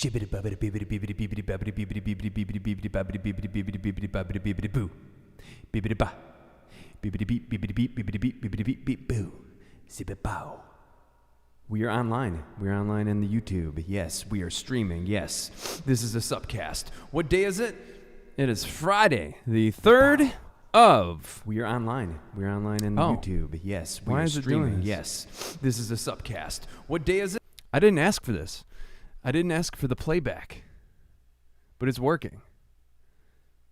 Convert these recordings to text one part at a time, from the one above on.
We are online. We are online in the YouTube. Yes, we are streaming. Yes, this is a SUPcast. What day is it? It is Friday, the 3rd of. We are online. We are online in the YouTube. Yes, we are streaming. Yes, this is a SUPcast. What day is it? I didn't ask for this. I didn't ask for the playback, but it's working.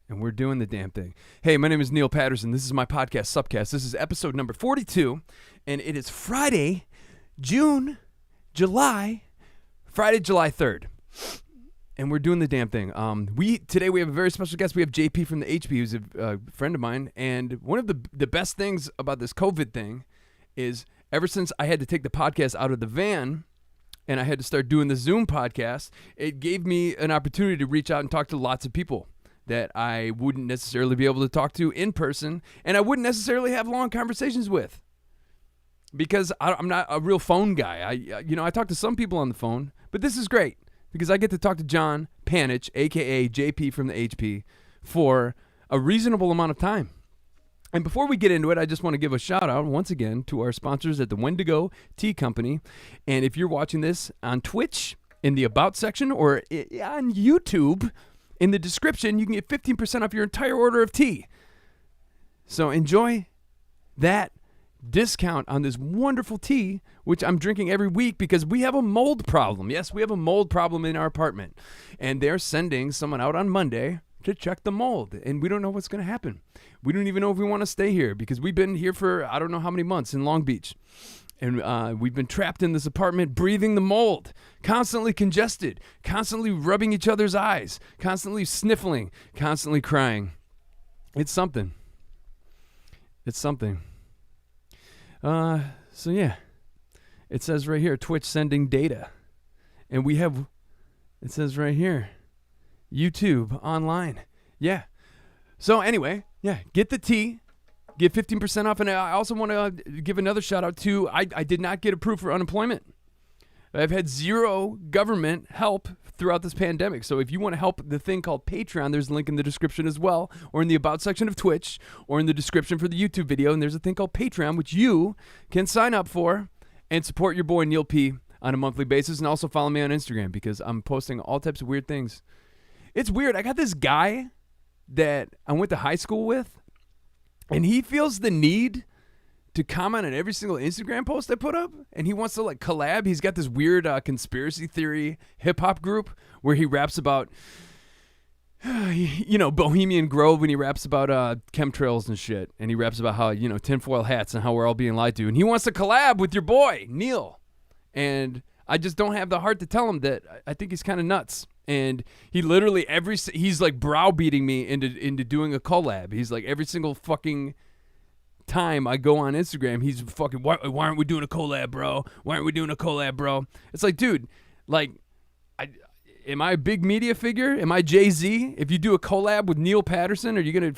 And we're doing the damn thing. Hey, my name is Neil Patterson. This is my podcast, SUPcast. This is episode number 42, and it is Friday, July 3rd. And we're doing the damn thing. Today we have a very special guest. We have JP from the HP, who's a friend of mine. And one of the best things about this COVID thing is ever since I had to take the podcast out of the van and I had to start doing the Zoom podcast, it gave me an opportunity to reach out and talk to lots of people that I wouldn't necessarily be able to talk to in person, and I wouldn't necessarily have long conversations with. Because I'm not a real phone guy. I talk to some people on the phone, but this is great because I get to talk to Johm Panich, a.k.a. JP from the HP, for a reasonable amount of time. And before we get into it, I just want to give a shout out once again to our sponsors at the Wendigo Tea Company. And if you're watching this on Twitch in the About section or on YouTube, in the description, you can get 15% off your entire order of tea. So enjoy that discount on this wonderful tea, which I'm drinking every week because we have a mold problem. Yes, we have a mold problem in our apartment. And they're sending someone out on Monday to check the mold. And we don't know what's going to happen. We don't even know if we want to stay here because we've been here for I don't know how many months in Long Beach. And we've been trapped in this apartment breathing the mold, constantly congested, constantly rubbing each other's eyes, constantly sniffling, constantly crying. It's something. It's something. So yeah, it says right here, Twitch sending data. And it says right here, YouTube online. Yeah. So anyway, yeah, get the tea, get 15% off. And I also want to give another shout out to, I did not get approved for unemployment. I've had zero government help throughout this pandemic. So if you want to help the thing called Patreon, there's a link in the description as well, or in the About section of Twitch, or in the description for the YouTube video. And there's a thing called Patreon, which you can sign up for and support your boy Neil P on a monthly basis. And also follow me on Instagram because I'm posting all types of weird things. It's weird. I got this guy that I went to high school with, and he feels the need to comment on every single Instagram post I put up, and he wants to like collab. He's got this weird conspiracy theory hip hop group where he raps about, Bohemian Grove, and he raps about chemtrails and shit, and he raps about how, tinfoil hats and how we're all being lied to, and he wants to collab with your boy, Neil, and I just don't have the heart to tell him that I think he's kind of nuts. And he literally he's like browbeating me into doing a collab. He's like every single fucking time I go on Instagram, he's fucking, why aren't we doing a collab, bro? Why aren't we doing a collab, bro? It's like, dude, like, am I a big media figure? Am I Jay-Z? If you do a collab with Neil Patterson, are you gonna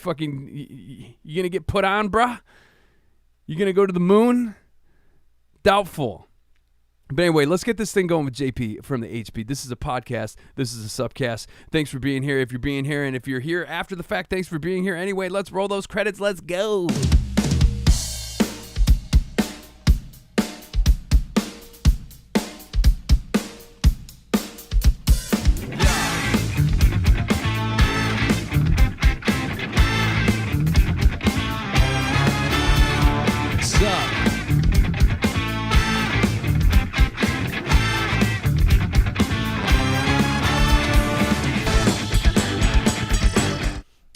you gonna get put on, bruh? You gonna go to the moon? Doubtful. But anyway, let's get this thing going with JP from the HP. This is a podcast. This is a SUPcast. Thanks for being here if you're being here. And if you're here after the fact, thanks for being here. Anyway, let's roll those credits. Let's go.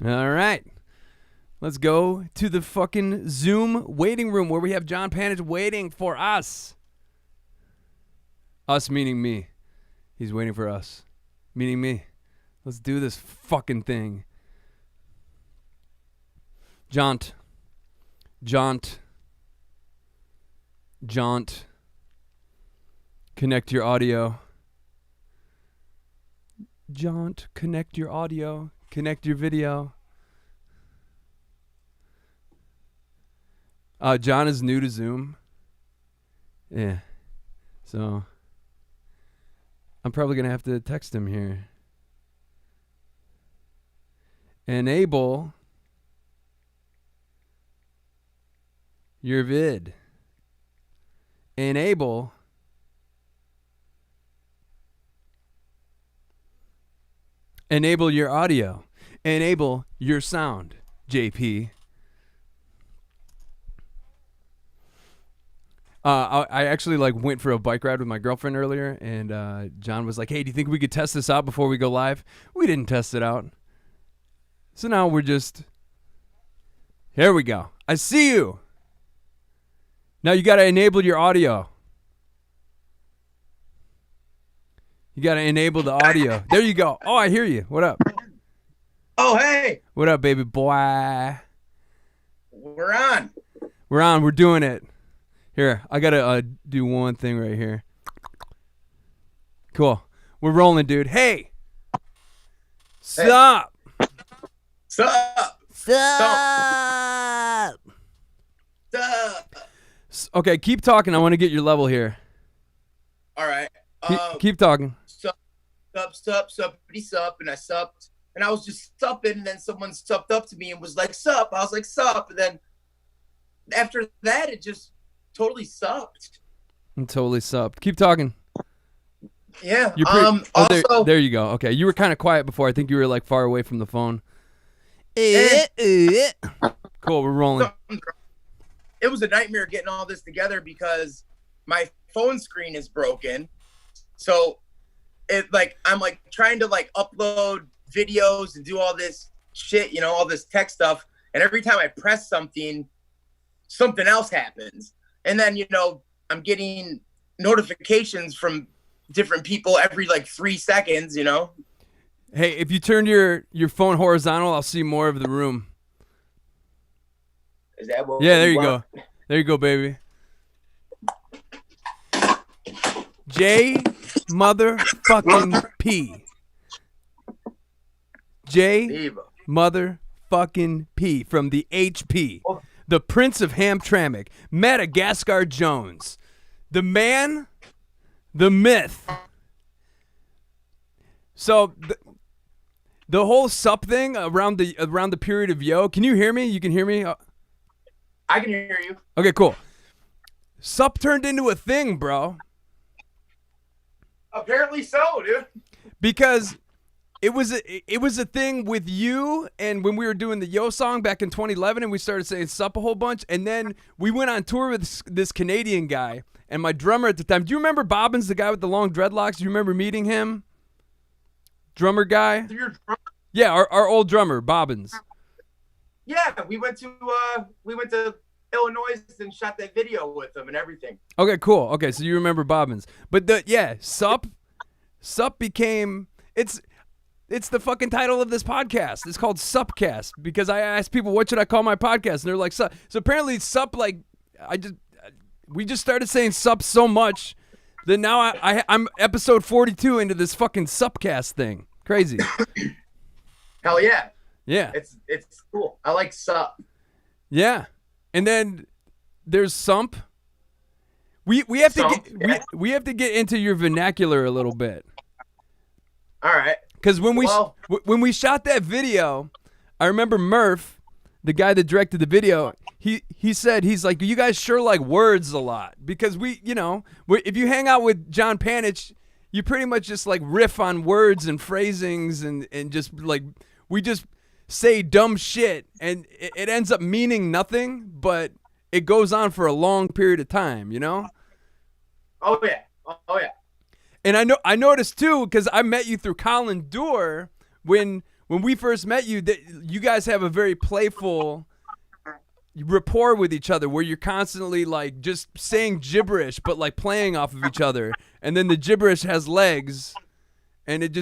All right, let's go to the fucking Zoom waiting room where we have Johm Panich waiting for us. Us meaning me. He's waiting for us, meaning me. Let's do this fucking thing. Jaunt. Connect your audio. Jaunt, connect your audio. Connect your video. John is new to Zoom. Yeah. So I'm probably going to have to text him here. Enable your vid. Enable your audio. Enable your sound, JP. I actually went for a bike ride with my girlfriend earlier, and John was like, "Hey, do you think we could test this out before we go live?" We didn't test it out, so now we're just. Here we go. I see you. Now you got to enable your audio. You got to enable the audio. There you go. Oh, I hear you. What up? Oh, hey. What up, baby boy? We're on. We're doing it. Here, I got to do one thing right here. Cool. We're rolling, dude. Hey. Sup? Sup? Sup? Sup? Okay, keep talking. I want to get your level here. All right. Keep talking. Sup, suppity sup, and I supped. And I was just supping, and then someone supped up to me and was like, sup. I was like, sup. And then after that, it just totally supped. Totally supped. Keep talking. Yeah. Also, there you go. Okay, you were kind of quiet before. I think you were far away from the phone. Cool, we're rolling. It was a nightmare getting all this together because my phone screen is broken. So I'm trying to upload videos and do all this shit, all this tech stuff. And every time I press something else happens. And then, I'm getting notifications from different people every 3 seconds, Hey, if you turn your phone horizontal, I'll see more of the room. Is that what? Yeah, there you go. There you go, baby. J motherfucking P. J motherfucking P from the HP. The Prince of Hamtramck. Madagascar Jones. The man, the myth. So the whole sup thing around the period of Yo. Can you hear me? You can hear me? I can hear you. Okay, cool. Sup turned into a thing, bro. Apparently so, dude. Because it was a thing with you, and when we were doing the Yo song back in 2011, and we started saying sup a whole bunch, and then we went on tour with this Canadian guy, and my drummer at the time. Do you remember Bobbins, the guy with the long dreadlocks? Do you remember meeting him? Drummer guy? Your drummer? Yeah, our old drummer, Bobbins. Yeah, we went to Illinois and shot that video with them and everything. Okay, cool. Okay, so you remember Bobbins. But sup became it's the fucking title of this podcast. It's called SUPcast because I asked people what should I call my podcast, and they're like sup. So apparently sup we just started saying sup so much that now I'm episode 42 into this fucking SUPcast thing. Crazy. Hell yeah. Yeah. It's cool. I like sup. Yeah. And then there's sump. We have to get into your vernacular a little bit. All right. Because when we shot that video, I remember Murph, the guy that directed the video, he said, he's like, you guys sure like words a lot. Because if you hang out with John Panich, you pretty much just riff on words and phrasings and just we just say dumb shit and it ends up meaning nothing, but it goes on for a long period of time, Oh yeah. Oh yeah. And I noticed too, because I met you through Colin Doerr when we first met you, that you guys have a very playful rapport with each other where you're constantly just saying gibberish but playing off of each other, and then the gibberish has legs and it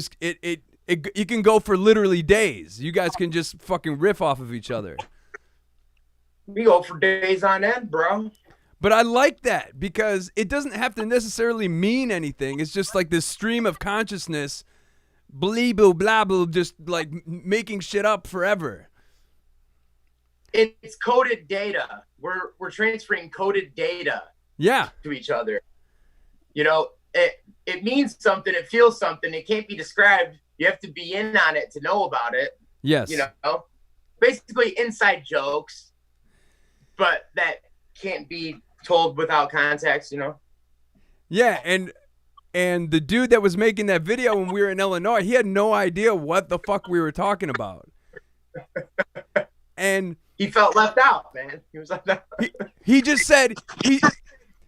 can go for literally days. You guys can just fucking riff off of each other. We go for days on end, bro. But I like that because it doesn't have to necessarily mean anything. It's just this stream of consciousness, bleeble blabble, just making shit up forever. It's coded data. We're transferring coded data. Yeah. To each other. it means something. It feels something. It can't be described. You have to be in on it to know about it. Yes. You know, basically inside jokes, but that can't be told without context, you know? Yeah, and the dude that was making that video when we were in Illinois, he had no idea what the fuck we were talking about. And he felt left out, man. He was left out. he just said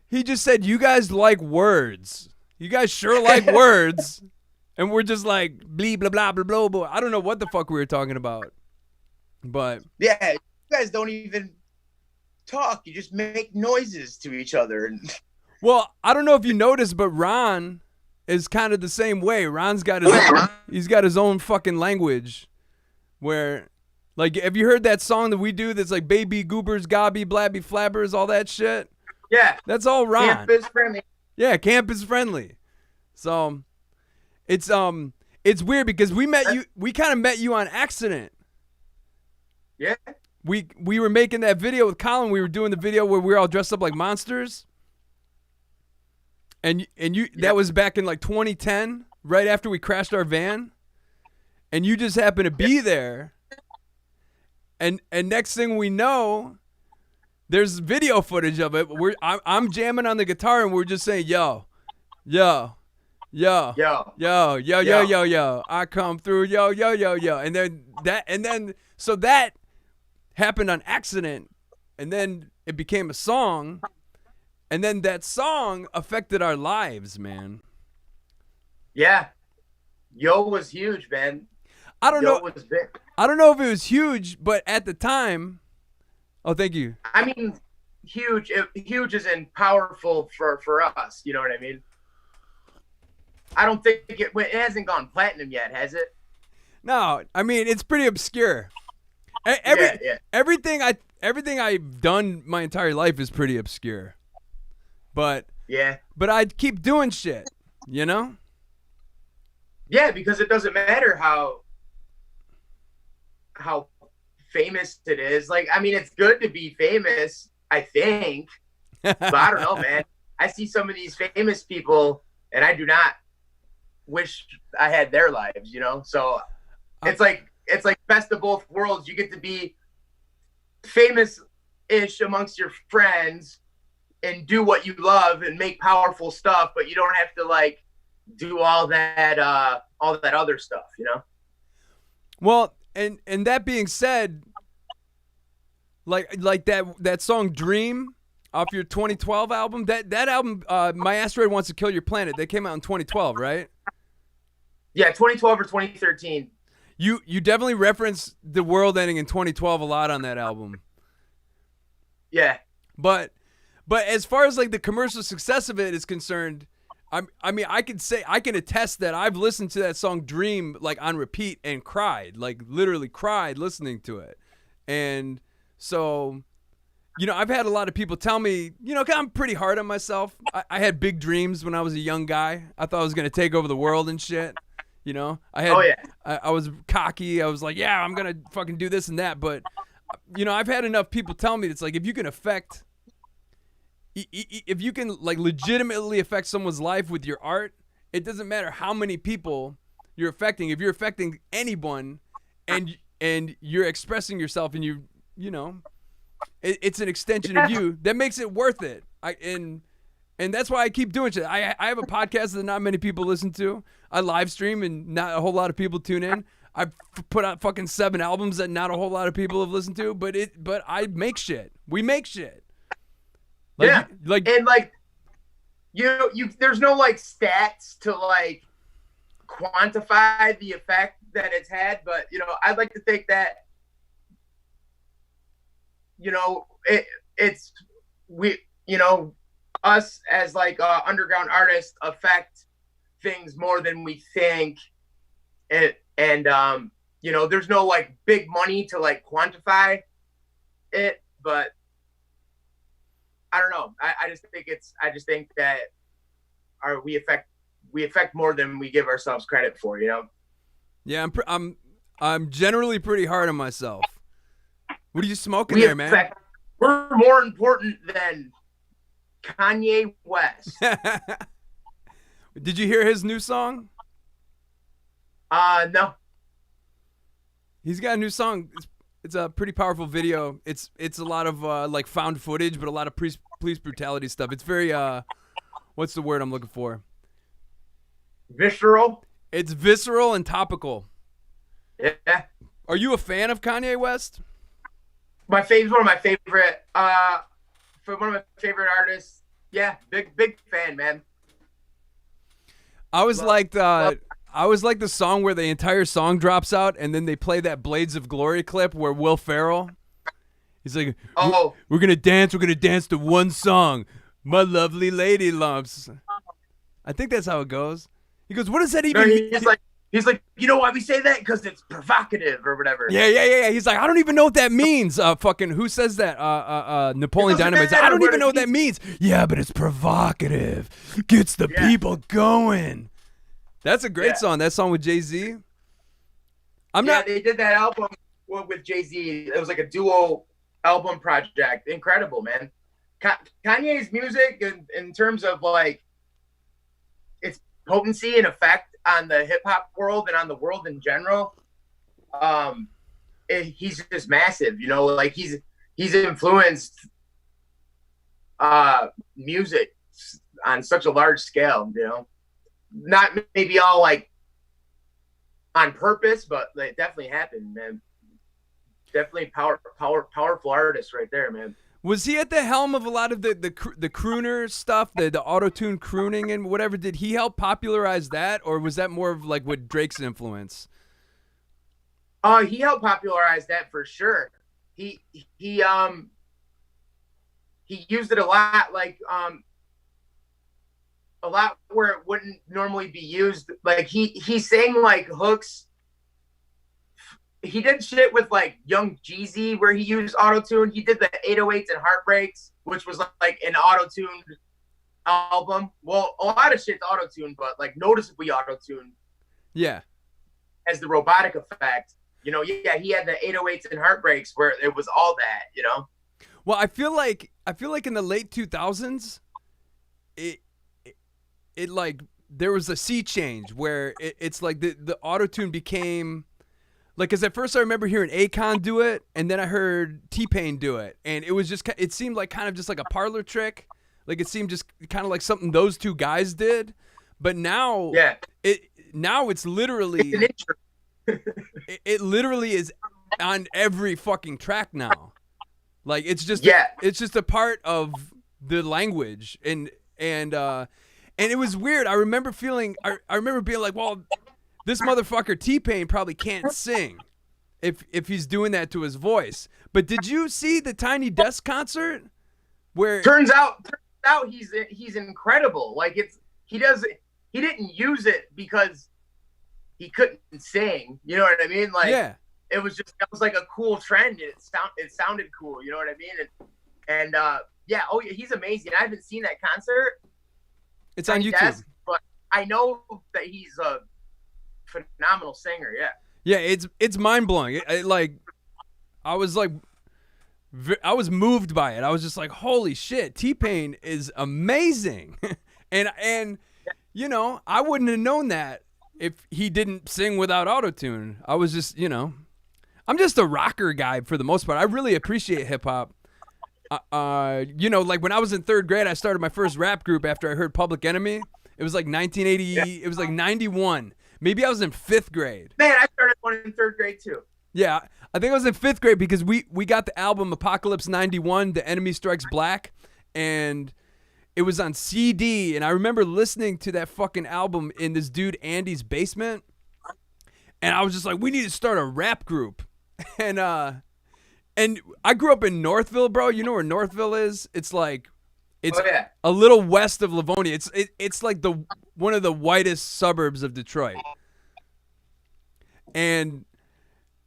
he just said, you guys like words. You guys sure like words. And we're just like blee blah blah blah blah blah. I don't know what the fuck we were talking about. But yeah, you guys don't even talk. You just make noises to each other. Well, I don't know if you noticed, but Ron is kind of the same way. Ron's got he's got his own fucking language where, like, have you heard that song that we do that's like baby goobers, gobby, blabby, flabbers, all that shit? Yeah. That's all Ron. Camp is friendly. Yeah, camp is friendly. So it's weird because we kind of met you on accident. Yeah. We were making that video with Colin. We were doing the video where we were all dressed up like monsters. And that was back in like 2010, right after we crashed our van. And you just happened to be there. And next thing we know, there's video footage of it. I'm jamming on the guitar and we're just saying, yo. I come through, yo. And then so that happened on accident, and then it became a song, and then that song affected our lives, man. Yeah. Yo was huge, man. I don't know. Was big. I don't know if it was huge, but at the time, oh, thank you. I mean, huge. Huge is in powerful for us. You know what I mean? I don't think it hasn't gone platinum yet, has it? No, I mean it's pretty obscure. Everything I've done my entire life is pretty obscure. But I keep doing shit, you know? Yeah, because it doesn't matter how famous it is. Like, I mean, it's good to be famous, I think. But I don't know, man. I see some of these famous people and I do not wish I had their lives, you know? So it's like best of both worlds. You get to be famous-ish amongst your friends and do what you love and make powerful stuff, but you don't have to like do all that other stuff, you know? Well, and that being said, like that song Dream off your 2012 album, that album, My Asteroid Wants to Kill Your Planet, that came out in 2012, right? Yeah, 2012 or 2013. You definitely reference the world ending in 2012 a lot on that album. Yeah. But as far as like the commercial success of it is concerned, I mean I can attest that I've listened to that song Dream like on repeat and cried, like literally cried listening to it. And so, you know, I've had a lot of people tell me, you know, 'cause I'm pretty hard on myself. I had big dreams when I was a young guy. I thought I was going to take over the world and shit. You know, I was cocky. I was like, yeah, I'm going to fucking do this and that. But, you know, I've had enough people tell me it's like, if you can like legitimately affect someone's life with your art, it doesn't matter how many people you're affecting. If you're affecting anyone and you're expressing yourself and you know, it's an extension of you, that makes it worth it. And that's why I keep doing shit. I have a podcast that not many people listen to. I live stream and not a whole lot of people tune in. I've put out fucking 7 albums that not a whole lot of people have listened to. But I make shit. We make shit. Like, yeah. You there's no like stats to like quantify the effect that it's had. But, you know, I'd like to think that, you know, it's us as like underground artists affect things more than we think, and you know, there's no like big money to like quantify it, but I don't know. I just think that we affect more than we give ourselves credit for, you know? Yeah, I'm generally pretty hard on myself. What are you smoking there, man? We're more important than Kanye West. Did you hear his new song? No. He's got a new song. It's a pretty powerful video. It's a lot of like found footage, but a lot of police brutality stuff. It's very what's the word I'm looking for? Visceral. It's visceral and topical. Yeah. Are you a fan of Kanye West? One of my favorite artists. Yeah, big fan, man. I was like the song where the entire song drops out and then they play that Blades of Glory clip where Will Ferrell, he's like, we're gonna dance to one song, My Lovely Lady Lumps. I think that's how it goes. He goes, what does that even mean? He's like, you know why we say that? Because it's provocative or whatever. Yeah. He's like, I don't even know what that means. Fucking, who says that? Napoleon Dynamite. I don't even know what that means. Yeah, but it's provocative. Gets the people going. That's a great song. That song with Jay-Z. They did that album with Jay-Z. It was like a duo album project. Incredible, man. Kanye's music in terms of like its potency and effect on the hip hop world and on the world in general, he's just massive. You know, like he's influenced music on such a large scale. You know, not maybe all like on purpose, but it definitely happened, man. Definitely powerful artist right there, man. Was he at the helm of a lot of the crooner stuff, the auto-tune crooning and whatever? Did he help popularize that, or was that more of like what Drake's influence? He helped popularize that for sure. He used it a lot, like a lot where it wouldn't normally be used. Like he sang like hooks. He did shit with like Young Jeezy where he used auto-tune. He did the 808s and Heartbreaks, which was like an auto-tuned album. Well, a lot of shit's auto-tuned, but like noticeably auto-tuned. Yeah. As the robotic effect. You know, he had the 808s and Heartbreaks where it was all that, you know? Well, I feel like in the late 2000s, it like there was a sea change where it's like the auto-tune became... Like, because at first I remember hearing Akon do it, and then I heard T-Pain do it, and it seemed like kind of just like a parlor trick. Like it seemed just kind of like something those two guys did. But now, it's literally, it literally is on every fucking track now. Like it's just a part of the language, and it was weird. I remember being like, well, this motherfucker T-Pain probably can't sing if he's doing that to his voice. But did you see the Tiny Desk concert? Where turns out he's incredible. Like he didn't use it because he couldn't sing. You know what I mean? Like it was like a cool trend. It sounded cool. You know what I mean? And he's amazing. I haven't seen that concert. It's on YouTube. Desk, but I know that he's a phenomenal singer. Yeah, it's mind-blowing. I was moved by it. I was just like, holy shit, T-Pain is amazing. and you know, I wouldn't have known that if he didn't sing without auto-tune. I was just, you know, I'm just a rocker guy for the most part. I really appreciate hip-hop. You know, like when I was in third grade, I started my first rap group after I heard Public Enemy. It was like 1980. It was like 91. Maybe I was in fifth grade. Man, I started one in third grade too. Yeah, I think I was in fifth grade because we got the album Apocalypse 91, The Enemy Strikes Black, and it was on CD. And I remember listening to that fucking album in this dude Andy's basement, and I was just like, we need to start a rap group. And I grew up in Northville, bro. You know where Northville is? It's like a little west of Livonia. It's like one of the whitest suburbs of Detroit. And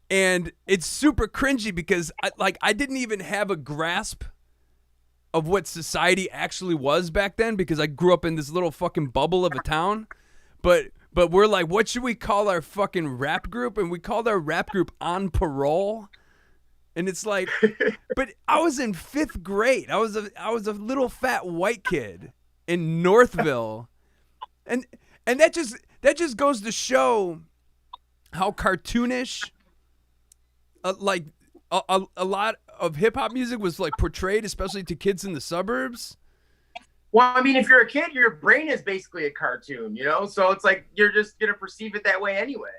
it's super cringy because I didn't even have a grasp of what society actually was back then because I grew up in this little fucking bubble of a town. But we're like, what should we call our fucking rap group? And we called our rap group On Parole. And it's like, but I was in fifth grade. I was a little fat white kid in Northville. And that just goes to show how cartoonish, like a lot of hip hop music was like portrayed, especially to kids in the suburbs. Well, I mean, if you're a kid, your brain is basically a cartoon, you know? So it's like you're just going to perceive it that way anyway.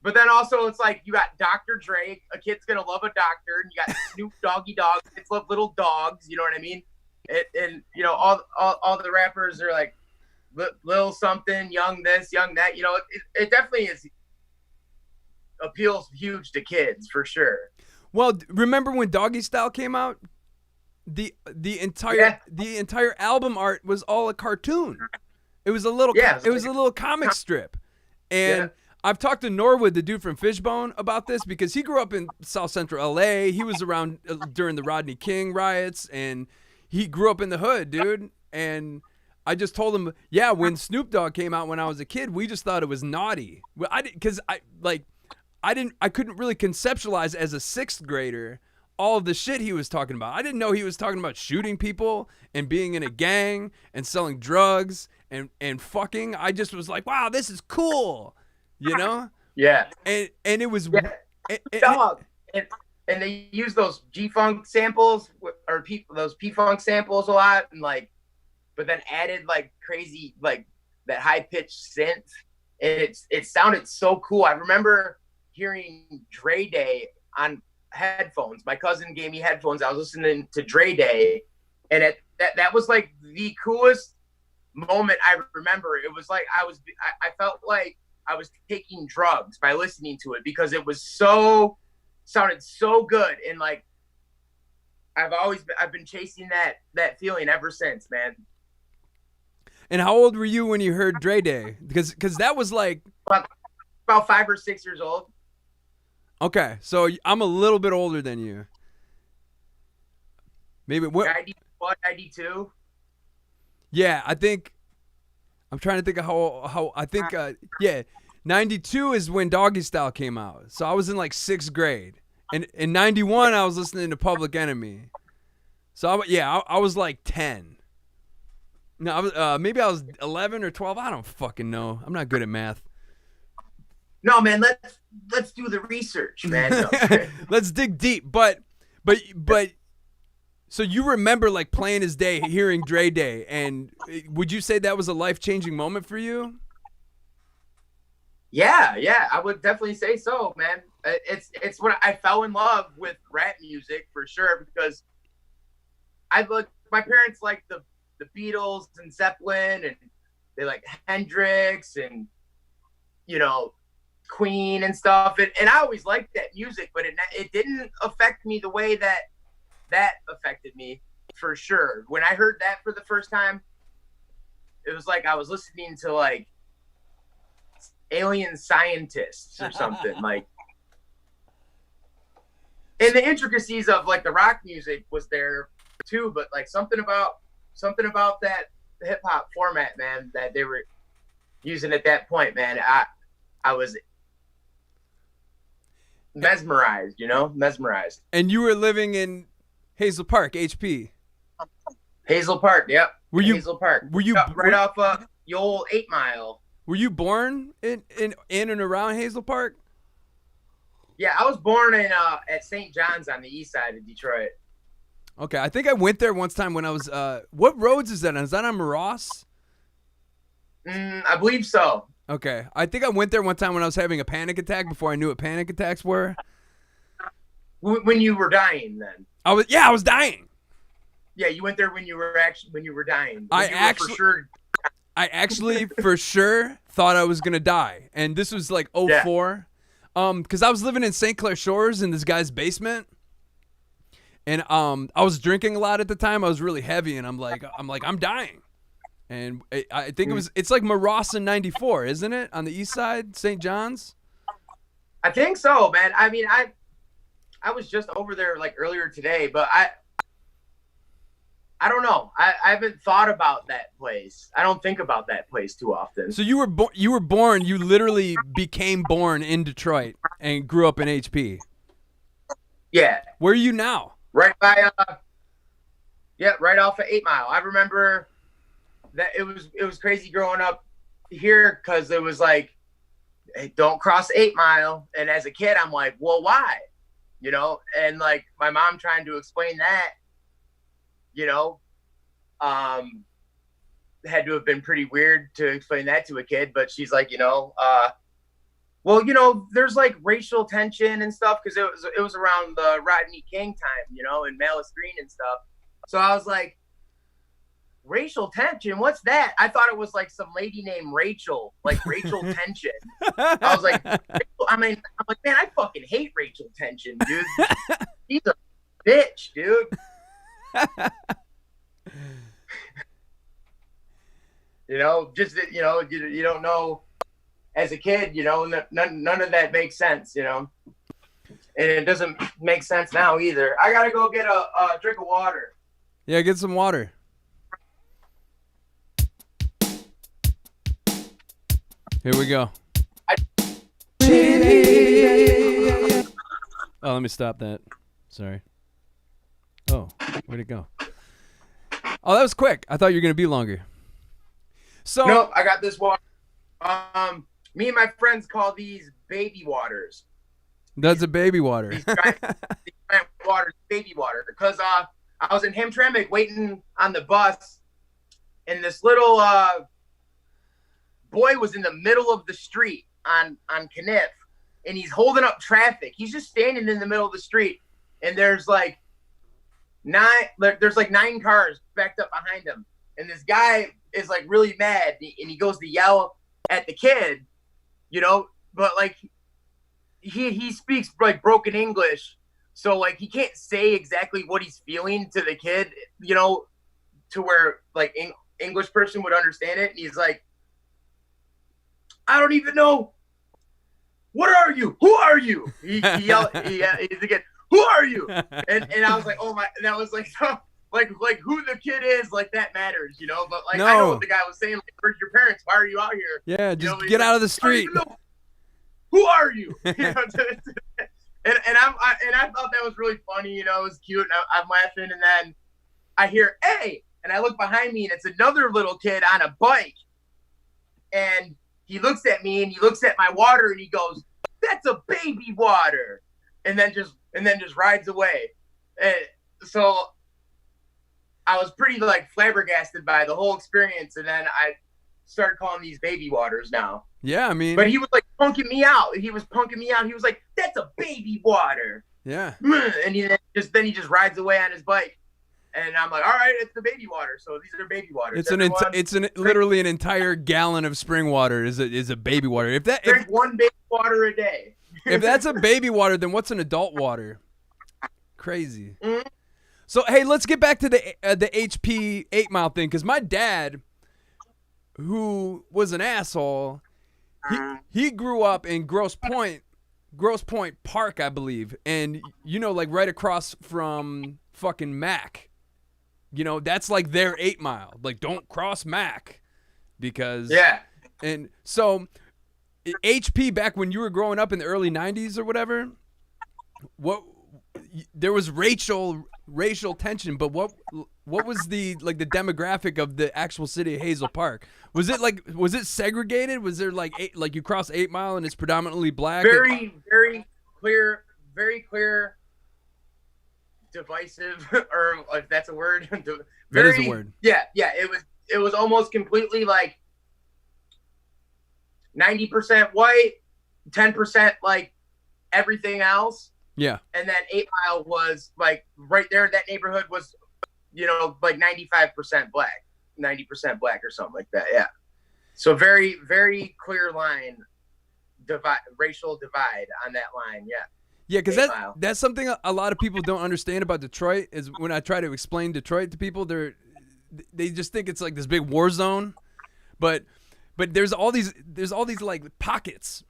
But then also it's like you got Dr. Dre, a kid's going to love a doctor, and you got Snoop Doggy Dogg, kids love little dogs, you know what I mean? And you know, all the rappers are like Lil something, young this, young that, you know, it definitely appeals huge to kids for sure. Well, remember when Doggy Style came out? The entire album art was all a cartoon. It was a little a little comic strip. And I've talked to Norwood, the dude from Fishbone, about this because he grew up in South Central LA. He was around during the Rodney King riots, and he grew up in the hood, dude. And I just told him, yeah, when Snoop Dogg came out when I was a kid, we just thought it was naughty. Well, I couldn't really conceptualize as a 6th grader all of the shit he was talking about. I didn't know he was talking about shooting people and being in a gang and selling drugs and fucking. I just was like, wow, this is cool, you know? Yeah. And it was and they use those G-Funk samples or those P-Funk samples a lot, and like, but then added like crazy, like that high-pitched synth, and it sounded so cool. I remember hearing Dre Day on headphones. My cousin gave me headphones. I was listening to Dre Day, and that was like the coolest moment I remember. It was like I felt like I was taking drugs by listening to it because it was sounded so good, and like I've been chasing that feeling ever since, man. And how old were you when you heard Dre Day? Because that was like about 5 or 6 years old. Okay, so I'm a little bit older than you. Maybe what? 92. Yeah, I think I'm trying to think of how I think 92 is when Doggy Style came out. So I was in like 6th grade. And in 91 I was listening to Public Enemy. So I was like 10. No, maybe I was 11 or 12. I don't fucking know. I'm not good at math. No, man, let's do the research, man. No. Let's dig deep. But so you remember like Plain as Day, hearing Dre Day, and would you say that was a life-changing moment for you? Yeah, I would definitely say so, man. It's when I fell in love with rap music for sure, because my parents liked the Beatles and Zeppelin, and they like Hendrix and, you know, Queen and stuff, and I always liked that music, but it didn't affect me the way that affected me, for sure. When I heard that for the first time, it was like I was listening to like alien scientists or something. Like, and the intricacies of like the rock music was there too, but like something about that hip hop format, man, that they were using at that point, man, I was mesmerized, you know, mesmerized. And you were living in Hazel Park, HP. Hazel Park, yep. Hazel Park. Were you right off the old 8 Mile? Were you born in and around Hazel Park? Yeah, I was born in at St. John's on the east side of Detroit. Okay, I think I went there once time when I was. What roads is that on? Is that on Ross? I believe so. Okay, I think I went there one time when I was having a panic attack before I knew what panic attacks were. When you were dying, then. I was dying. Yeah, you went there when you were dying. I actually for sure thought I was gonna die, and this was like 04. Because I was living in St. Clair Shores in this guy's basement, and I was drinking a lot at the time. I was really heavy, and I'm dying, and I think it's like Marossa 94, isn't it, on the east side, St. John's? I think so, man. I mean, I was just over there like earlier today, but I don't know. I haven't thought about that place. I don't think about that place too often. So you were born. You literally became born in Detroit and grew up in HP. Yeah. Where are you now? Right by right off of 8 Mile. I remember that it was crazy growing up here because it was like, hey, don't cross 8 Mile. And as a kid, I'm like, well, why? You know, and like my mom trying to explain that, you know, had to have been pretty weird to explain that to a kid. But she's like, you know, well, you know, there's like racial tension and stuff because it was around the Rodney King time, you know, and Malice Green and stuff. So I was like, racial tension? What's that? I thought it was like some lady named Rachel, like Rachel Tension. I was like, I'm like, man, I fucking hate Rachel Tension, dude. She's a bitch, dude. You know, just, you know, you don't know as a kid, you know, none of that makes sense, you know, and it doesn't make sense now either. I gotta go get a drink of water. Yeah, get some water. Here we go. Oh, let me stop that. Sorry. Oh, where'd it go? Oh, that was quick. I thought you were going to be longer. So nope, I got this water. Me and my friends call these baby waters. That's a baby water. These giant waters, baby water. Because I was in Hamtramck waiting on the bus, and this little boy was in the middle of the street on Kniff, and he's holding up traffic. He's just standing in the middle of the street, and there's like 9 cars backed up behind him, and this guy is like really mad, and he goes to yell at the kid, you know, but like he speaks like broken English, so like he can't say exactly what he's feeling to the kid, you know, to where like English person would understand it. And he's like, I don't even know. What are you? Who are you? He yelled. He's again. Who are you? And I was like, oh my. And that was like, so, like who the kid is, like that matters, you know. But like I know what the guy was saying. Like, where's your parents? Why are you out here? Yeah, just get out of the street. Who are you? You know, and I thought that was really funny. You know, it was cute. And I'm laughing, and then I hear hey, and I look behind me, and it's another little kid on a bike, and he looks at me and he looks at my water and he goes, "That's a baby water," and then just rides away. And so I was pretty like flabbergasted by the whole experience, and then I started calling these baby waters now. Yeah, I mean, but he was like punking me out. He was like, "That's a baby water." Yeah, and he just rides away on his bike. And I'm like, all right, it's the baby water. So these are baby waters. It's literally an entire gallon of spring water is a baby water. Drink one baby water a day. If that's a baby water, then what's an adult water? Crazy. Mm-hmm. So hey, let's get back to the HP 8 Mile thing, because my dad, who was an asshole, he grew up in Grosse Pointe Park, I believe, and you know, like right across from fucking Mac. You know, that's like their 8 Mile. Like, don't cross Mac, because yeah. And so HP, back when you were growing up in the early 90s or whatever, there was racial tension, but what was the demographic of the actual city of Hazel Park? Was it segregated? Was there like you cross 8 Mile and it's predominantly black? Very clear divisive, or if that's a word. That is a word. Yeah. It was almost completely like 90% white, 10% like everything else. Yeah. And then 8 Mile was like right there. That neighborhood was, you know, like 95% black, 90% black or something like that. Yeah. So very, very clear line, racial divide on that line. Yeah. Yeah, because that's something a lot of people don't understand about Detroit, is when I try to explain Detroit to people, they just think it's like this big war zone, but there's all these like pockets,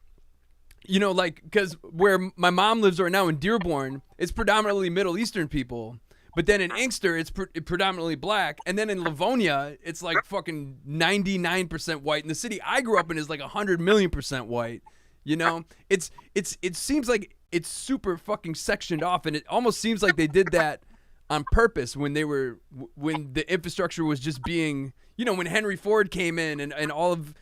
you know, like, because where my mom lives right now in Dearborn, it's predominantly Middle Eastern people, but then in Inkster it's predominantly black, and then in Livonia it's like fucking 99% white, and the city I grew up in is like 100,000,000% white. You know, it seems like it's super fucking sectioned off, and it almost seems like they did that on purpose when the infrastructure was just being, you know, when Henry Ford came in and all of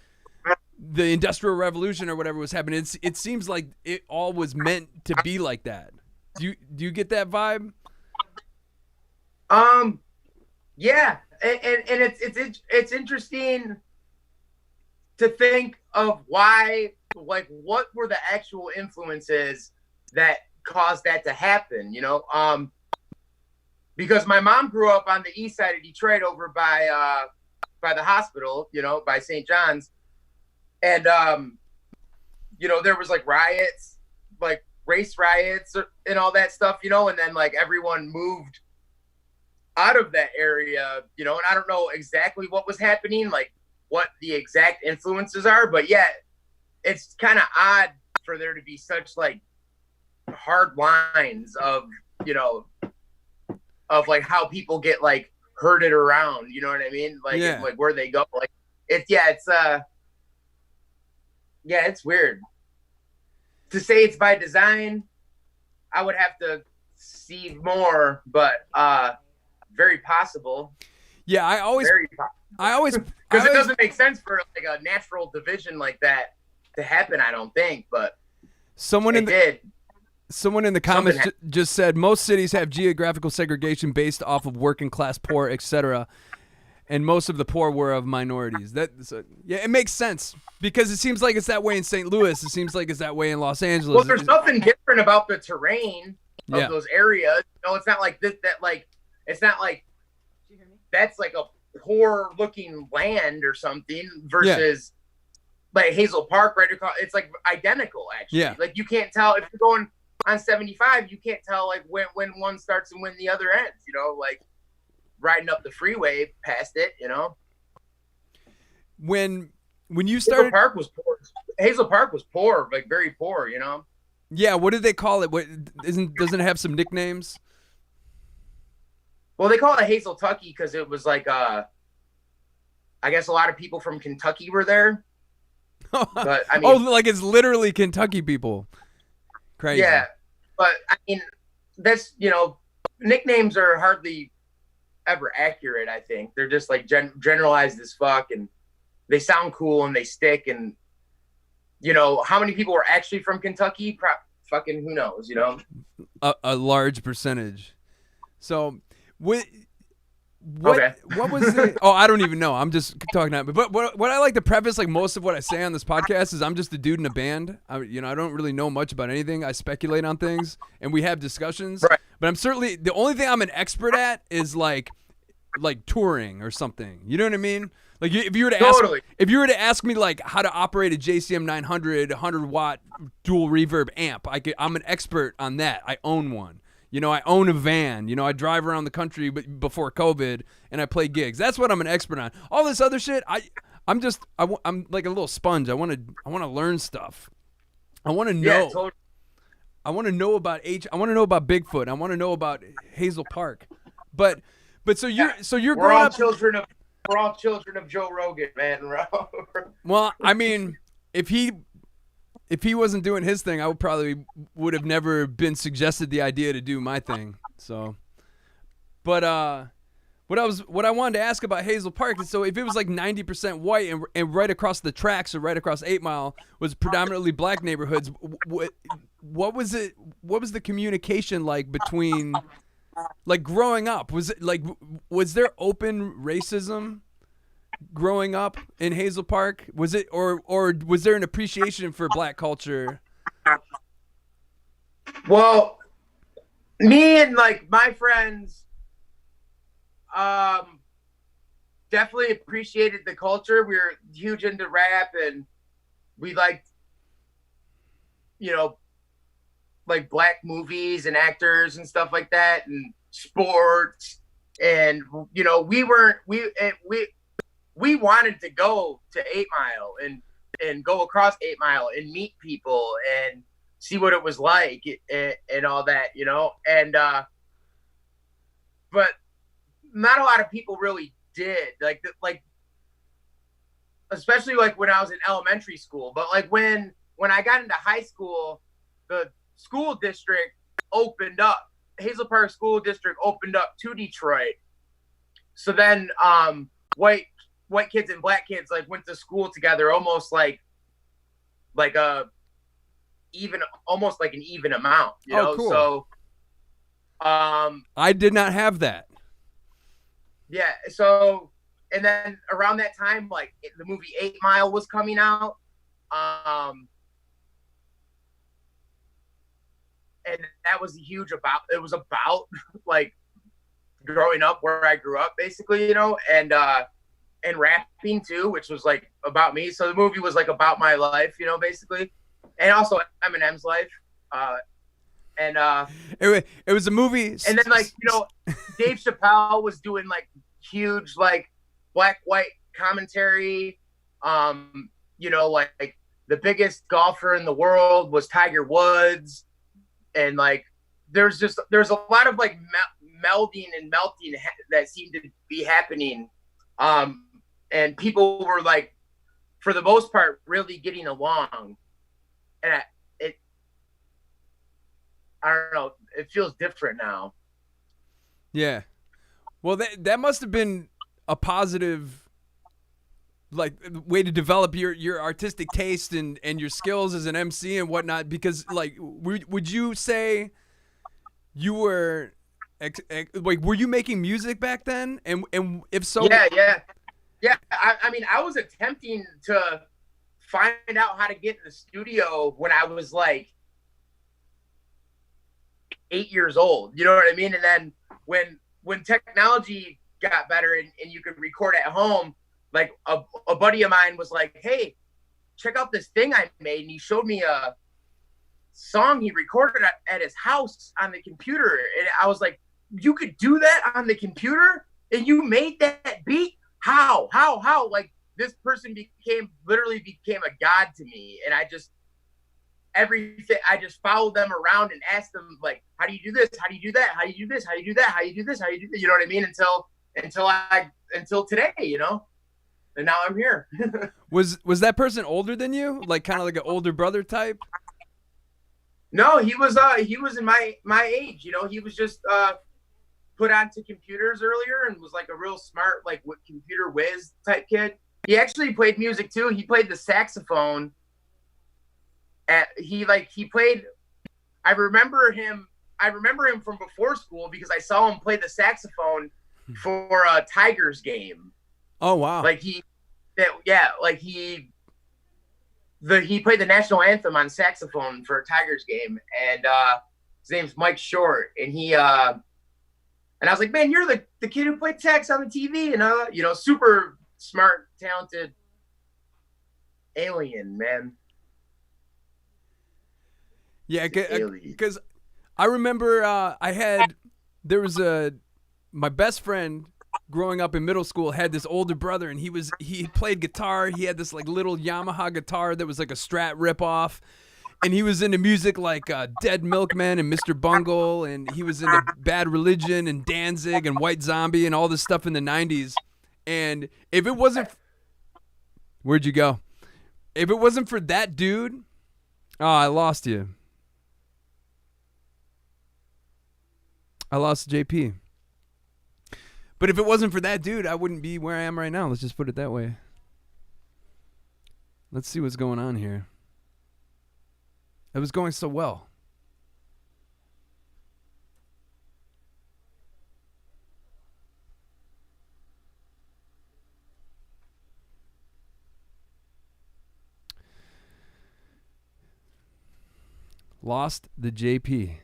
the Industrial Revolution or whatever was happening, it seems like it all was meant to be like that. Do you get that vibe? Yeah, and it's interesting to think of why, like, what were the actual influences that caused that to happen, you know? Because my mom grew up on the east side of Detroit over by the hospital, you know, by St. John's. And, you know, there was like riots, like race riots and all that stuff, you know, and then like everyone moved out of that area, you know, and I don't know exactly what was happening, like what the exact influences are, but yeah, it's kind of odd for there to be such like hard lines of, you know, of like how people get like herded around, you know what I mean? Like, yeah. like where they go, like it's weird to say it's by design. I would have to see more, but very possible. Yeah, I always because it doesn't make sense for like a natural division like that to happen. I don't think, but someone in the comments just said most cities have geographical segregation based off of working class, poor, etc. And most of the poor were of minorities. Yeah, it makes sense because it seems like it's that way in St. Louis. It seems like it's that way in Los Angeles. Well, there's something different about the terrain of those areas. You know, it's not like this. It's not like that's like a poor looking land or something versus like Hazel Park right across. It's like identical actually. Yeah. Like you can't tell if you're going on 75, you can't tell like when one starts and when the other ends, you know, like riding up the freeway past it, you know. When you started, Hazel Park was poor, like very poor, you know. Yeah, what did they call it? Doesn't it have some nicknames? Well, they call it Hazeltucky because it was like I guess a lot of people from Kentucky were there. But I mean, like it's literally Kentucky people. Crazy. Yeah, but I mean, that's, you know, nicknames are hardly ever accurate. I think they're just like generalized as fuck, and they sound cool and they stick. And you know, how many people were actually from Kentucky? Fucking who knows? You know, a large percentage. So, what was it? Oh, I don't even know. I'm just talking about. But what I like to preface, like most of what I say on this podcast, is I'm just a dude in a band. I don't really know much about anything. I speculate on things, and we have discussions. Right. But I'm certainly the only thing I'm an expert at is like touring or something. You know what I mean? Like if you were to ask me like how to operate a JCM 900 100-watt dual reverb amp, I'm an expert on that. I own one. You know, I own a van. You know, I drive around the country before COVID, and I play gigs. That's what I'm an expert on. All this other shit, I'm like a little sponge. I want to learn stuff. I want to know. Yeah, totally. I want to know about I want to know about Bigfoot. I want to know about Hazel Park. But so you're we're all children of Joe Rogan, man. Well, I mean, if he wasn't doing his thing, I would have never been suggested the idea to do my thing. So, but what I wanted to ask about Hazel Park is, so if it was like 90% white and right across the tracks or right across 8 Mile was predominantly black neighborhoods, what was it? What was the communication like between, like growing up? Was there open racism growing up in Hazel Park? Was it or was there an appreciation for black culture? Well, me and like my friends definitely appreciated the culture. We were huge into rap, and we liked, you know, like black movies and actors and stuff like that, and sports. And you know, we wanted to go to 8 Mile and go across 8 Mile and meet people and see what it was like and all that, you know. And but not a lot of people really did, like especially like when I was in elementary school. But like when I got into high school, the school district opened up. Hazel Park School District opened up to Detroit. So then white white kids and black kids like went to school together, almost like a even, almost like an even amount, you know? Cool. So, I did not have that. Yeah. So, and then around that time, like the movie 8 Mile was coming out. And that was it was about like growing up where I grew up, basically, you know, and rapping too, which was like about me. So the movie was like about my life, you know, basically, and also Eminem's life. It was a movie. And then, like, you know, Dave Chappelle was doing like huge like black-white commentary. You know, like the biggest golfer in the world was Tiger Woods, and like there's a lot of like melding and melting that seemed to be happening. And people were like, for the most part, really getting along. And I don't know, it feels different now. Yeah. Well, that must have been a positive, like, way to develop your artistic taste and your skills as an MC and whatnot, because, like, would you say you were, like, were you making music back then? And if so... Yeah. I mean, I was attempting to find out how to get in the studio when I was like 8 years old. You know what I mean? And then when technology got better and you could record at home, like a buddy of mine was like, hey, check out this thing I made. And he showed me a song he recorded at his house on the computer. And I was like, you could do that on the computer? And you made that beat? How? Like, this person literally became a god to me. And I just followed them around and asked them, like, how do you do this? How do you do that? How do you do this? How do you do that? How do you do this? How do you do this? You know what I mean? Until today, you know? And now I'm here. Was that person older than you? Like, kind of like an older brother type? No, he was in my age, you know. He was just put onto computers earlier and was like a real smart, like, computer whiz type kid. He actually played music too. He played the saxophone. He played. I remember him from before school because I saw him play the saxophone for a Tigers game. Oh wow! He played the national anthem on saxophone for a Tigers game, and his name's Mike Short, and I was like, man, you're the kid who played sax on the TV, and you know, super smart, talented alien, man. Yeah, because I remember my best friend growing up in middle school had this older brother, and he played guitar. He had this like little Yamaha guitar that was like a Strat ripoff, and he was into music like Dead Milkman and Mr. Bungle, and he was into Bad Religion and Danzig and White Zombie and all this stuff in the 90s. And if it wasn't... Where'd you go? If it wasn't for that dude... Oh, I lost you. I lost JP. But if it wasn't for that dude, I wouldn't be where I am right now. Let's just put it that way. Let's see what's going on here. It was going so well. Lost the JP.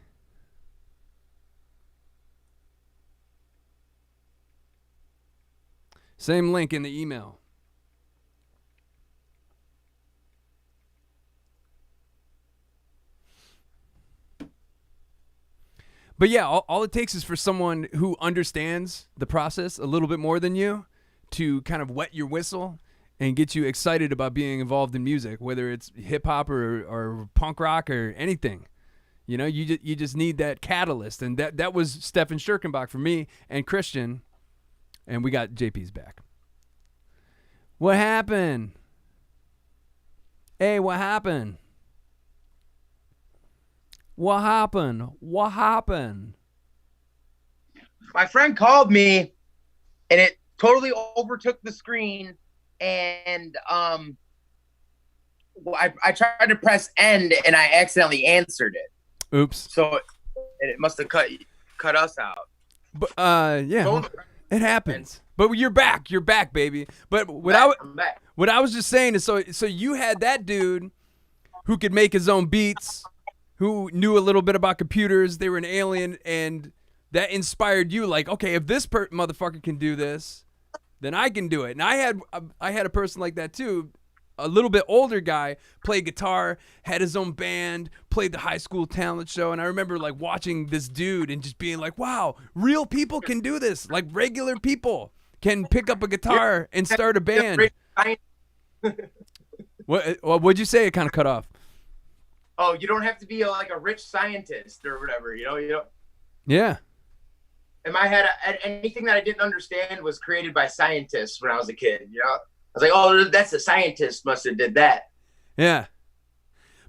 Same link in the email. But yeah, all it takes is for someone who understands the process a little bit more than you to kind of wet your whistle and get you excited about being involved in music, whether it's hip hop or punk rock or anything. You know, you just need that catalyst, and that was Stefan Schirkenbach for me and Christian, and we got JP's back. What happened? Hey, what happened? What happened? What happened? My friend called me, and totally overtook the screen, and I tried to press end, and I accidentally answered it. Oops. So it must have cut us out. But yeah, it happens. But you're back, baby. But I'm back. What I was just saying is, so you had that dude who could make his own beats, who knew a little bit about computers. They were an alien, and that inspired you. Like, okay, if this motherfucker can do this, then I can do it. And I had a person like that too. A little bit older guy, played guitar, had his own band, played the high school talent show. And I remember like watching this dude and just being like, wow, real people can do this. Like regular people can pick up a guitar and start a band. What'd you say? It kind of cut off. Oh, you don't have to be like a rich scientist or whatever, you know? Yeah. In my head, anything that I didn't understand was created by scientists when I was a kid, you know? I was like, oh, that's a scientist must have did that. Yeah.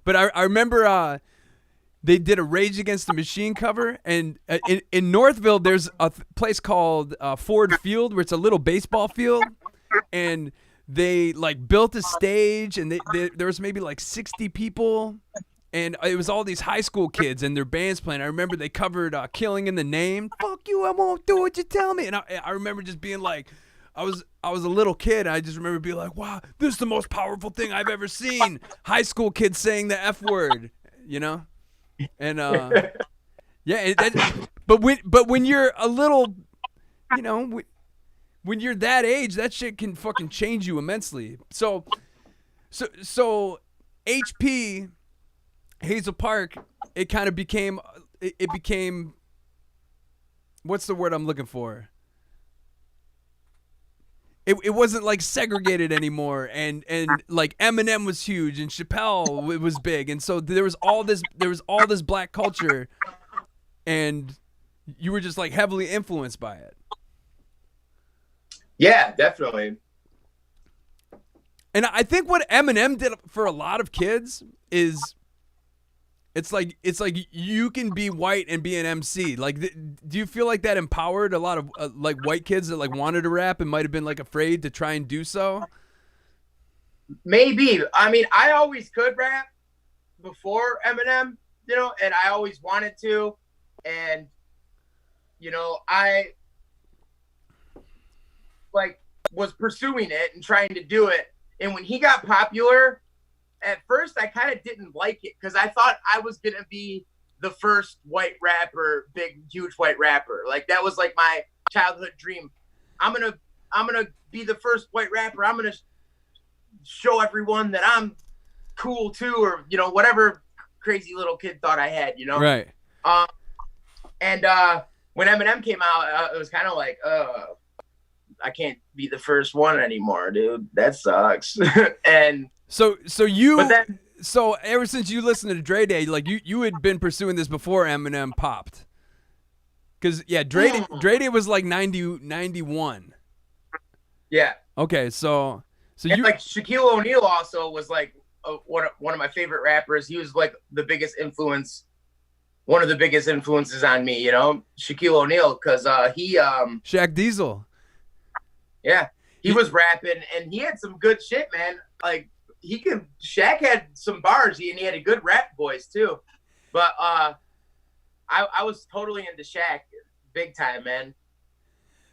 But I remember they did a Rage Against the Machine cover, and in Northville, there's a place called Ford Field, where it's a little baseball field, and they like built a stage, and there was maybe like 60 people, and it was all these high school kids and their bands playing. I remember they covered Killing in the Name. Fuck you, I won't do what you tell me. And I remember just being like, I was a little kid. I just remember being like, wow, this is the most powerful thing I've ever seen. High school kids saying the F word, you know? And yeah, but when you're a little, you know, when you're that age, that shit can fucking change you immensely. So HP Hazel Park, it kind of became, it became, what's the word I'm looking for? It wasn't like segregated anymore, and like Eminem was huge, and Chappelle was big, and so there was all this black culture, and you were just like heavily influenced by it. Yeah, definitely. And I think what Eminem did for a lot of kids is, it's like you can be white and be an MC. Like, do you feel like that empowered a lot of like white kids that like wanted to rap and might have been like afraid to try and do so? Maybe. I mean, I always could rap before Eminem, you know, and I always wanted to, and you know, I like was pursuing it and trying to do it. And when he got popular, at first I kind of didn't like it because I thought I was gonna be the first white rapper, big huge white rapper. Like that was like my childhood dream. I'm gonna be the first white rapper. I'm gonna show everyone that I'm cool too, or you know, whatever crazy little kid thought I had, you know. Right. And when Eminem came out, it was kind of like, I can't be the first one anymore, dude. That sucks. And so ever since you listened to Dre Day, like you had been pursuing this before Eminem popped. Cause yeah, Dre Day was like 91. Yeah. Okay, so and you like Shaquille O'Neal also was like one of my favorite rappers. He was like one of the biggest influences on me, you know, Shaquille O'Neal, because he Shaq Diesel. Yeah, he was rapping and he had some good shit, man. Like Shaq had some bars, and he had a good rap voice too. But I was totally into Shaq, big time, man.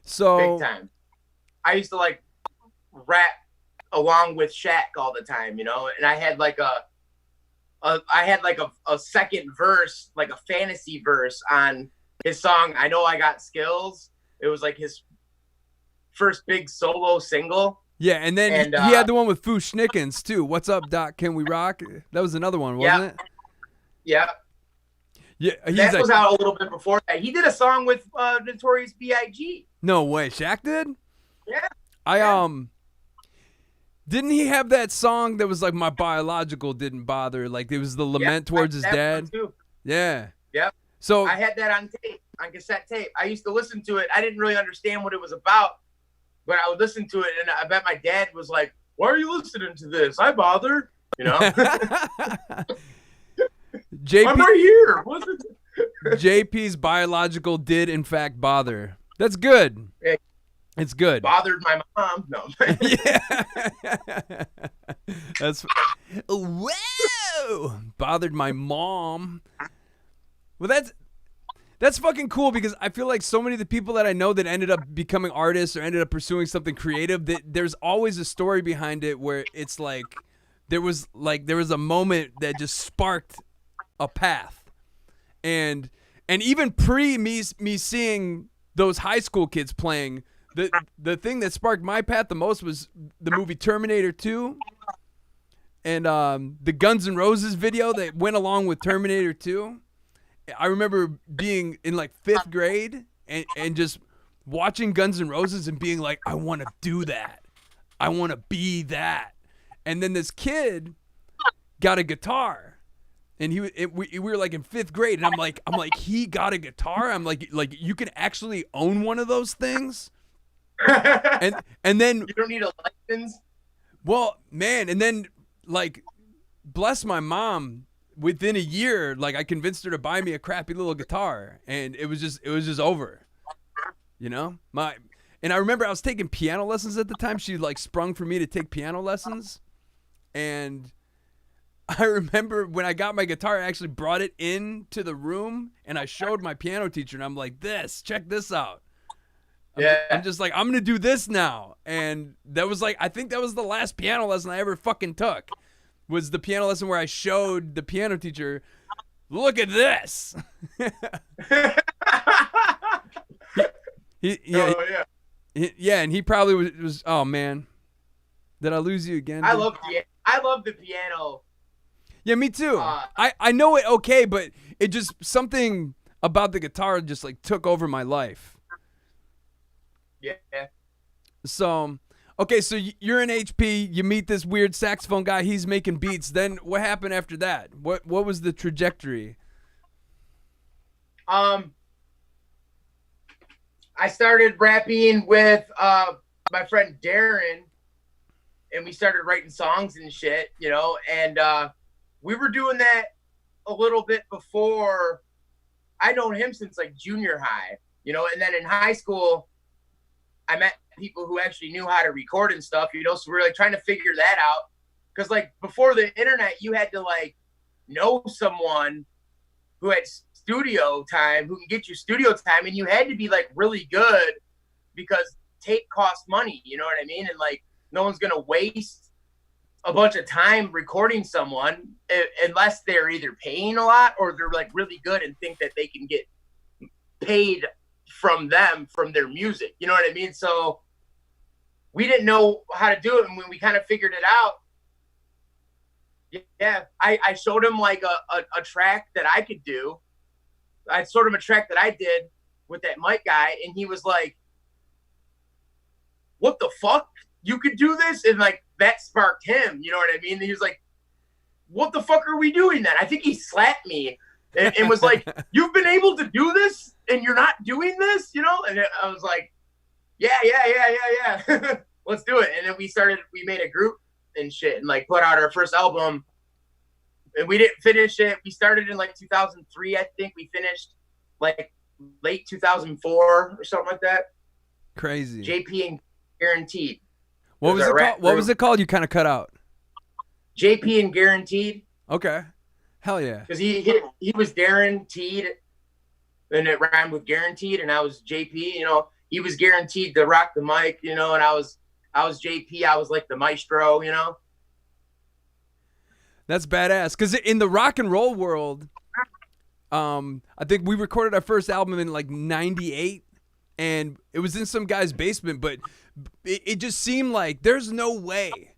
So big time. I used to like rap along with Shaq all the time, you know. And I had like a second verse, like a fantasy verse on his song "I Know I Got Skills." It was like his first big solo single. Yeah, and then he had the one with Foo Schnickens too. What's up, Doc? Can we rock? That was another one, wasn't it? Yeah. Yeah, that was out a little bit before that. He did a song with Notorious B.I.G. No way, Shaq did? Yeah. Didn't he have that song that was like "My Biological Didn't Bother"? Like it was the lament towards his dad. Too. Yeah. Yep. So I had that on tape, on cassette tape. I used to listen to it. I didn't really understand what it was about, but I would listen to it, and I bet my dad was like, "Why are you listening to this? I bother." You know. I'm right here. JP's biological did in fact bother. That's good. It's good. Bothered my mom. No. Yeah. That's whoa. Bothered my mom. Well, that's fucking cool because I feel like so many of the people that I know that ended up becoming artists or ended up pursuing something creative, that there's always a story behind it where it's like there was a moment that just sparked a path. And even pre me seeing those high school kids playing, the thing that sparked my path the most was the movie Terminator 2 and the Guns N' Roses video that went along with Terminator 2. I remember being in like 5th grade and just watching Guns N' Roses and being like, I want to do that. I want to be that. And then this kid got a guitar. And we were like in 5th grade, and I'm like, he got a guitar. I'm like you can actually own one of those things. and then you don't need a license. Well, man, and then like, bless my mom. Within a year, like I convinced her to buy me a crappy little guitar, and it was just over. You know, and I remember I was taking piano lessons at the time. She like sprung for me to take piano lessons, and I remember when I got my guitar, I actually brought it into the room and I showed my piano teacher and I'm like, check this out. I'm just like, I'm going to do this now. And that was like, I think that was the last piano lesson I ever fucking took, was the piano lesson where I showed the piano teacher, look at this. Yeah. And he probably was, oh man, did I lose you again? I love the piano. Yeah, me too. I know it okay, but it just, something about the guitar just like took over my life. Yeah. So, okay, so you're in HP, you meet this weird saxophone guy, he's making beats. Then what happened after that? What was the trajectory? I started rapping with my friend Darren, and we started writing songs and shit, you know, and we were doing that a little bit before. I'd known him since like junior high, you know, and then in high school, I met people who actually knew how to record and stuff, you know, so we were like trying to figure that out. Because like before the internet, you had to like know someone who had studio time, who can get you studio time, and you had to be like really good because tape costs money, you know what I mean? And like no one's gonna waste a bunch of time recording someone unless they're either paying a lot or they're like really good and think that they can get paid from their music, you know what I mean? So we didn't know how to do it, and when we kind of figured it out, I showed him like a track that I could do. I showed him a track that I did with that mic guy, and he was like, what the fuck? You could do this? And like that sparked him, you know what I mean? And he was like, what the fuck are we doing then? I think he slapped me and was like, you've been able to do this and you're not doing this, you know? And I was like, yeah. Let's do it. And then we made a group and shit and like put out our first album, and we didn't finish it. We started in like 2003. I think we finished like late 2004 or something like that. Crazy. JP and Guaranteed. What was it called? What was it called? You kind of cut out. JP and Guaranteed. Okay. Hell yeah. Because he was guaranteed, and it rhymed with guaranteed, and I was JP. You know, he was guaranteed to rock the mic. You know, and I was JP. I was like the maestro. You know. That's badass. Because in the rock and roll world, I think we recorded our first album in like '98, and it was in some guy's basement, but it just seemed like there's no way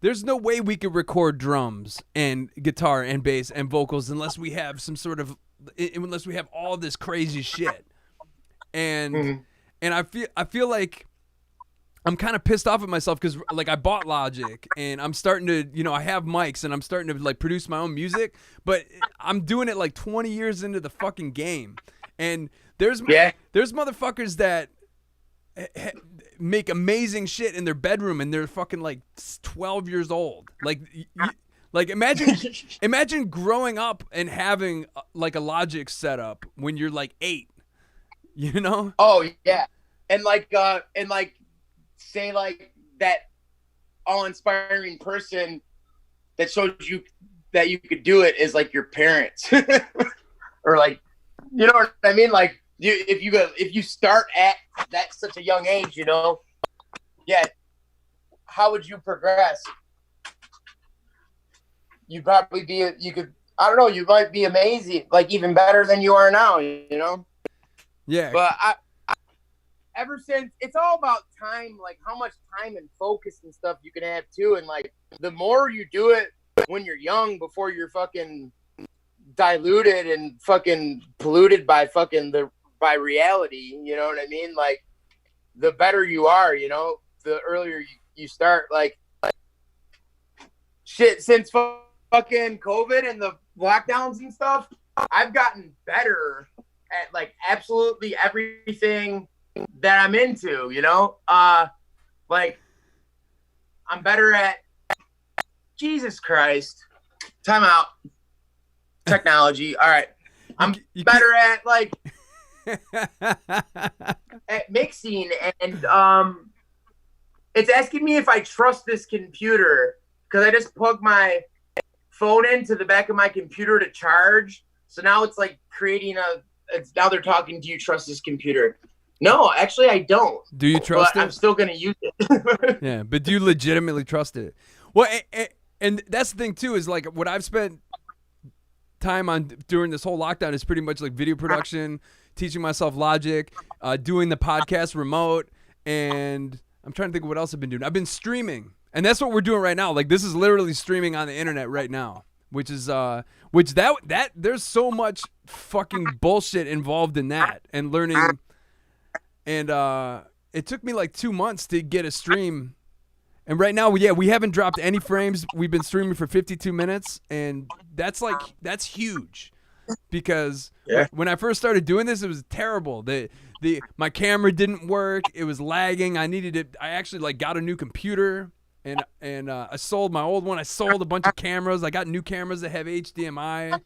we could record drums and guitar and bass and vocals unless we have unless we have all this crazy shit. And and I feel like I'm kind of pissed off at myself because like I bought Logic and I'm starting to, you know, I have mics and I'm starting to like produce my own music, but I'm doing it like 20 years into the fucking game. And there's motherfuckers that make amazing shit in their bedroom and they're fucking like 12 years old. Like imagine growing up and having like a Logic setup when you're like 8, you know? Oh yeah. and like say like that all-inspiring person that showed you that you could do it is like your parents. Or like, you know what I mean? Like if you start at that such a young age, you know, yeah, how would you progress? You'd probably be, I don't know, you might be amazing, like even better than you are now, you know? Yeah. But I ever since, it's all about time, like how much time and focus and stuff you can have too. And like the more you do it when you're young, before you're fucking diluted and fucking polluted by by reality, you know what I mean? Like the better you are, you know, the earlier you start. Like shit, since fucking COVID and the lockdowns and stuff, I've gotten better at like absolutely everything that I'm into, you know? Like I'm better at, Jesus Christ, time out, technology. All right. I'm better at like at mixing, and it's asking me if I trust this computer, because I just plugged my phone into the back of my computer to charge. So now it's like creating now they're talking, do you trust this computer? No, actually I don't. Do you trust it? I'm still going to use it. Yeah, but do you legitimately trust it? Well, and that's the thing too, is like what I've spent time on during this whole lockdown is pretty much like video production, teaching myself Logic, doing the podcast remote, and I'm trying to think of what else I've been doing. I've been streaming, and that's what we're doing right now. Like this is literally streaming on the internet right now, which is that there's so much fucking bullshit involved in that, and learning. And it took me like 2 months to get a stream. And right now, we haven't dropped any frames. We've been streaming for 52 minutes, and that's huge, because when I first started doing this, it was terrible. My camera didn't work. It was lagging. I actually like got a new computer, and I sold my old one. I sold a bunch of cameras. I got new cameras that have HDMI.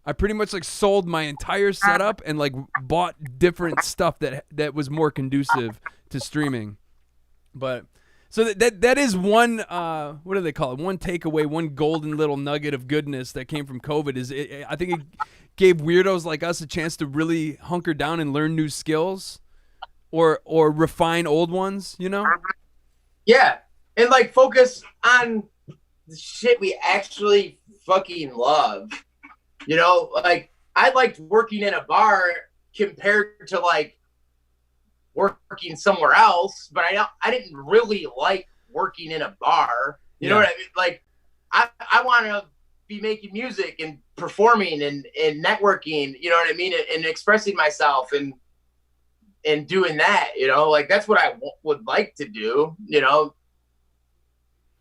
I pretty much like sold my entire setup and like bought different stuff that was more conducive to streaming. But so that is one, what do they call it? One takeaway, one golden little nugget of goodness that came from COVID is I think it gave weirdos like us a chance to really hunker down and learn new skills or refine old ones, you know? Yeah. And like focus on the shit we actually fucking love. You know, like I liked working in a bar compared to like working somewhere else, but I didn't really like working in a bar. You know what I mean? Like I want to be making music and performing and networking, you know what I mean? And expressing myself and doing that, you know, like that's what I would like to do, you know,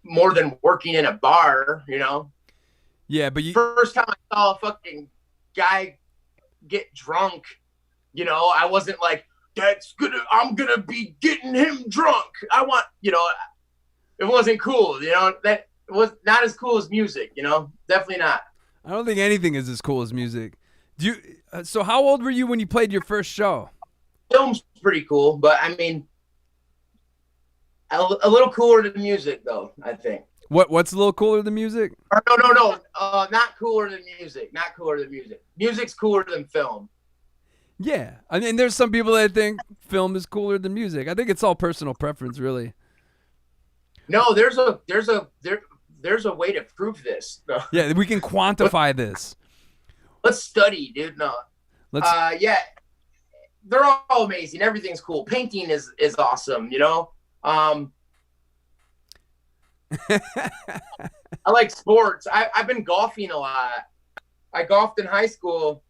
more than working in a bar, you know? Yeah, but first time I saw a fucking guy get drunk, you know, I wasn't like, I'm gonna be getting him drunk. I want, you know, it wasn't cool, you know, that was not as cool as music, you know, definitely not. I don't think anything is as cool as music. So how old were you when you played your first show? Film's pretty cool, but I mean, a little cooler than music though, I think. What's a little cooler than music? No. Not cooler than music. Not cooler than music. Music's cooler than film. Yeah. I mean, there's some people that think film is cooler than music. I think it's all personal preference, really. No, there's a way to prove this. No. Yeah, we can quantify this. Let's study, dude. No. Yeah. They're all amazing. Everything's cool. Painting is awesome, you know? I like sports. I've been golfing a lot. I golfed in high school,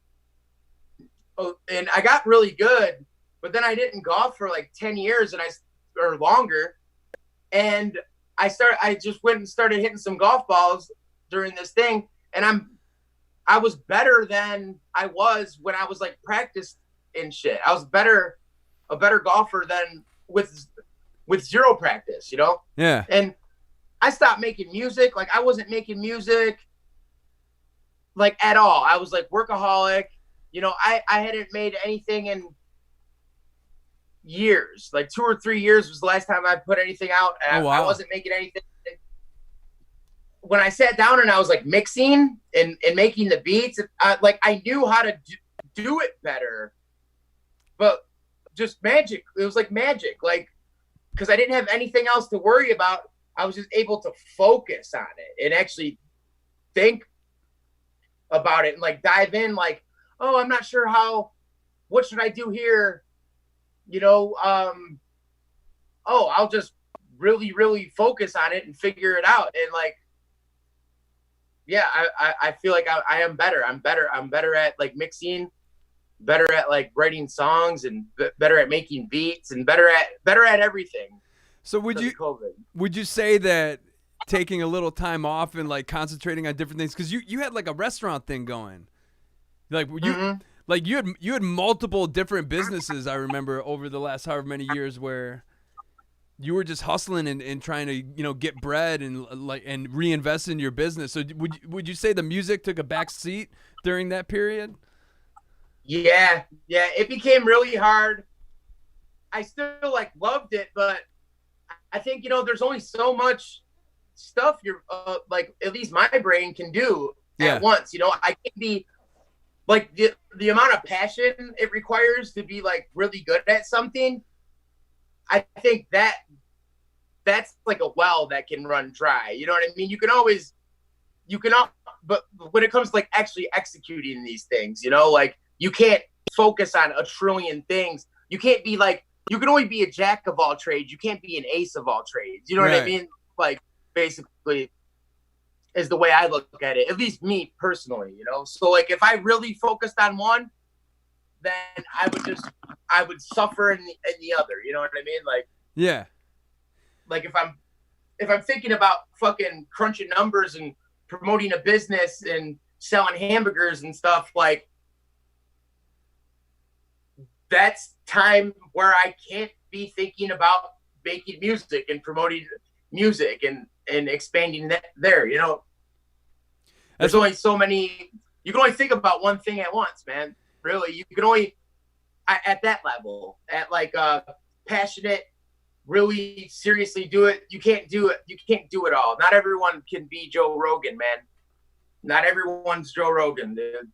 and I got really good, but then I didn't golf for like 10 years or longer. And I just went and started hitting some golf balls during this thing, and I was better than I was when I was like practiced and shit. I was a better golfer than with zero practice, you know? Yeah. And I stopped making music. Like I wasn't making music like at all. I was like workaholic. You know, I hadn't made anything in, 10 years. And I started, I just went and started hitting some golf balls during this thing. And I was better than I was when I was like practiced and shit. I was better years, like 2 or 3 years was the last time I put anything out. And I wasn't making anything. When I sat down and I was like mixing and making the beats, I knew how to do it better, but just magic. It was like magic, like, because I didn't have anything else to worry about. I was just able to focus on it and actually think about it and like dive in, like, oh, I'm not sure what should I do here? I'll just really, really focus on it and figure it out. And like, yeah, I feel like I am better. I'm better at like mixing, better at like writing songs, and better at making beats, and better at everything. So would you say that taking a little time off and like concentrating on different things, because you had like a restaurant thing going, like you had multiple different businesses, I remember, over the last however many years, where you were just hustling and trying to get bread and reinvest in your business. So would you say the music took a back seat during that period? Yeah, it became really hard. I still like loved it, but I think there's only so much stuff you're like, at least my brain can do at once. I can't be like the amount of passion it requires to be like really good at something. I think that's like a well that can run dry. You know what I mean? But when it comes to like actually executing these things, like you can't focus on a trillion things. You can't be like, you can only be a jack of all trades. You can't be an ace of all trades. You know what I mean? Like, basically is the way I look at it, at least me personally, So like, if I really focused on one, then I would suffer in the other. You know what I mean? Like, yeah. Like if I'm thinking about fucking crunching numbers and promoting a business and selling hamburgers and stuff, like, that's time where I can't be thinking about making music and promoting music and expanding that there, There's only so many, you can only think about one thing at once, man. Really, you can only, at that level, at like passionate, really seriously do it. You can't do it. You can't do it all. Not everyone can be Joe Rogan, man. Not everyone's Joe Rogan, dude.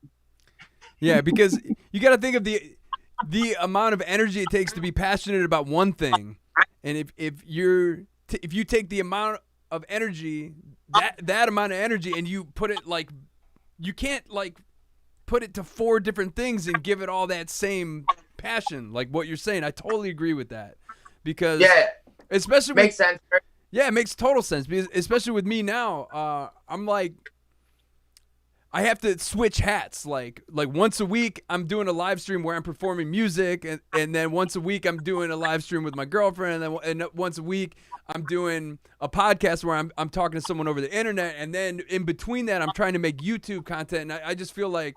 Yeah, because you got to think of the amount of energy it takes to be passionate about one thing, and if you take the amount of energy, that amount of energy, and you put it like, you can't like put it to 4 different things and give it all that same passion, like what you're saying. I totally agree with that, because especially makes sense. Right? Yeah, it makes total sense, because especially with me now, I'm like, I have to switch hats. Like once a week, I'm doing a live stream where I'm performing music, and then once a week, I'm doing a live stream with my girlfriend, and once a week, I'm doing a podcast where I'm talking to someone over the internet, and then in between that, I'm trying to make YouTube content, and I just feel like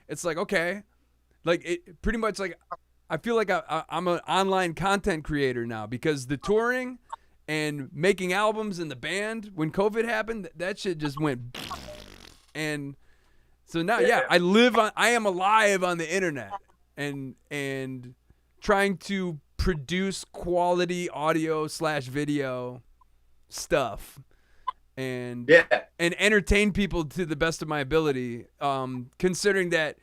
it's like, okay, like it pretty much like I feel like I'm an online content creator now, because the touring and making albums and the band, when COVID happened, that shit just went, and so now, I am alive on the internet and trying to produce quality audio / video stuff and entertain people to the best of my ability. Considering that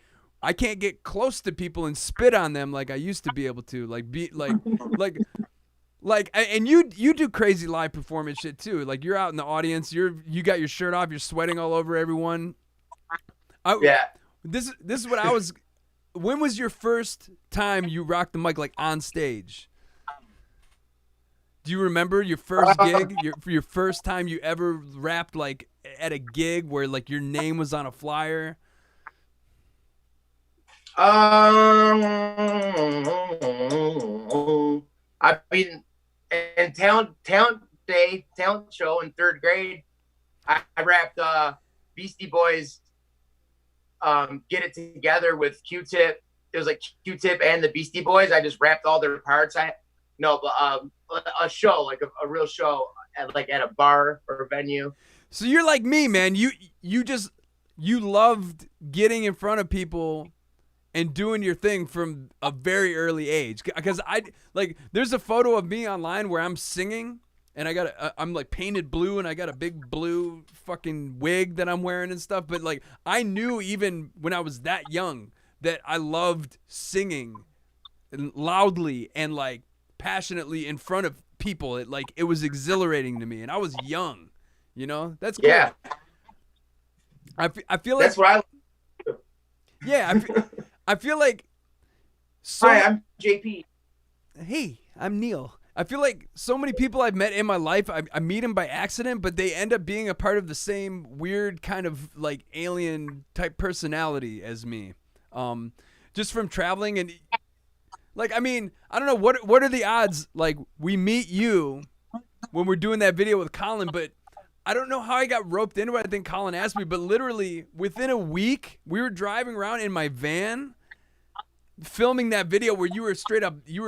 I can't get close to people and spit on them like I used to be able to, and you do crazy live performance shit too. Like, you're out in the audience, you got your shirt off, you're sweating all over everyone. This is what I was. When was your first time you rocked the mic, like on stage? Do you remember your first gig? Your first time you ever rapped, like at a gig where like your name was on a flyer? I mean, in talent show in 3rd grade, I rapped Beastie Boys. Get It Together with Q-Tip. It was like Q-Tip and the Beastie Boys. I just rapped all their parts. A show, like a real show at a bar or a venue. So you're like me, man. You loved getting in front of people and doing your thing from a very early age. Because there's a photo of me online where I'm singing and I'm like painted blue and I got a big blue fucking wig that I'm wearing and stuff. But like, I knew even when I was that young that I loved singing loudly and like passionately in front of people. It was exhilarating to me, and I was young, that's cool. Yeah. I feel like that's what yeah, I feel like Hi, I'm JP. Hey, I'm Neil. I feel like so many people I've met in my life, I meet them by accident, but they end up being a part of the same weird kind of like alien type personality as me. Just from traveling and like, I mean, I don't know what are the odds like we meet you when we're doing that video with Colin, but I don't know how I got roped into it. I think Colin asked me, but literally within a week, we were driving around in my van filming that video where you were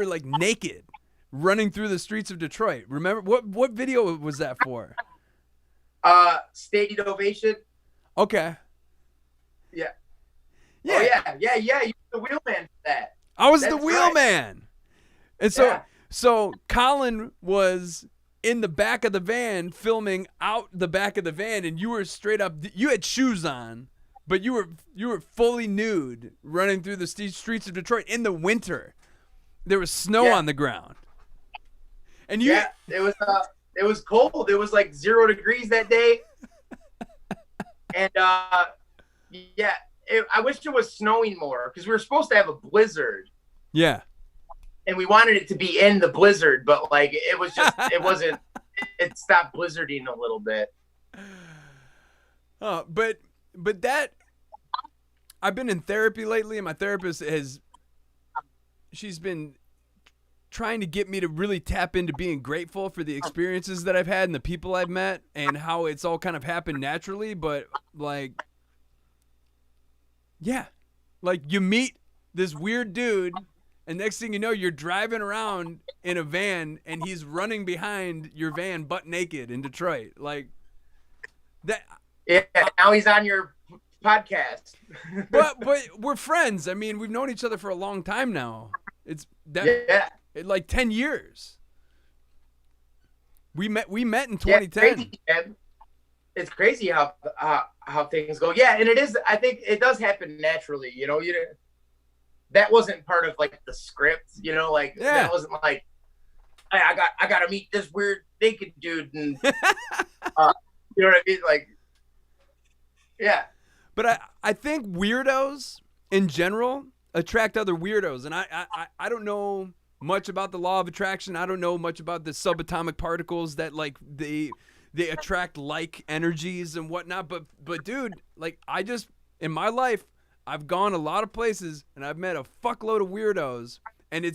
like naked running through the streets of Detroit. Remember what video was that for? Stadium Ovation. Okay. Yeah. Yeah. Oh, yeah. You were the wheelman for that. I was the wheelman. And so Colin was in the back of the van filming out the back of the van, and you were straight up, you had shoes on, but you were fully nude running through the streets of Detroit in the winter. There was snow on the ground. And it was cold. It was like 0 degrees that day. And I wish it was snowing more because we were supposed to have a blizzard. Yeah. And we wanted it to be in the blizzard, but like it wasn't. It stopped blizzarding a little bit. But that I've been in therapy lately, and my therapist she's been trying to get me to really tap into being grateful for the experiences that I've had and the people I've met and how it's all kind of happened naturally. But like, yeah, like you meet this weird dude. And next thing you know, you're driving around in a van, and he's running behind your van butt naked in Detroit. Like that. Yeah, now he's on your podcast. but we're friends. I mean, we've known each other for a long time now. It's that like 10 years. We met in 2010. Yeah, it's crazy how things go. Yeah, and it is. I think it does happen naturally. That wasn't part of like the script, that wasn't like, hey, I got to meet this weird naked dude. And, you know what I mean? Like, yeah. But I think weirdos in general attract other weirdos. And I don't know much about the law of attraction. I don't know much about the subatomic particles that like they attract like energies and whatnot. But dude, like in my life, I've gone a lot of places and I've met a fuckload of weirdos, and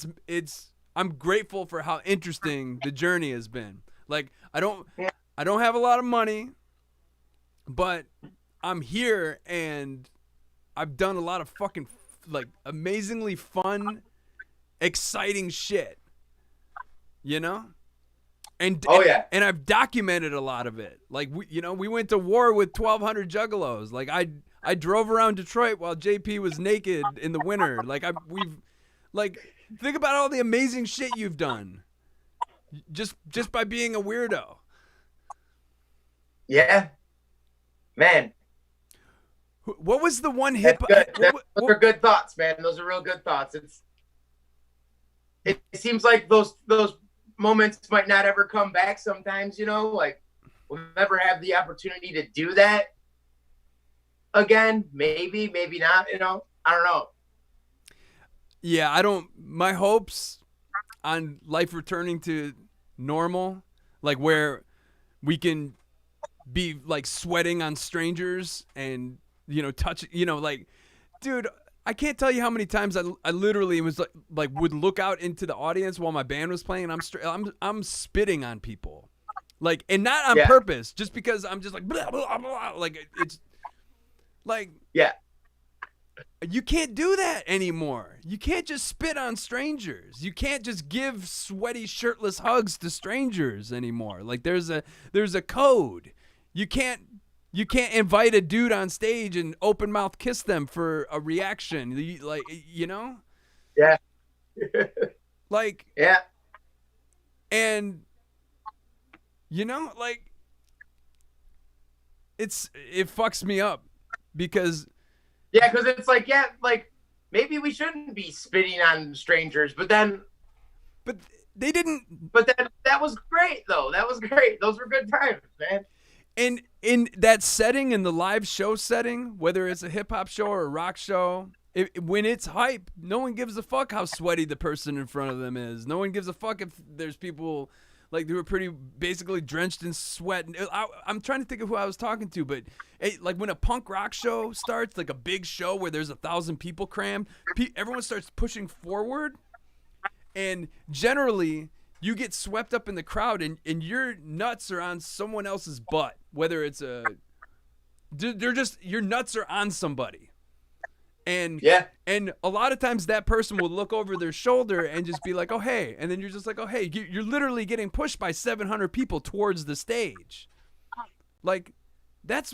I'm grateful for how interesting the journey has been. Like I don't have a lot of money, but I'm here and I've done a lot of fucking like amazingly fun, exciting shit. And I've documented a lot of it. Like we went to war with 1,200 juggalos. Like I drove around Detroit while JP was naked in the winter. Like think about all the amazing shit you've done just by being a weirdo. Yeah, man. What was the one hip? Those are good thoughts, man. Those are real good thoughts. It seems like those moments might not ever come back. Sometimes, like we'll never have the opportunity to do that again. Maybe not. I don't know. Yeah, my hopes on life returning to normal, like where we can be like sweating on strangers and touch, like, dude, I can't tell you how many times I literally was like would look out into the audience while my band was playing, and I'm spitting on people, like, and not on purpose, just because I'm just like blah, blah, blah, like it's like, yeah, you can't do that anymore. You can't just spit on strangers. You can't just give sweaty shirtless hugs to strangers anymore. Like there's a code. You can't You can't invite a dude on stage and open mouth kiss them for a reaction. Like, you know? Yeah. Like, yeah. And, you know, like, it fucks me up because. Yeah, because it's like, yeah, like, maybe we shouldn't be spitting on strangers, but then. But they didn't. But that was great, though. That was great. Those were good times, man. And in that setting, in the live show setting, whether it's a hip hop show or a rock show, when it's hype, no one gives a fuck how sweaty the person in front of them is. No one gives a fuck if there's people like who are pretty basically drenched in sweat. I'm trying to think of who I was talking to, but like when a punk rock show starts, like a big show where there's 1,000 people crammed, everyone starts pushing forward, and generally you get swept up in the crowd, and your nuts are on someone else's butt. Whether it's your nuts are on somebody. And yeah. And a lot of times that person will look over their shoulder and just be like, oh, hey. And then you're just like, oh, hey, you're literally getting pushed by 700 people towards the stage. Like, that's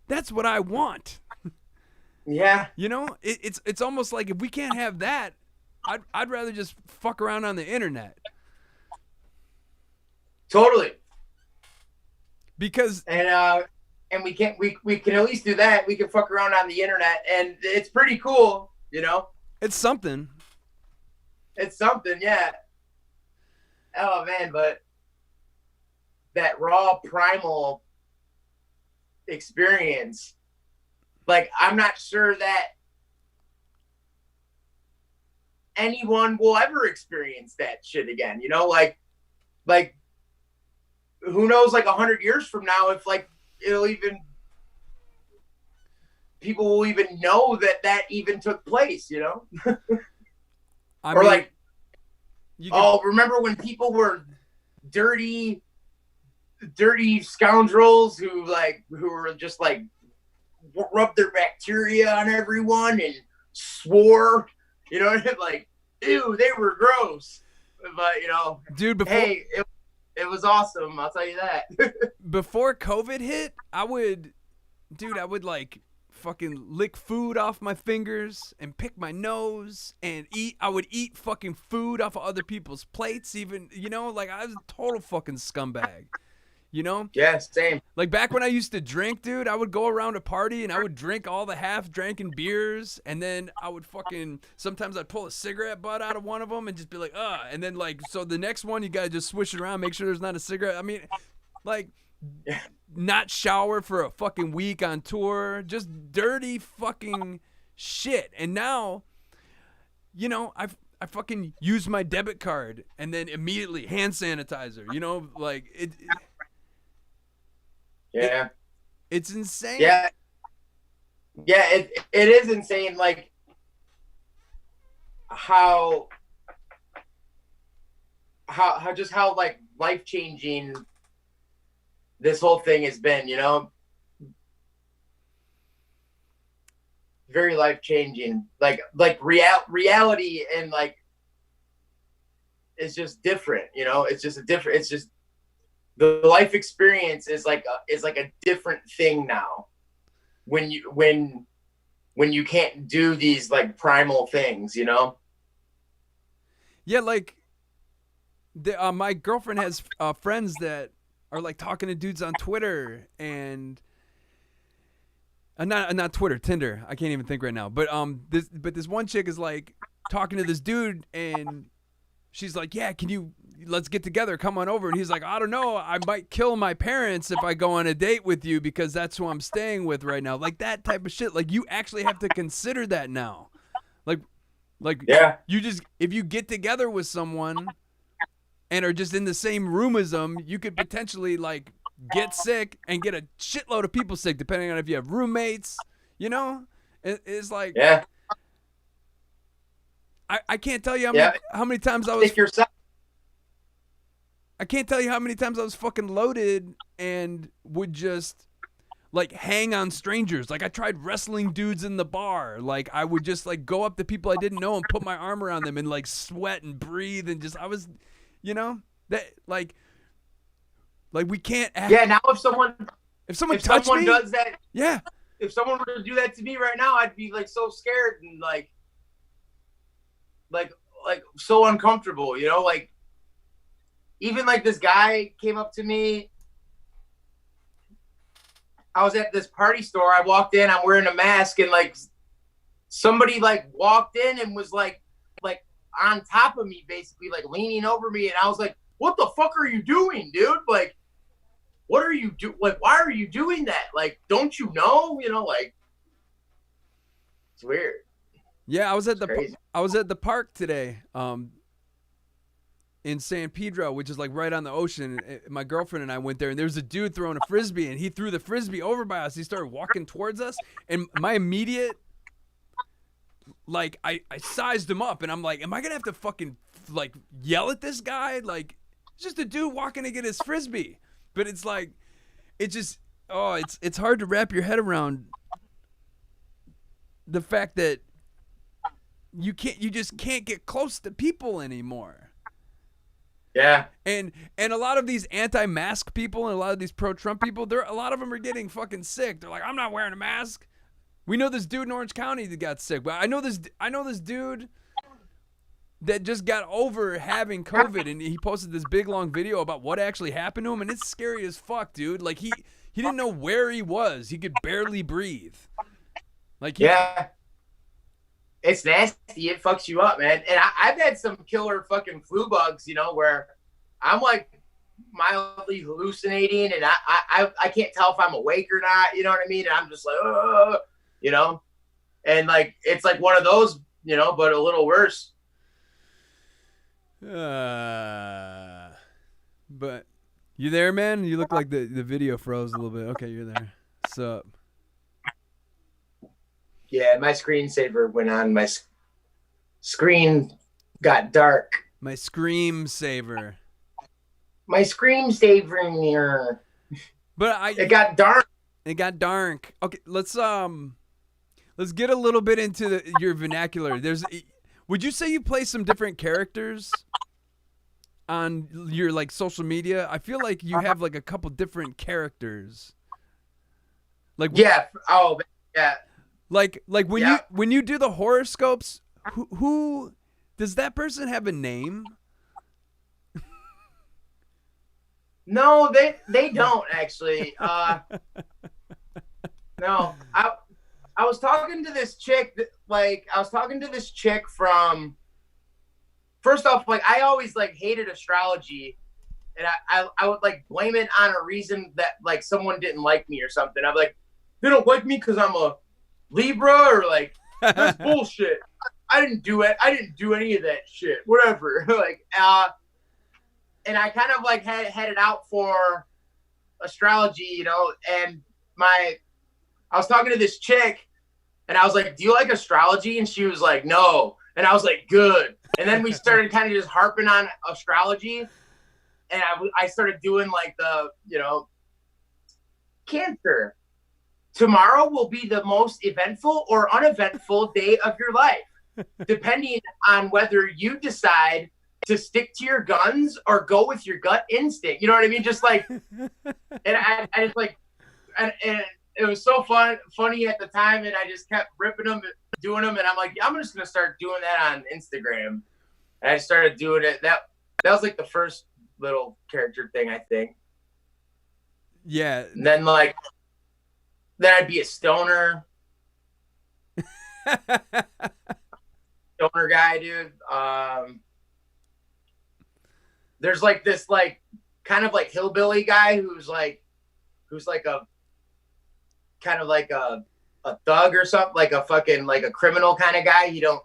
what I want. Yeah. You know, it's almost like if we can't have that, I'd rather just fuck around on the internet. Totally. Because and we can at least do that. We can fuck around on the internet, and it's pretty cool, you know. It's something. It's something, yeah. Oh man, but that raw primal experience, like I'm not sure that anyone will ever experience that shit again, you know, like who knows, like 100 years from now, if like people will even know that even took place, you know? Or like, remember when people were dirty scoundrels who were just like rubbed their bacteria on everyone and swore, you know, like, ew, they were gross. But, you know, dude, hey, it was awesome, I'll tell you that. Before COVID hit, I would like fucking lick food off my fingers and pick my nose and eat. I would eat fucking food off of other people's plates, even, you know, like I was a total fucking scumbag. You know? Yeah, same. Like back when I used to drink, dude, I would go around a party and I would drink all the half-drinking beers, and then I would sometimes I'd pull a cigarette butt out of one of them and just be like, and then like, so the next one you gotta just swish it around, make sure there's not a cigarette. I mean, like, not shower for a fucking week on tour, just dirty fucking shit. And now, you know, I fucking use my debit card and then immediately hand sanitizer, you know, like it yeah. It's insane. Yeah. Yeah, it is insane, like how like life-changing this whole thing has been, you know? Very life-changing. Like reality, and like it's just different, you know? It's just the life experience is like a different thing now. When you can't do these like primal things, you know? Yeah, like my girlfriend has friends that are like talking to dudes on Twitter and not Twitter, Tinder. I can't even think right now. But this one chick is like talking to this dude, and she's like, "Yeah, let's get together, come on over." And he's like, "I don't know, I might kill my parents if I go on a date with you because that's who I'm staying with right now." Like that type of shit. Like you actually have to consider that now. Like yeah. You just, if you get together with someone and are just in the same room as them, you could potentially like get sick and get a shitload of people sick, depending on if you have roommates, you know? It's like, yeah. I can't tell you how many times I can't tell you how many times I was fucking loaded and would just like hang on strangers. Like I tried wrestling dudes in the bar. Like I would just like go up to people I didn't know and put my arm around them and like sweat and breathe and just, I was, you know, that like we can't act. Yeah, now if If someone if touched someone me, does that, yeah. if someone were to do that to me right now, I'd be like so scared and like so uncomfortable, you know, like even like this guy came up to me. I was at this party store. I walked in, I'm wearing a mask, and like somebody like walked in and was like on top of me, basically like leaning over me. And I was like, what the fuck are you doing, dude? Like, what are you like, why are you doing that? Like, don't you know, you know, like it's weird. Yeah. I was at the park today. In San Pedro, which is like right on the ocean. My girlfriend and I went there, and there's a dude throwing a Frisbee, and he threw the Frisbee over by us. He started walking towards us, and my immediate, like, I sized him up, and I'm like, am I going to have to fucking, like, yell at this guy? Like, it's just a dude walking to get his Frisbee. But it's like, it just, it's hard to wrap your head around the fact that you just can't get close to people anymore. Yeah. And a lot of these anti-mask people and a lot of these pro-Trump people, a lot of them are getting fucking sick. They're like, I'm not wearing a mask. We know this dude in Orange County that got sick. But I know this dude that just got over having COVID, and he posted this big long video about what actually happened to him, and it's scary as fuck, dude. Like he didn't know where he was. He could barely breathe. Like yeah. It's nasty. It fucks you up, man. And I've had some killer fucking flu bugs, you know, where I'm like mildly hallucinating, and I can't tell if I'm awake or not. You know what I mean? And I'm just like, you know, and like it's like one of those, you know, but a little worse. But you there, man? You look like the video froze a little bit. Okay, you're there. What's up? Yeah, my screensaver went on. My screen got dark. My scream saver. My scream saver. But it got dark. It got dark. Okay, let's get a little bit into your vernacular. Would you say you play some different characters on your like social media? I feel like you have like a couple different characters. Like yeah. Oh yeah. Like when you do the horoscopes, who does that person have a name? No, they don't actually. No, I was talking to this chick from. First off, like I always like hated astrology, and I would like blame it on a reason that like someone didn't like me or something. I'm like, they don't like me because I'm a Libra, or like that's bullshit. I didn't do it. I didn't do any of that shit. Whatever. Like, and I kind of like had it out for astrology, you know. And I was talking to this chick, and I was like, "Do you like astrology?" And she was like, "No." And I was like, "Good." And then we started kind of just harping on astrology, and I started doing like the, you know, Cancer. Tomorrow will be the most eventful or uneventful day of your life, depending on whether you decide to stick to your guns or go with your gut instinct. You know what I mean? Just like, and I just like, and it was so funny at the time, and I just kept ripping them, doing them, and I'm like, I'm just gonna start doing that on Instagram. And I started doing it. That was like the first little character thing, I think. Yeah. And then like. Then I'd be a stoner. Stoner guy, dude. There's like this like kind of like hillbilly guy who's like a kind of like a thug or something, like a fucking like a criminal kind of guy. He don't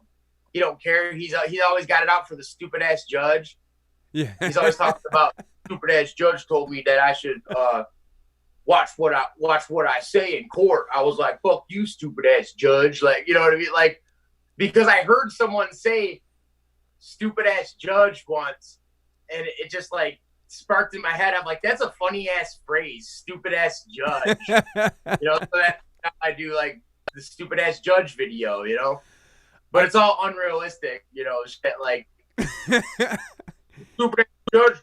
care. He's always got it out for the stupid ass judge. Yeah. He's always talking about stupid ass judge told me that I should watch what I say in court. I was like, fuck you, stupid ass judge. Like, you know what I mean? Like, because I heard someone say stupid ass judge once, and it just like sparked in my head. I'm like, that's a funny ass phrase, stupid ass judge. You know, so that I do like the stupid ass judge video, you know, but it's all unrealistic, you know, shit like stupid ass judge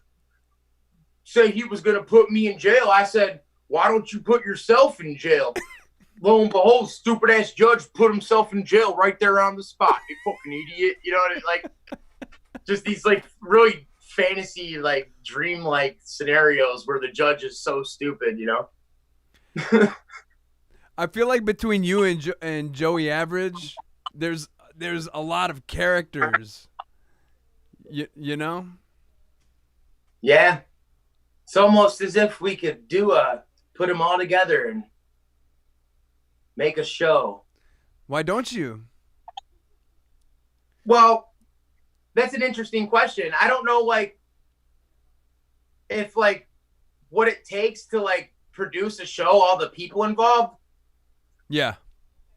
say he was gonna put me in jail. I said, why don't you put yourself in jail? Lo and behold, stupid ass judge put himself in jail right there on the spot. You fucking idiot. You know what I mean? Like, just these like really fantasy, like dream-like scenarios where the judge is so stupid, you know? I feel like between you and Joey Average, there's a lot of characters. You know? Yeah. It's almost as if we could put them all together and make a show. Why don't you? Well, that's an interesting question. I don't know, like, if, like, what it takes to, like, produce a show, all the people involved. Yeah.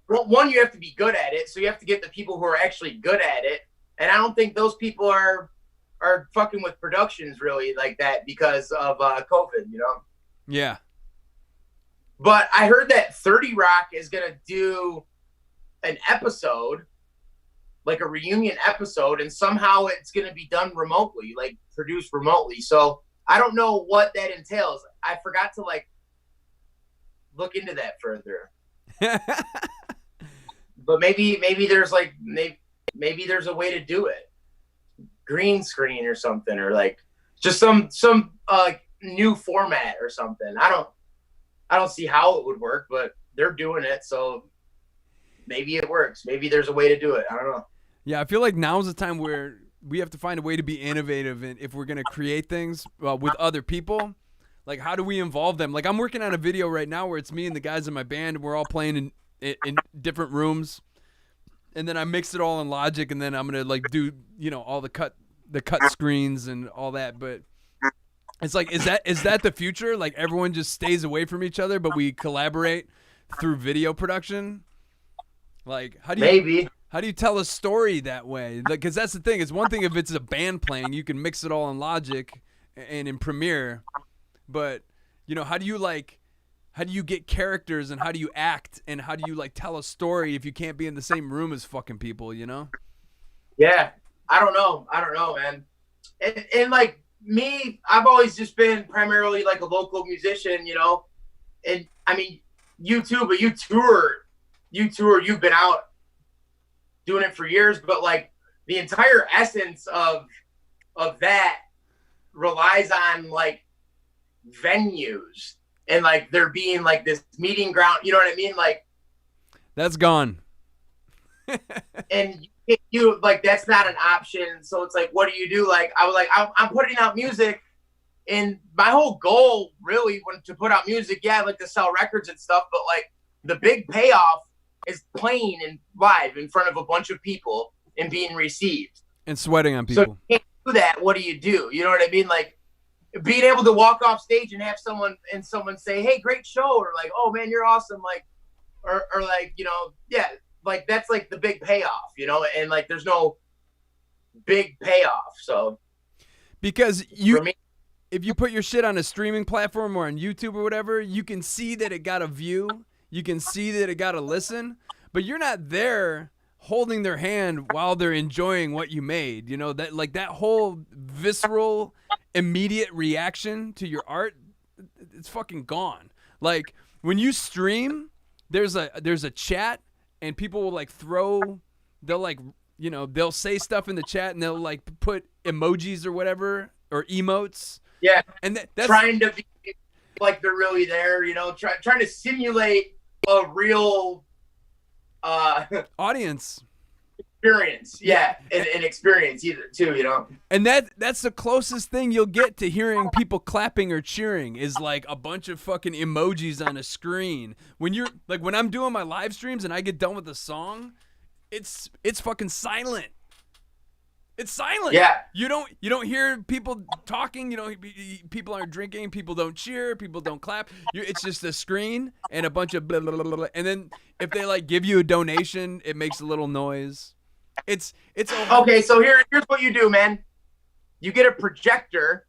Well, one, you have to be good at it, so you have to get the people who are actually good at it. And I don't think those people are fucking with productions really like that because of COVID, you know? Yeah. But I heard that 30 Rock is going to do an episode, like a reunion episode, and somehow it's going to be done remotely, like produced remotely. So I don't know what that entails. I forgot to like look into that further. But maybe there's like maybe there's a way to do it. Green screen or something, or like just some new format or something. I don't see how it would work, but they're doing it, so maybe it works. Maybe there's a way to do it. I don't know. Yeah, I feel like now's the time where we have to find a way to be innovative, and if we're gonna create things with other people, like how do we involve them? Like I'm working on a video right now where it's me and the guys in my band, and we're all playing in different rooms, and then I mix it all in Logic, and then I'm gonna like do all the cut screens and all that, but. It's like, is that the future? Like everyone just stays away from each other, but we collaborate through video production. Like how do you tell a story that way? Like, because that's the thing. It's one thing if it's a band playing, you can mix it all in Logic and in Premiere, but how do you get characters and how do you act and how do you like tell a story if you can't be in the same room as fucking people? Yeah, I don't know, man, and like. Me, I've always just been primarily like a local musician, and I mean, you too, but you tour, you've been out doing it for years, but like the entire essence of that relies on like venues and like there being like this meeting ground, you know what I mean? Like that's gone. And you like that's not an option, so it's like what do you do? Like I was like I'm putting out music, and my whole goal really when to put out music, I like to sell records and stuff, but like the big payoff is playing and live in front of a bunch of people and being received and sweating on people. So if you can't do that, what do? You know what I mean? Like being able to walk off stage and have someone say, hey, great show, or like, oh man, you're awesome, like or like like that's like the big payoff, and like there's no big payoff. So because if you put your shit on a streaming platform or on YouTube or whatever, you can see that it got a view, you can see that it got a listen, but you're not there holding their hand while they're enjoying what you made. That like that whole visceral immediate reaction to your art, it's fucking gone. Like when you stream, there's a chat. And people will like they'll say stuff in the chat and they'll like put emojis or whatever or emotes. Yeah. And that's trying to be like they're really there, trying to simulate a real audience experience. Yeah. And experience either too, And that's the closest thing you'll get to hearing people clapping or cheering is like a bunch of fucking emojis on a screen. When you're like when I'm doing my live streams and I get done with a song, it's fucking silent. It's silent. Yeah. You don't hear people talking, people aren't drinking, people don't cheer, people don't clap. It's just a screen and a bunch of blah, blah, blah, blah. And then if they like give you a donation, it makes a little noise. It's okay. So here's what you do, man. You get a projector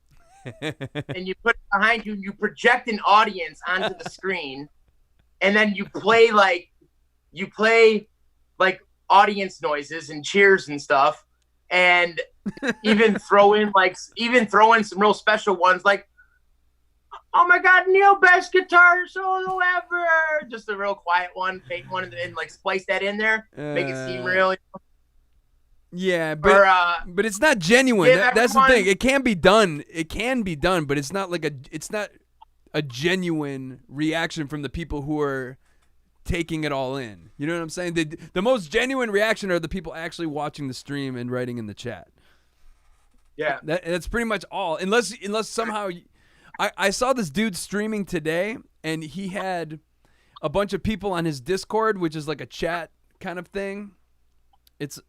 and you put it behind you. You project an audience onto the screen, and then you play like audience noises and cheers and stuff, and even throw in some real special ones like oh my God, Neil, best guitar solo ever. Just a real quiet one, fake one, and like splice that in there, make it seem real. Yeah, but it's not genuine. That's the thing. It can be done. It can be done, but it's not like it's not a genuine reaction from the people who are taking it all in. You know what I'm saying? The most genuine reaction are the people actually watching the stream and writing in the chat. Yeah, that's pretty much all. Unless somehow, I saw this dude streaming today, and he had a bunch of people on his Discord, which is like a chat kind of thing. It's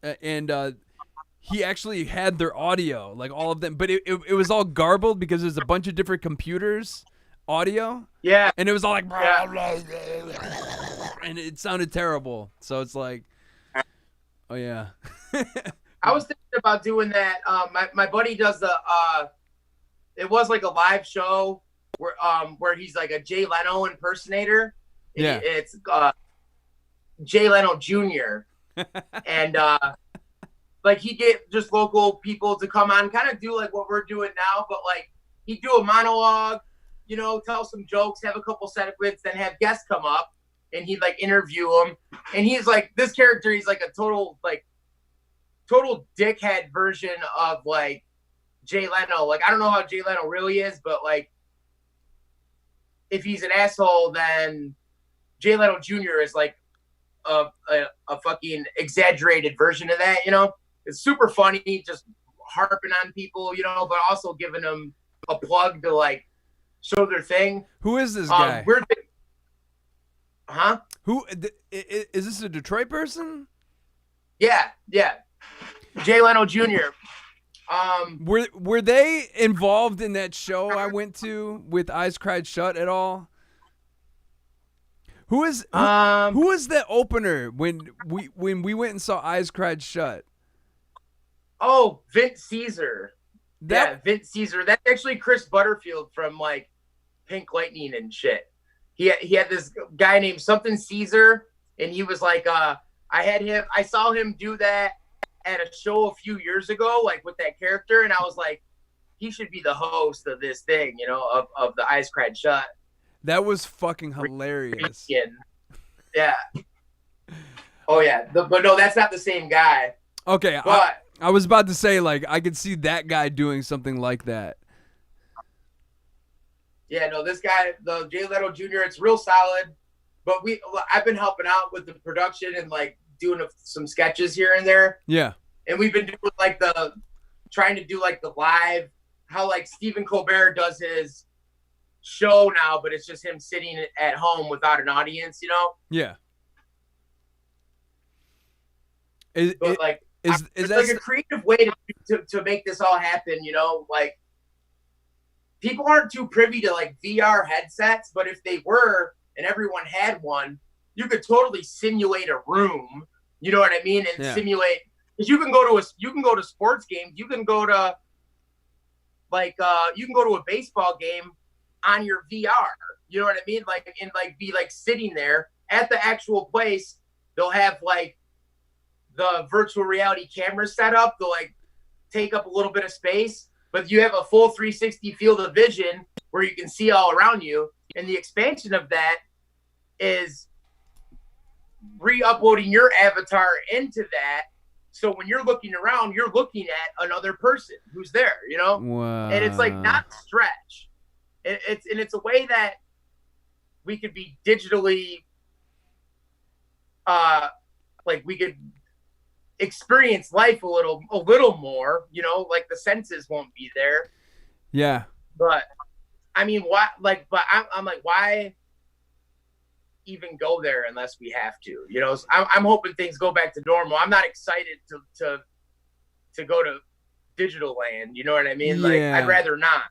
he actually had their audio, like all of them, but it was all garbled because there's a bunch of different computers audio. Yeah, and it was all like, and it sounded terrible. So it's like, oh yeah. I was thinking about doing that. My buddy does the. It was like a live show where he's like a Jay Leno impersonator. Yeah, it's Jay Leno Jr. and like he get just local people to come on, kind of do like what we're doing now, but like he'd do a monologue, you know, tell some jokes, have a couple segments, then have guests come up and he'd like interview them. And he's like this character, he's like a total dickhead version of like Jay Leno. Like I don't know how Jay Leno really is, but like if he's an asshole, then Jay Leno Jr. is like a fucking exaggerated version of that, you know. It's super funny, just harping on people, you know, but also giving them a plug to like show their thing. Who is this guy? Who is this? A Detroit person? Yeah. Jay Leno Jr. Were they involved in that show I went to with Eyes Cried Shut at all? Who was the opener when we went and saw Eyes Cried Shut? Oh, Vince Caesar. Vince Caesar. That's actually Chris Butterfield from like Pink Lightning and shit. He had this guy named something Caesar, and he was like, I saw him do that at a show a few years ago, like with that character, and I was like, he should be the host of this thing, you know, of the Eyes Cried Shut. That was fucking hilarious. Yeah. Oh yeah, but no, that's not the same guy. Okay, but I was about to say, like, I could see that guy doing something like that. Yeah, no, this guy, the Jay Leno Jr., it's real solid. But I've been helping out with the production and like doing some sketches here and there. Yeah. And we've been doing like trying to do like the live, how like Stephen Colbert does his show now, but it's just him sitting at home without an audience, you know? Yeah. Is that like a creative way to make this all happen, you know? Like people aren't too privy to like VR headsets, but if they were and everyone had one, you could totally simulate a room, you know what I mean? And simulate, because you can go to sports games, you can go to a baseball game on your VR, you know what I mean? Like, and like be like sitting there at the actual place. They'll have like the virtual reality camera set up. They'll like take up a little bit of space, but you have a full 360 field of vision where you can see all around you. And the expansion of that is re-uploading your avatar into that. So when you're looking around, you're looking at another person who's there, you know? Wow. And it's like not stretch. It's a way that we could be digitally, like we could experience life a little more, you know, like the senses won't be there. Yeah. But I mean, why? Like, but I'm like, why even go there unless we have to? You know, so I'm hoping things go back to normal. I'm not excited to go to digital land. You know what I mean? Like, I'd rather not.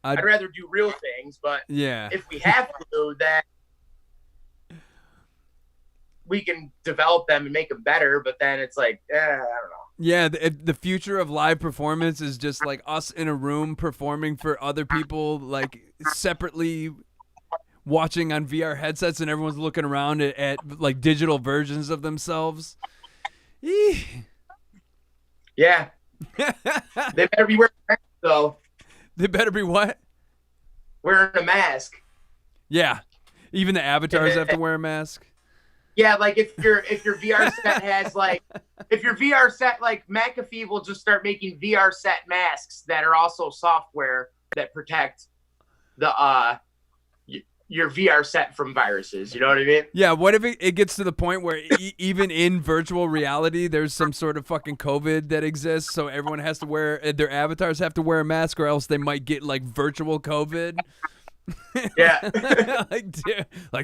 I'd rather do real things. But if we have to, then we can develop them and make them better. But then it's like, I don't know. Yeah, the future of live performance is just like us in a room performing for other people, like separately watching on VR headsets, and everyone's looking around at like digital versions of themselves. Eee. Yeah. They better be wearing masks, though. They better be what? wearing a mask. Yeah. Even the avatars have to wear a mask. Yeah, like if your VR set has like, if your VR set, like McAfee will just start making VR set masks that are also software that protect the your VR set from viruses. You know what I mean? Yeah. What if it gets to the point where even in virtual reality, there's some sort of fucking COVID that exists, so everyone has to wear, their avatars have to wear a mask, or else they might get like virtual COVID. Yeah.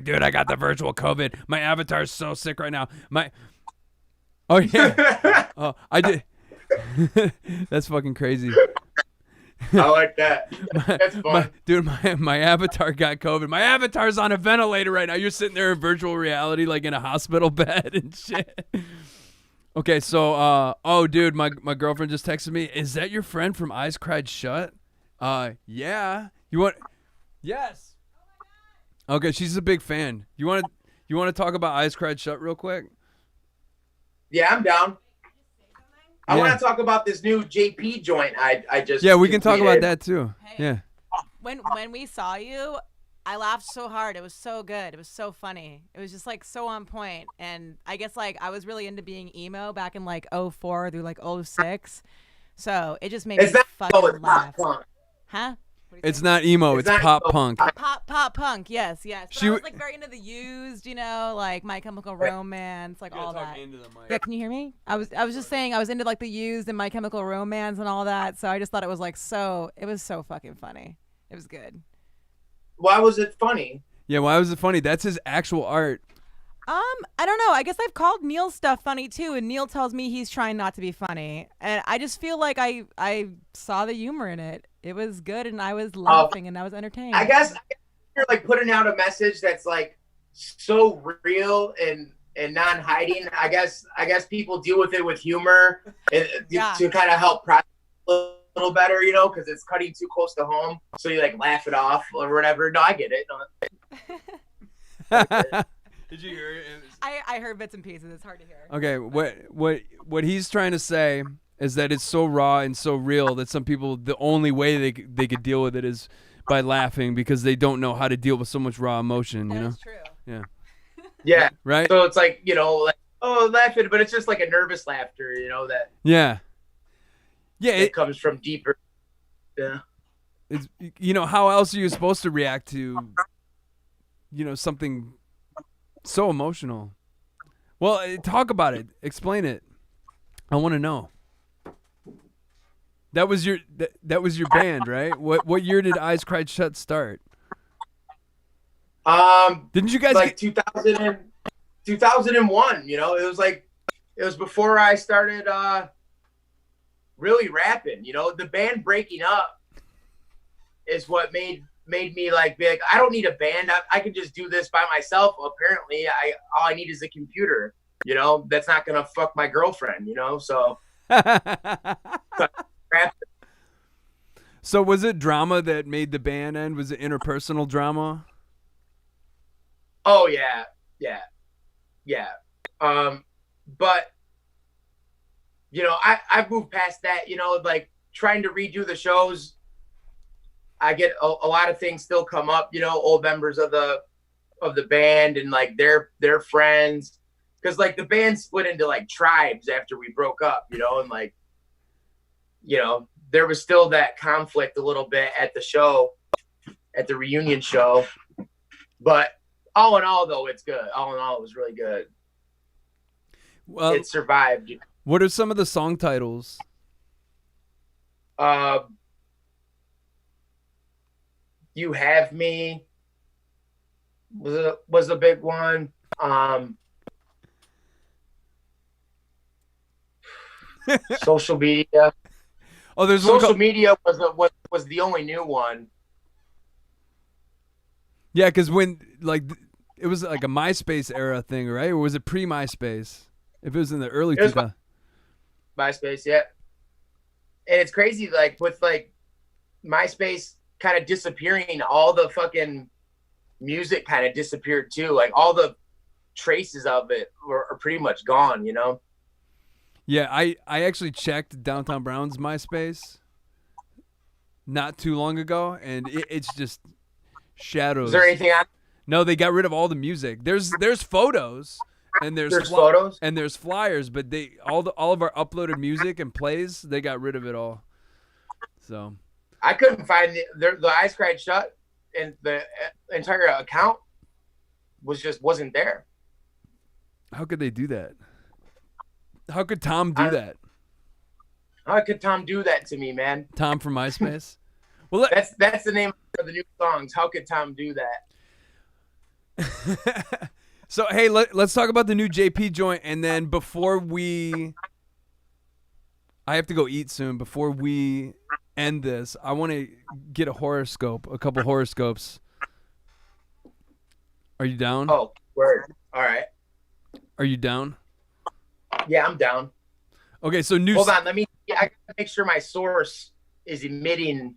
dude, I got the virtual COVID. My avatar's so sick right now. Oh yeah. Oh, I did. That's fucking crazy. I like that. That's fun. My avatar got COVID. My avatar's on a ventilator right now. You're sitting there in virtual reality, like in a hospital bed and shit. Okay, so oh dude, my girlfriend just texted me. Is that your friend from Eyes Cried Shut? Yeah. You want? Yes. Okay, she's a big fan. You want to talk about Eyes Cried Shut real quick? Yeah, I'm down. I want to talk about this new JP joint. I just we can talk about that too. Hey, yeah. When we saw you, I laughed so hard. It was so good. It was so funny. It was just like so on point. And I guess like I was really into being emo back in like 04 through like 06. So it just made me fucking laugh. Huh? It's not emo. It's pop punk. Pop punk. Yes. But I was like very into the Used, you know, like My Chemical Romance, like all that. Yeah, can you hear me? I was just saying I was into like the Used and My Chemical Romance and all that. So I just thought it was like it was so fucking funny. It was good. Why was it funny? Yeah, why was it funny? That's his actual art. I don't know. I guess I've called Neil's stuff funny too, and Neil tells me he's trying not to be funny. And I just feel like I saw the humor in it. It was good, and I was laughing, and I was entertained. I guess you're like putting out a message that's like so real and non-hiding. I guess people deal with it with humor and, to kind of help process a little better, you know, because it's cutting too close to home. So you like laugh it off or whatever. No, I get it. No. Did you hear it? I heard bits and pieces. It's hard to hear. Okay, what he's trying to say is that it's so raw and so real that some people, the only way they could deal with it is by laughing, because they don't know how to deal with so much raw emotion. You know? That's true. Yeah. Yeah. Right. So it's like, you know, like, oh, laughing, but it's just like a nervous laughter, you know, that. Yeah. Yeah. It comes from deeper. Yeah. It's, you know, how else are you supposed to react to, you know, something so emotional? Well, talk about it. Explain it. I want to know. That was your band, right? What year did Eyes Cried Shut start? Didn't you guys like 2001, you know? It was before I started really rapping, you know? The band breaking up is what made me like be like, I don't need a band. I can just do this by myself. Apparently, all I need is a computer, you know? That's not going to fuck my girlfriend, you know? So So was it drama that made the band end? Was it interpersonal drama? Oh yeah. But you know, I've moved past that, you know, like trying to redo the shows. I get a lot of things still come up, you know, old members of the band and like their friends. Cause like the band split into like tribes after we broke up, you know, and like, you know, there was still that conflict a little bit at the show, at the reunion show. But all in all, though, it's good. All in all, it was really good. Well, it survived. What are some of the song titles? You Have Me was a big one. Social Media. Oh, there's Social Media was the only new one. Yeah, because when like it was like a MySpace era thing, right? Or was it pre-MySpace? If it was in the early 2000s. MySpace, yeah. And it's crazy, like with like MySpace kind of disappearing, all the fucking music kind of disappeared too. Like all the traces of it are pretty much gone, you know? Yeah, I actually checked Downtown Brown's MySpace not too long ago, and it's just Shadows. Is there anything on? No, they got rid of all the music. There's photos and there's photos and there's flyers, but all of our uploaded music and plays, they got rid of it all. So I couldn't find the Eyes Cried Shut, and the entire account wasn't there. How could they do that? How could Tom do that? How could Tom do that to me, man? Tom from MySpace. Well, that's the name of the new songs. How could Tom do that? So hey, let's talk about the new JP joint, and then I have to go eat soon. Before we end this, I want to get a couple horoscopes. Are you down? Oh, word. All right. Are you down? Yeah, I'm down. Okay, so Hold on, I gotta make sure my source is emitting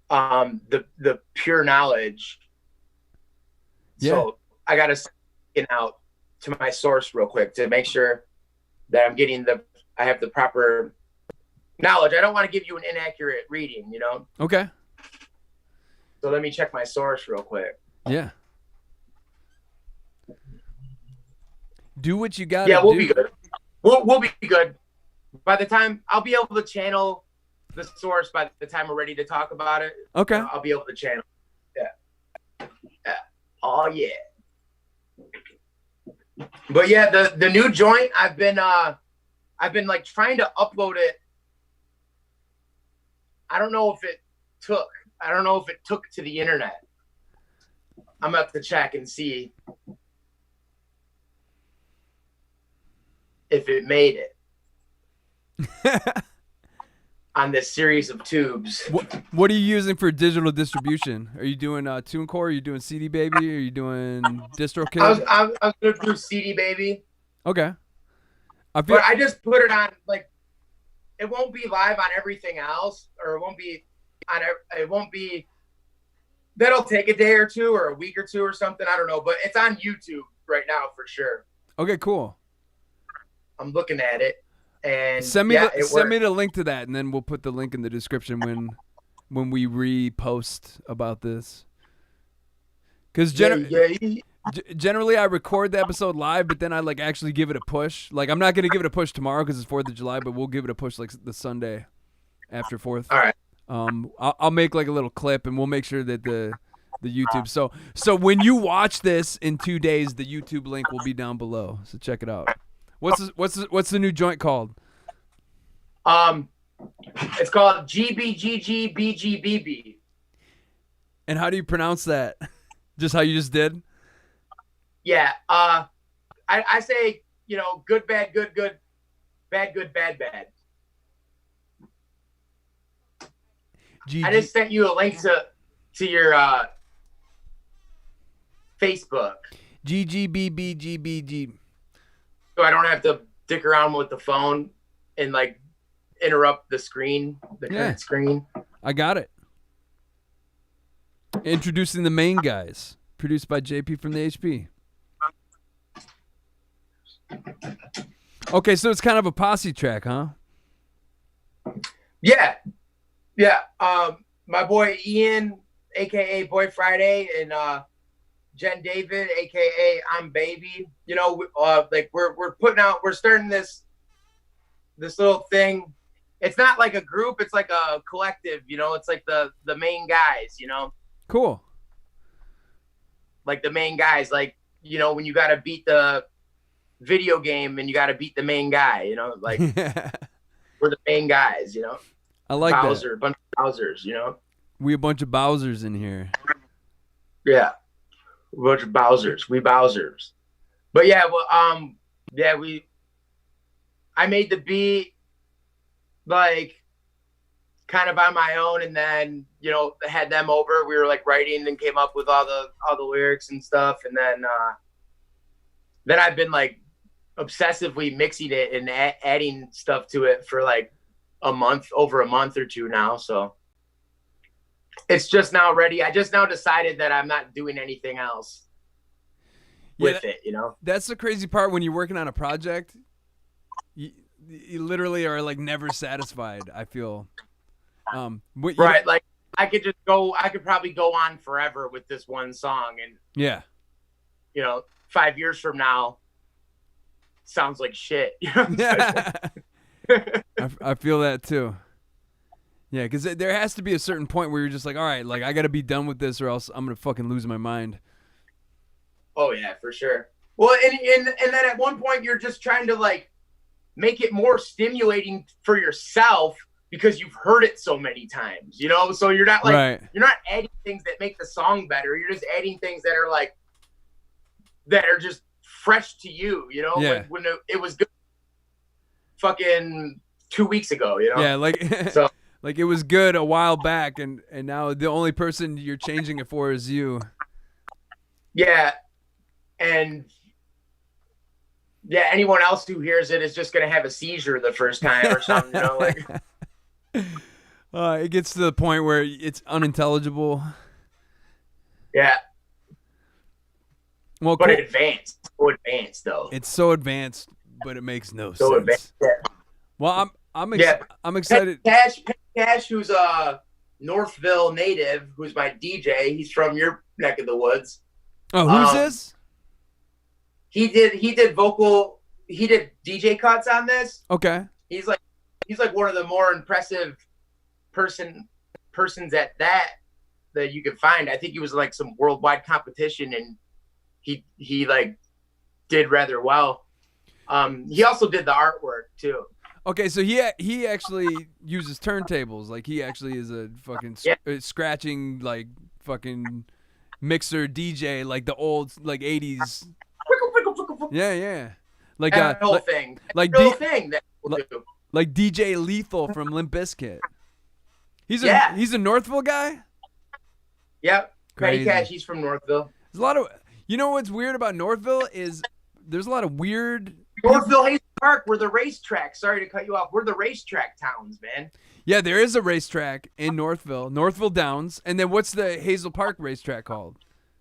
the pure knowledge. Yeah. So I gotta get out to my source real quick to make sure that I have the proper knowledge. I don't want to give you an inaccurate reading, you know? Okay. So let me check my source real quick. Yeah. Do what you got. Yeah, we'll be good. We'll be good. By the time I'll be able to channel the source by the time we're ready to talk about it. Okay. I'll be able to channel. Yeah. Oh yeah. But yeah, the new joint, I've been like trying to upload it. I don't know if it took to the internet. I'm gonna have to check and see if it made it on this series of tubes. What are you using for digital distribution? Are you doing TuneCore? Are you doing CD Baby? Are you doing DistroKid? I was gonna do CD Baby. Okay. But I just put it on, like, it won't be live on everything else, or it won't be. That'll take a day or two or a week or two or something. I don't know, but it's on YouTube right now for sure. Okay, cool. I'm looking at it, and send me the link to that, and then we'll put the link in the description when we repost about this. Because generally I record the episode live, but then I like actually give it a push. Like I'm not gonna give it a push tomorrow because it's 4th of July, but we'll give it a push like the Sunday after 4th. All right. I'll make like a little clip, and we'll make sure that the YouTube. So when you watch this in 2 days, the YouTube link will be down below. So check it out. What's the new joint called? It's called GBGGBGBB. And how do you pronounce that? Just how you just did? Yeah. I say, good, bad, good, good, bad, good, bad, bad. I just sent you a link to your Facebook. GGBBGBG. So I don't have to dick around with the phone and like interrupt the screen, current screen. I got it. Introducing the main guys, produced by JP from the HP. Okay, so it's kind of a posse track, huh? Yeah. Yeah. My boy Ian, aka Boy Friday, and Jen David, aka I'm Baby. Like we're starting this little thing. It's not like a group, it's like a collective, it's like the main guys, Cool. Like the main guys, like, when you gotta beat the video game and you gotta beat the main guy, like we're the main guys, I like Bowser, that. A bunch of Bowsers, We a bunch of Bowsers in here. Yeah. A bunch of Bowsers. We Bowsers. But yeah, well, I made the beat like kind of on my own, and then, had them over. We were like writing and came up with all the lyrics and stuff. And then I've been like obsessively mixing it and adding stuff to it for like over a month or two now. So it's just now ready. I just now decided that I'm not doing anything else with it, That's the crazy part when you're working on a project. You literally are like never satisfied, I feel. Right. Like I could probably go on forever with this one song, and Yeah. 5 years from now, sounds like shit. Yeah. I feel that too. Yeah, because there has to be a certain point where you're just like, all right, like I got to be done with this, or else I'm gonna fucking lose my mind. Oh yeah, for sure. Well, and then at one point you're just trying to like make it more stimulating for yourself because you've heard it so many times, So you're not like you're not adding things that make the song better. You're just adding things that are just fresh to you, Yeah. when it was good fucking 2 weeks ago, Yeah, like So like it was good a while back, and now the only person you're changing it for is you. yeah, and yeah, anyone else who hears it is just gonna have a seizure the first time or something, like. It gets to the point where it's unintelligible. Yeah. Well, but cool. so advanced though. It's so advanced, but it makes no so sense. Advanced. Yeah. Well, I'm excited. Cash, who's a Northville native, who's my DJ. He's from your neck of the woods. Oh, who's this? He did DJ cuts on this. Okay. He's like one of the more impressive persons at that you could find. I think he was like some worldwide competition, and he like did rather well. He also did the artwork too. Okay, so he actually uses turntables. Like he actually is a fucking scratching like fucking mixer DJ, like the old like 80s. Yeah. Like that whole thing. Like thing that we'll do. Like DJ Lethal from Limp Bizkit. He's a Northville guy? Yep. Crazy. Cash, he's from Northville. There's a lot of what's weird about Northville is there's a lot of weird Northville Hazel Park, we're the racetrack. Sorry to cut you off. We're the racetrack towns, man. Yeah, there is a racetrack in Northville Downs. And then what's the Hazel Park racetrack called?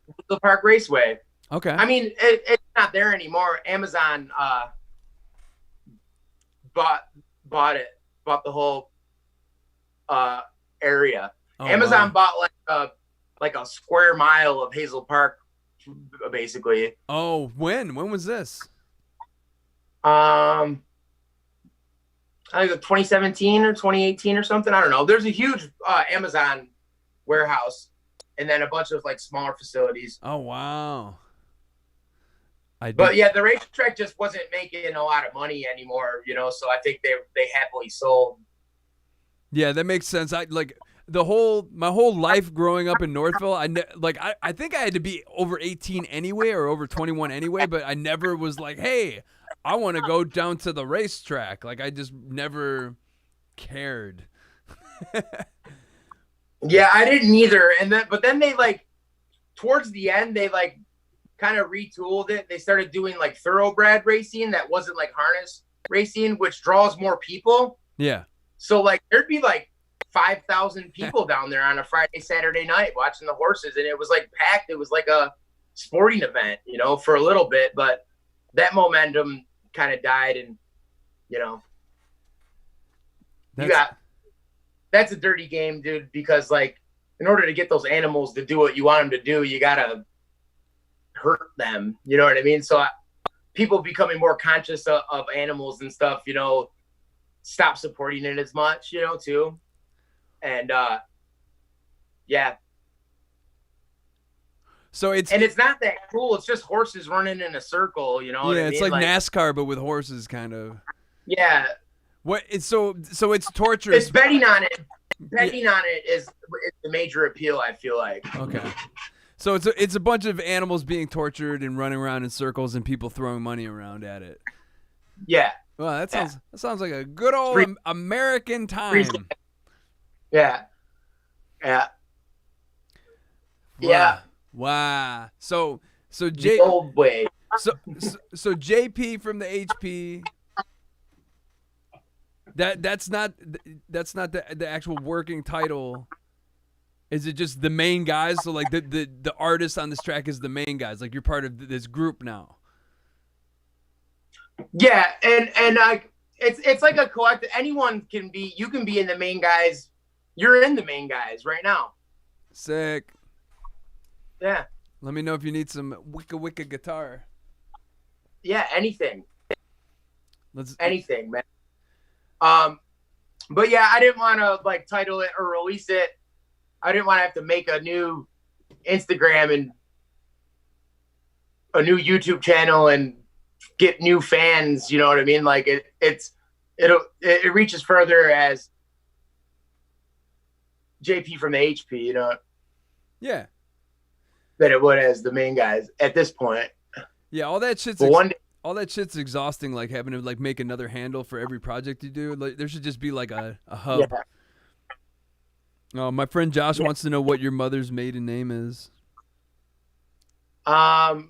Hazel Park Raceway. Okay. I mean, it's not there anymore. Amazon bought the whole area. Oh, Amazon wow. bought like a square mile of Hazel Park, basically. Oh, when was this? I think 2017 or 2018 or something. I don't know. There's a huge Amazon warehouse, and then a bunch of like smaller facilities. Oh wow. But yeah, the racetrack just wasn't making a lot of money anymore, so I think they happily sold. Yeah, that makes sense. I like my whole life growing up in Northville. I think I had to be over 18 anyway, or over 21 anyway, but I never was like, hey, I want to go down to the racetrack. Like I just never cared. Yeah, I didn't either. But then they like towards the end they like kind of retooled it. They started doing like thoroughbred racing that wasn't like harness racing, which draws more people. Yeah. So like there'd be like 5,000 people down there on a Friday, Saturday night watching the horses, and it was like packed. It was like a sporting event, for a little bit, but that momentum kind of died, and that's a dirty game, dude, because like in order to get those animals to do what you want them to do, you gotta hurt them, you know what I mean? So people becoming more conscious of animals and stuff, stop supporting it as much, too. And yeah. So it's not that cool. It's just horses running in a circle, what I mean? It's like NASCAR but with horses, kind of. Yeah. What it's so it's torturous. It's betting on it. Betting on it is the major appeal, I feel like. Okay. So it's a bunch of animals being tortured and running around in circles and people throwing money around at it. Yeah. Well, that sounds like a good old American time. Yeah. Yeah. Wow. Yeah. Wow. So The old way. So JP from the HP. That's not the actual working title. Is it just the main guys? So like the artist on this track is the main guys. Like you're part of this group now. Yeah, and it's like a collective. Anyone can be. You can be in the main guys you're in the main guys right now. Sick. Yeah. Let me know if you need some wicca guitar. Yeah, anything. Let's anything, man. But yeah, I didn't want to like title it or release it. I didn't want to have to make a new Instagram and a new YouTube channel and get new fans. You know what I mean? Like it reaches further as JP from the HP, you know? Yeah. Than it would as the main guys at this point. Yeah, all that shit's all that shit's exhausting. Like having to like make another handle for every project you do. Like there should just be like a hub. Yeah. Oh, my friend Josh wants to know what your mother's maiden name is. Does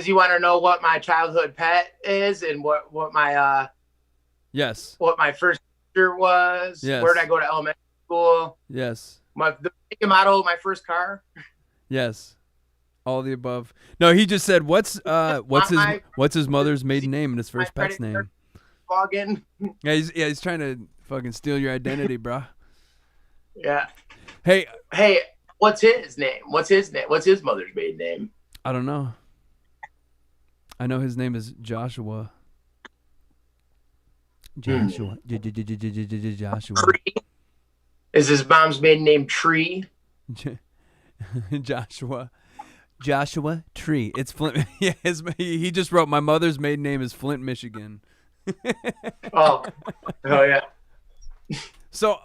he want to know what my childhood pet is and what my yes, what my first teacher was? Yes. Where did I go to elementary school? Yes. The model of my first car. Yes. All the above. No, he just said what's his mother's maiden name and his first pet's name. Login. Yeah, he's trying to fucking steal your identity, bro. Yeah. Hey, what's his name? What's his name? What's his mother's maiden name? I don't know. I know his name is Joshua. Joshua. Joshua. Tree? Is his mom's maiden name Tree? Joshua Tree. It's Flint. Yeah, he just wrote my mother's maiden name is Flint, Michigan. Oh yeah. So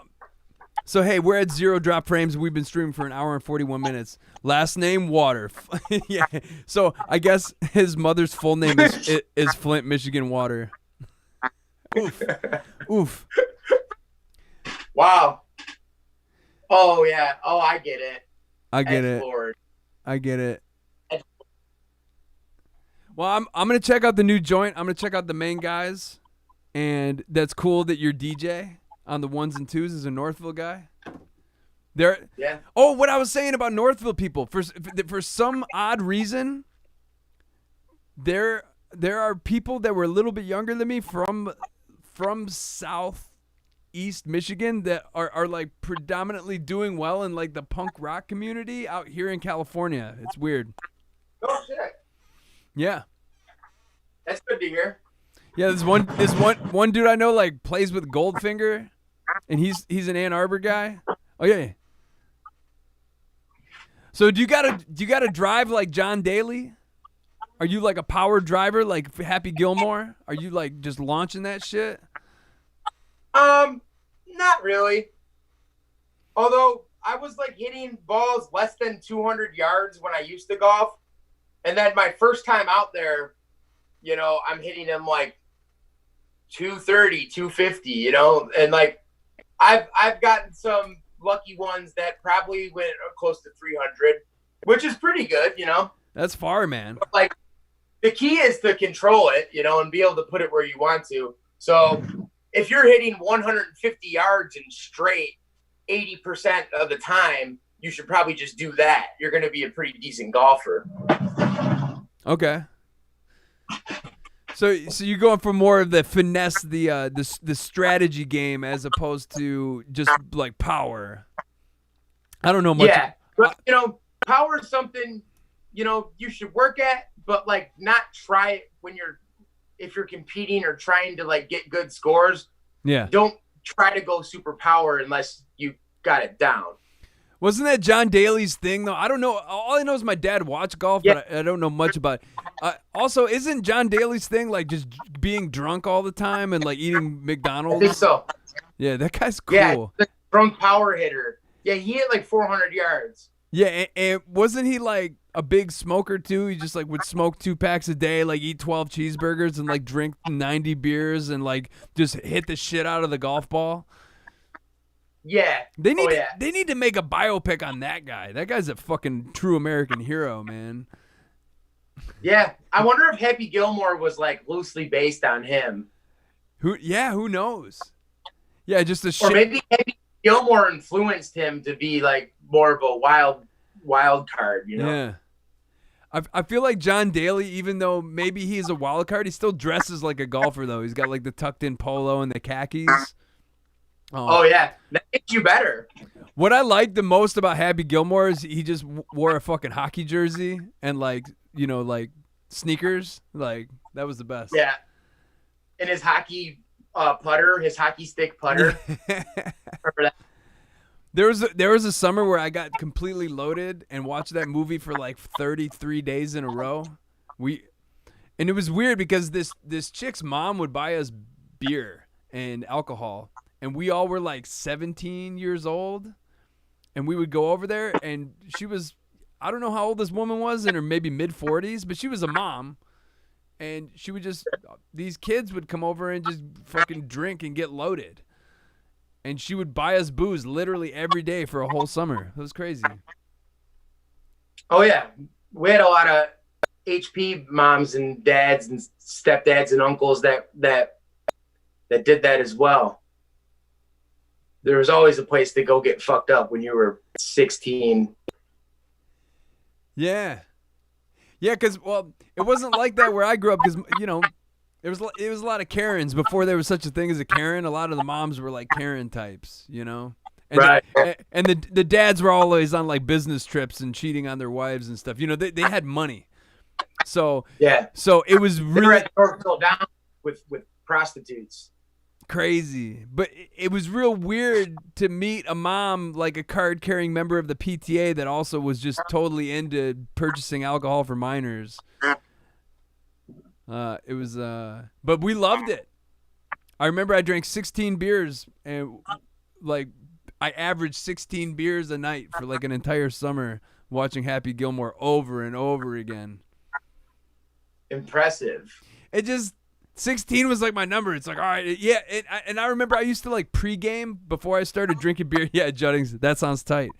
hey, we're at 0 drop frames. We've been streaming for an hour and 41 minutes. Last name Water. Yeah. So I guess his mother's full name is Flint, Michigan Water. Oof. Oof. Wow. Oh yeah. Oh, I get it. I get it. Lord. I get it. Well, I'm gonna check out the new joint. I'm gonna check out the main guys, and that's cool that you're DJ on the 1s and 2s as a Northville guy. Yeah. Oh, what I was saying about Northville people. For some odd reason, there are people that were a little bit younger than me from Southeast Michigan that are like predominantly doing well in like the punk rock community out here in California. It's weird. Oh shit. Yeah. That's good to hear. Yeah, this one dude I know like plays with Goldfinger, and he's an Ann Arbor guy. Oh yeah. So do you gotta drive like John Daly? Are you like a power driver like Happy Gilmore? Are you like just launching that shit? Not really. Although I was like hitting balls less than 200 yards when I used to golf. And then my first time out there, you know, I'm hitting them like 230, 250, you know, and like I've gotten some lucky ones that probably went close to 300, which is pretty good, you know. That's far, man. But like the key is to control it, you know, and be able to put it where you want to. So if you're hitting 150 yards and straight 80% of the time, you should probably just do that. You're going to be a pretty decent golfer. Okay. So you're going for more of the finesse, the strategy game as opposed to just like power. I don't know much. Yeah, but you know, power is something, you know, you should work at, but like not try it if you're competing or trying to like get good scores. Yeah. Don't try to go super power unless you got it down. Wasn't that John Daly's thing, though? I don't know. All I know is my dad watched golf, Yeah. but I don't know much about it. Also, isn't John Daly's thing like just being drunk all the time and like eating McDonald's? I think so. Yeah, that guy's cool. Yeah, the drunk power hitter. Yeah, he hit like 400 yards. Yeah, and wasn't he like a big smoker too? He just like would smoke 2 packs a day, like eat 12 cheeseburgers and like drink 90 beers and like just hit the shit out of the golf ball. Yeah. They need to make a biopic on that guy. That guy's a fucking true American hero, man. Yeah. I wonder if Happy Gilmore was like loosely based on him. Who knows? Yeah, just the shit. Or maybe Happy Gilmore influenced him to be like more of a wild card, you know? Yeah. I feel like John Daly, even though maybe he's a wild card, he still dresses like a golfer though. He's got like the tucked in polo and the khakis. Oh yeah, that makes you better. What I liked the most about Happy Gilmore is he just wore a fucking hockey jersey and like sneakers. Like that was the best. Yeah, and his hockey putter, his hockey stick putter. Remember that? There was a summer where I got completely loaded and watched that movie for like 33 days in a row. And it was weird because this chick's mom would buy us beer and alcohol, and we all were like 17 years old, and we would go over there, and she was, I don't know how old this woman was, in her maybe mid-40s, but she was a mom, and she would just, these kids would come over and just fucking drink and get loaded. And she would buy us booze literally every day for a whole summer. It was crazy. Oh yeah, we had a lot of HP moms and dads and stepdads and uncles that did that as well. There was always a place to go get fucked up when you were 16. Yeah, because it wasn't like that where I grew up, because it was a lot of Karens before there was such a thing as a Karen. A lot of the moms were like Karen types, And right. The dads were always on like business trips and cheating on their wives and stuff. They had money. So yeah. So it was really down with prostitutes. Crazy. But it was real weird to meet a mom, like a card-carrying member of the PTA, that also was just totally into purchasing alcohol for minors. It was but we loved it. I remember I drank 16 beers, and like I averaged 16 beers a night for like an entire summer, watching Happy Gilmore over and over again. Impressive. It just 16 was like my number. It's like, all right, yeah. And I remember I used to like pregame before I started drinking beer. Yeah, Juddings, that sounds tight.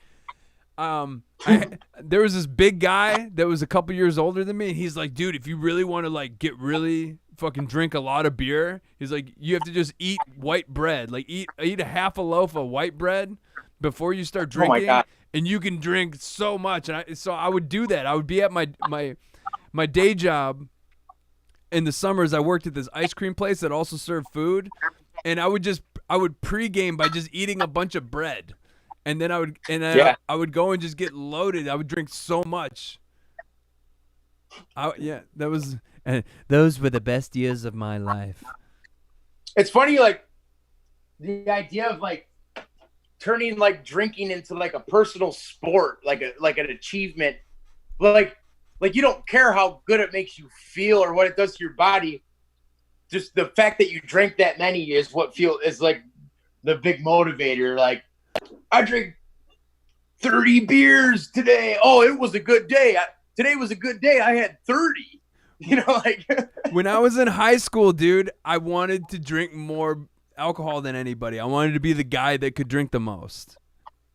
There was this big guy that was a couple years older than me, and he's like, dude, if you really want to like get really fucking drink a lot of beer, he's like, you have to just eat white bread, like eat a half a loaf of white bread before you start drinking. Oh my God. And you can drink so much. And so I would do that. I would be at my day job in the summers. I worked at this ice cream place that also served food, and I would pregame by just eating a bunch of bread, and then I would go and just get loaded. I would drink so much. Those were the best years of my life. It's funny, like the idea of like turning like drinking into like a personal sport, like an achievement, like you don't care how good it makes you feel or what it does to your body. Just the fact that you drink that many is is like the big motivator. Like, I drank 30 beers today. Oh, it was a good day. Today was a good day. I had 30. Like when I was in high school, dude, I wanted to drink more alcohol than anybody. I wanted to be the guy that could drink the most.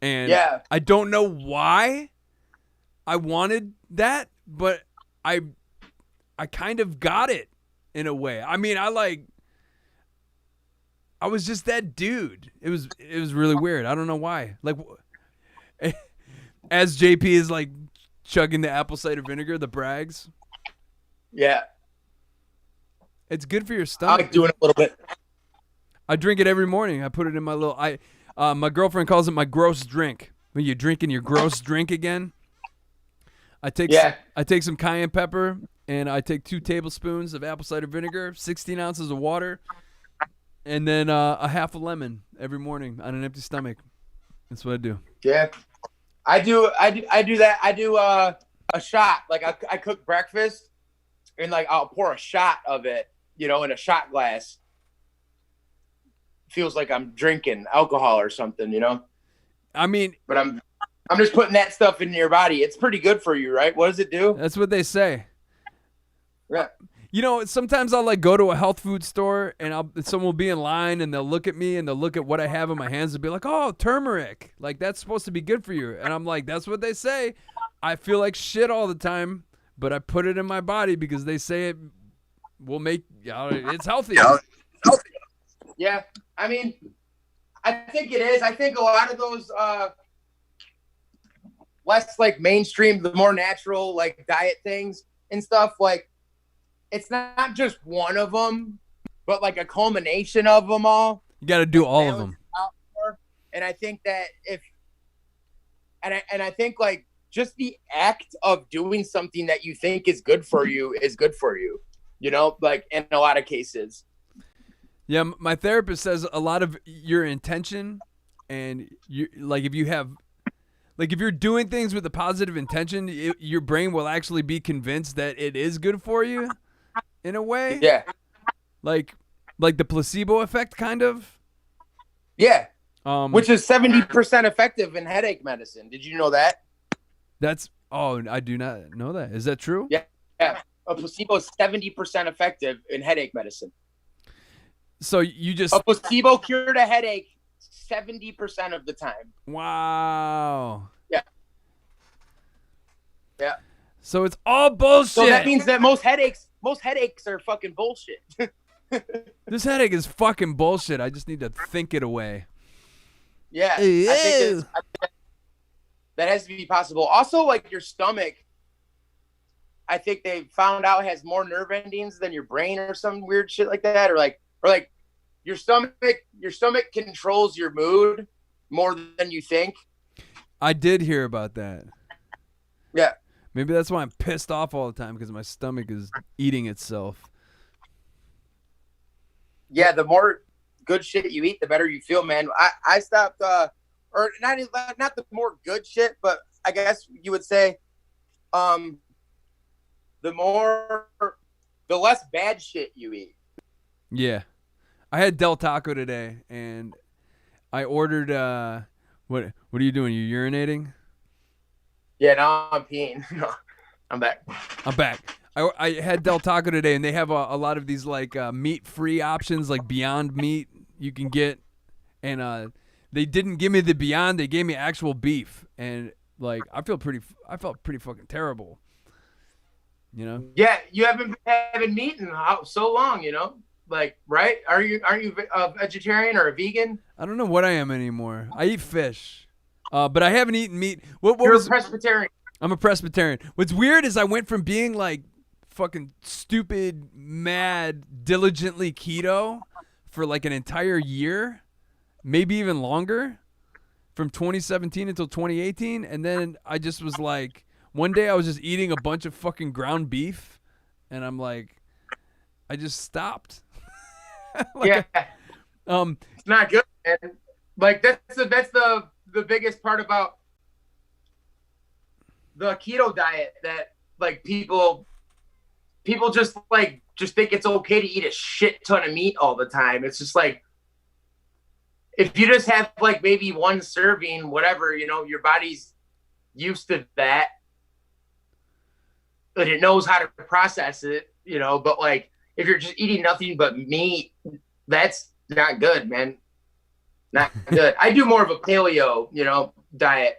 And yeah. I don't know why I wanted that, but I kind of got it in a way. I mean, I was just that dude. It was really weird. I don't know why. Like, as JP is like chugging the apple cider vinegar, the Brags. Yeah. It's good for your I stomach. like doing it a little bit. I drink it every morning. I put it in my little. My girlfriend calls it my gross drink. When you're drinking your gross drink again. I take some cayenne pepper, and I take 2 tablespoons of apple cider vinegar, 16 ounces of water, and then a half a lemon every morning on an empty stomach. That's what I do. Yeah, I do that. I do a shot. Like I cook breakfast, and like I'll pour a shot of it, in a shot glass. Feels like I'm drinking alcohol or something, I mean, but I'm just putting that stuff in your body. It's pretty good for you, right? What does it do? That's what they say. Yeah. Sometimes I'll like go to a health food store, and someone will be in line, and they'll look at me, and they'll look at what I have in my hands and be like, "Oh, turmeric. Like that's supposed to be good for you." And I'm like, "That's what they say." I feel like shit all the time, but I put it in my body because they say it will make it's healthy. Yeah. I mean, I think it is. I think a lot of those less like mainstream, the more natural like diet things and stuff, like it's not just one of them, but like a culmination of them all. You got to do all of them. And I think that I think like just the act of doing something that you think is good for you is good for you, you know, like in a lot of cases. Yeah, my therapist says a lot of your intention, and you like if you're doing things with a positive intention, your brain will actually be convinced that it is good for you, in a way. Yeah. Like the placebo effect, kind of. Yeah. Which is 70% effective in headache medicine. Did you know that? I do not know that. Is that true? Yeah. A placebo is 70% effective in headache medicine. So you just a placebo cured a headache 70% of the time. Wow. Yeah. Yeah. So it's all bullshit. So that means that most headaches are fucking bullshit. This headache is fucking bullshit. I just need to think it away. Yeah. I think that has to be possible. Also, like your stomach, I think they found out has more nerve endings than your brain or some weird shit like that. Or like your stomach controls your mood more than you think. I did hear about that. Yeah. Maybe that's why I'm pissed off all the time, because my stomach is eating itself. Yeah, the more good shit you eat, the better you feel, man. I stopped, or not the more good shit, but I guess you would say, the less bad shit you eat. Yeah, I had Del Taco today, and I ordered. What are you doing? You urinating? Yeah, now I'm peeing. No, I'm back. I had Del Taco today, and they have a lot of these like meat-free options, like Beyond Meat you can get, and they didn't give me the Beyond, they gave me actual beef, and like I felt pretty fucking terrible, you know? Yeah, you haven't been having meat in so long, you know? Like, right? Aren't you a vegetarian or a vegan? I don't know what I am anymore. I eat fish, but I haven't eaten meat. You're a Presbyterian. I'm a Presbyterian. What's weird is I went from being like fucking stupid, mad, diligently keto for like an entire year, maybe even longer, from 2017 until 2018. And then I just was like, one day I was just eating a bunch of fucking ground beef, and I'm like, I just stopped. It's not good, man. Like that's the biggest part about the keto diet, that like people just think it's okay to eat a shit ton of meat all the time. It's just like, if you just have like maybe one serving, whatever, you know, your body's used to that, but it knows how to process it, you know. But like, if you're just eating nothing but meat, that's not good, man. Not good. I do more of a paleo, you know, diet.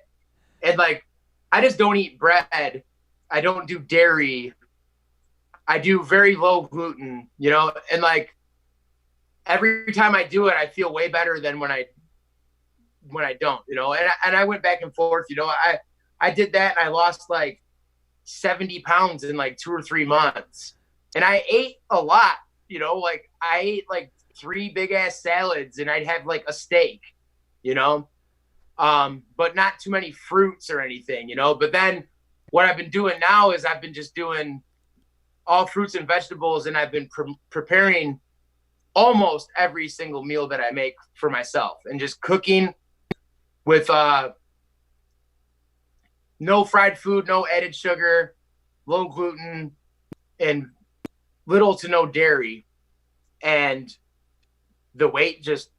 And like, I just don't eat bread. I don't do dairy. I do very low gluten, you know, and like every time I do it, I feel way better than when I don't, you know. And I went back and forth, you know. I did that, and I lost like 70 pounds in like 2 or 3 months. And I ate a lot, you know, like I ate like 3 big ass salads, and I'd have like a steak, you know, but not too many fruits or anything, you know. But then what I've been doing now is I've been just doing all fruits and vegetables, and I've been preparing almost every single meal that I make for myself, and just cooking with no fried food, no added sugar, low gluten, and little to no dairy. And the weight just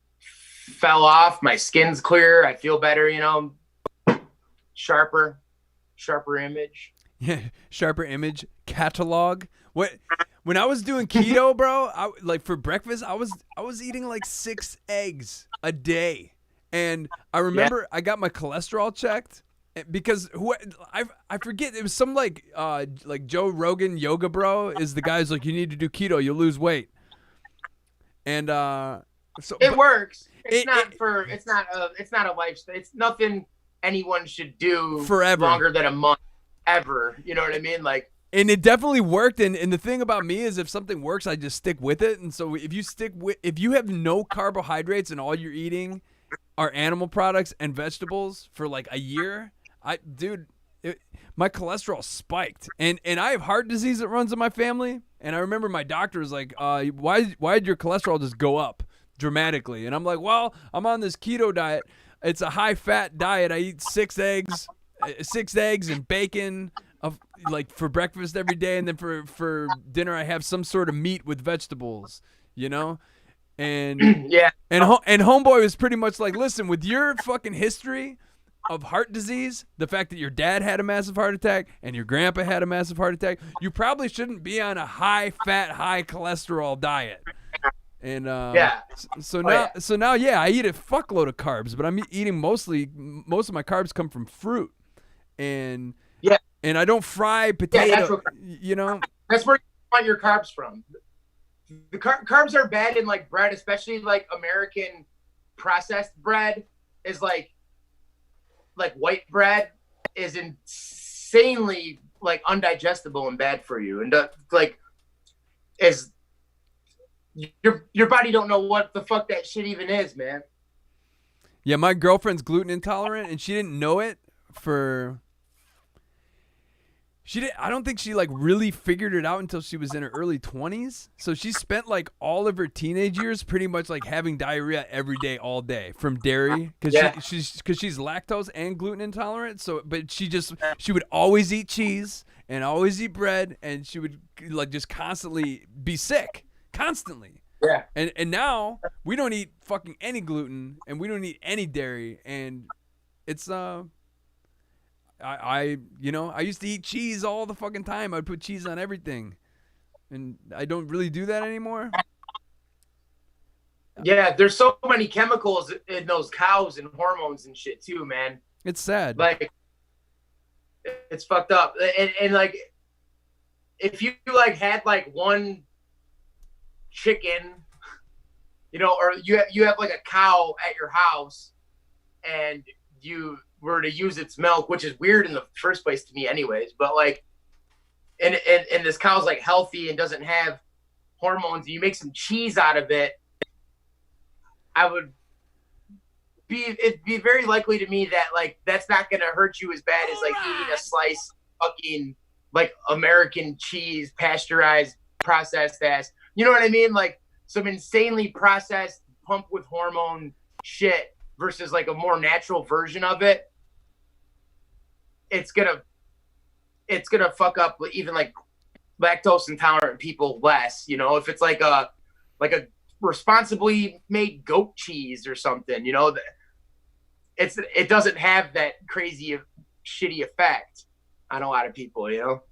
fell off. My skin's clear. I feel better, you know, sharper image. Yeah, sharper image catalog. When I was doing keto, bro, like for breakfast, I was eating like 6 eggs a day, and I remember I got my cholesterol checked because I forget, it was some like Joe Rogan Yoga Bro is the guy's like, you need to do keto, you'll lose weight, and so it works. It's not a lifestyle. It's nothing anyone should do forever, longer than a month ever. You know what I mean? Like. And it definitely worked. And the thing about me is, if something works, I just stick with it. And so if you have no carbohydrates and all you're eating our animal products and vegetables for like a year, my cholesterol spiked, and I have heart disease that runs in my family. And I remember my doctor was like, why did your cholesterol just go up dramatically? And I'm like, well, I'm on this keto diet. It's a high fat diet. I eat 6 eggs and bacon like for breakfast every day, and then for dinner I have some sort of meat with vegetables, you know? And Yeah. And homeboy was pretty much like, listen, with your fucking history of heart disease, the fact that your dad had a massive heart attack and your grandpa had a massive heart attack, you probably shouldn't be on a high fat, high cholesterol diet. And so now I eat a fuckload of carbs, but I'm eating most of my carbs come from fruit, and I don't fry potato. You know, that's where you want your carbs from. The carbs are bad in like bread, especially like American processed bread is like white bread is insanely like undigestible and bad for you, and like is your body don't know what the fuck that shit even is, man. Yeah, my girlfriend's gluten intolerant, and she didn't know it I don't think she like really figured it out until she was in her early 20s. So she spent like all of her teenage years pretty much like having diarrhea every day, all day from dairy, because she's lactose and gluten intolerant. So, but she would always eat cheese and always eat bread, and she would like just constantly be sick, constantly. Yeah. And now we don't eat fucking any gluten, and we don't eat any dairy, and it's I used to eat cheese all the fucking time. I'd put cheese on everything, and I don't really do that anymore. Yeah, there's so many chemicals in those cows and hormones and shit too, man. It's sad. Like, it's fucked up. And like, if you like had like one chicken, you know, or you have like a cow at your house, and you were to use its milk, which is weird in the first place to me anyways, but like, and this cow's like healthy and doesn't have hormones, and you make some cheese out of it, it'd be very likely to me that like, that's not going to hurt you as bad as like eating a slice of fucking like American cheese, pasteurized, processed ass, you know what I mean? Like some insanely processed, pumped with hormone shit versus like a more natural version of it. It's gonna fuck up even like lactose intolerant people less, you know, if it's like a responsibly made goat cheese or something, you know, it doesn't have that crazy shitty effect on a lot of people, you know.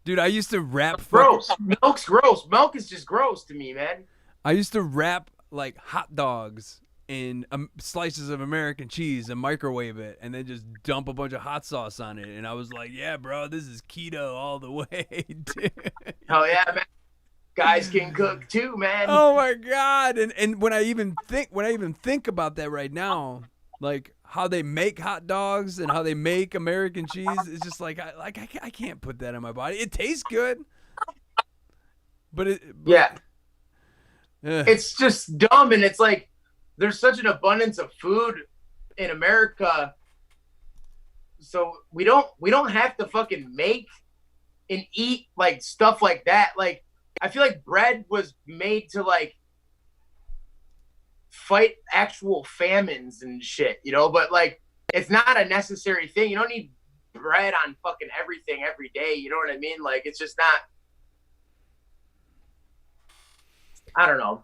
Dude, I used to wrap gross. Milk's gross. Milk is just gross to me, man. I used to wrap like hot dogs in slices of American cheese and microwave it, and then just dump a bunch of hot sauce on it. And I was like, yeah, bro, this is keto all the way, dude. Hell yeah, man. Guys can cook too, man. Oh my God. And when I even think about that right now, like how they make hot dogs and how they make American cheese, it's just like I can't put that in my body. It tastes good, but it's just dumb. And it's like, there's such an abundance of food in America, so we don't have to fucking make and eat like stuff like that. Like, I feel like bread was made to like fight actual famines and shit, you know, but like, it's not a necessary thing. You don't need bread on fucking everything every day. You know what I mean? Like, it's just not, I don't know.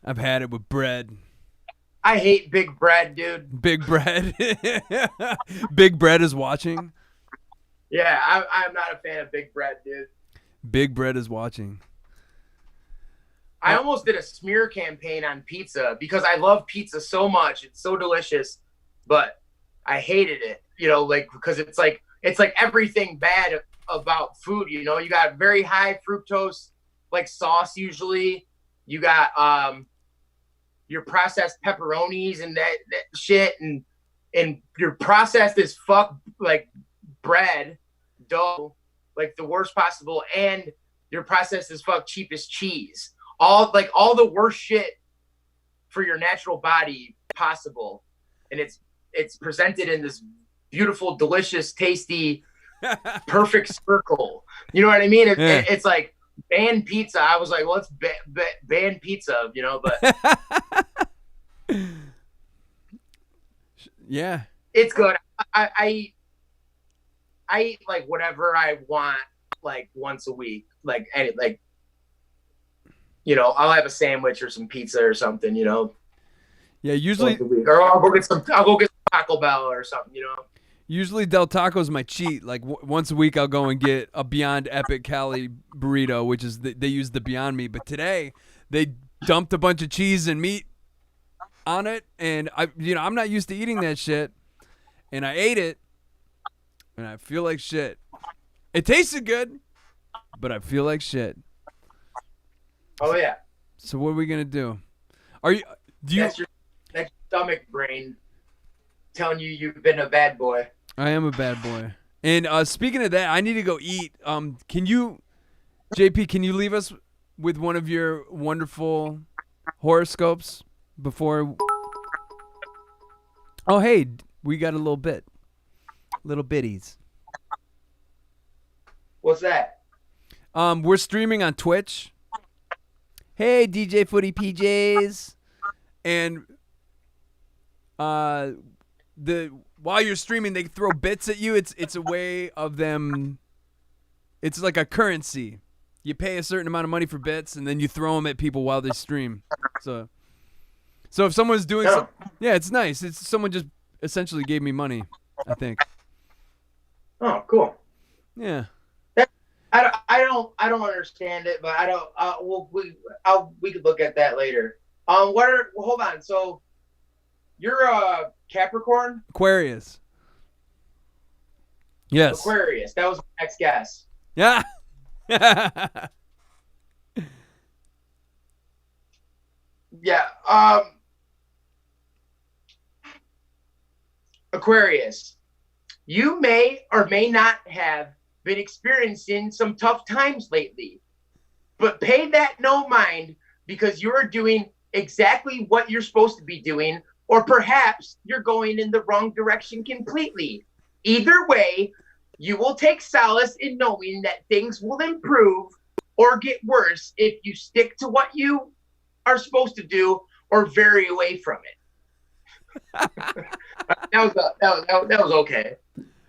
I've had it with bread. I hate big bread, dude. Big bread. Big bread is watching. Yeah, I'm not a fan of big bread, dude. Big bread is watching. I almost did a smear campaign on pizza because I love pizza so much. It's so delicious, but I hated it, you know, like, because it's like everything bad about food, you know. You got very high fructose, like sauce usually. You got your processed pepperonis and that shit, and your processed as fuck like bread, dough, like the worst possible, and your processed as fuck cheapest cheese. All the worst shit for your natural body possible. and it's presented in this beautiful, delicious, tasty, perfect circle. You know what I mean? It's like band pizza. I was like, well, it's band pizza, you know, but yeah, it's good. I eat like whatever I want, like once a week, like you know, I'll have a sandwich or some pizza or something, you know. Yeah, usually, or I'll go get some Taco Bell or something, you know. Usually Del Taco's my cheat. Like once a week I'll go and get a Beyond Epic Cali burrito, which is they use the Beyond Meat. But today they dumped a bunch of cheese and meat on it, and I'm not used to eating that shit, and I ate it, and I feel like shit. It tasted good, but I feel like shit. Oh yeah. So what are we gonna do? That's your stomach brain telling you you've been a bad boy. I am a bad boy. And speaking of that, I need to go eat. Can you, JP? Can you leave us with one of your wonderful horoscopes before? Oh, hey, we got a little bitties. What's that? We're streaming on Twitch. Hey, DJ Footy PJs, and while you're streaming, they throw bits at you. It's a way of them. It's like a currency. You pay a certain amount of money for bits, and then you throw them at people while they stream. So if someone's doing yeah, it's nice. It's someone just essentially gave me money, I think. Oh, cool. Yeah. I don't understand it, but we could look at that later. Hold on. So you're a Capricorn? Aquarius. Yes. Aquarius. That was my next guess. Yeah. Yeah. Aquarius. You may or may not have been experiencing some tough times lately, but pay that no mind, because you are doing exactly what you're supposed to be doing, or perhaps you're going in the wrong direction completely. Either way, you will take solace in knowing that things will improve or get worse if you stick to what you are supposed to do or vary away from it. That was okay.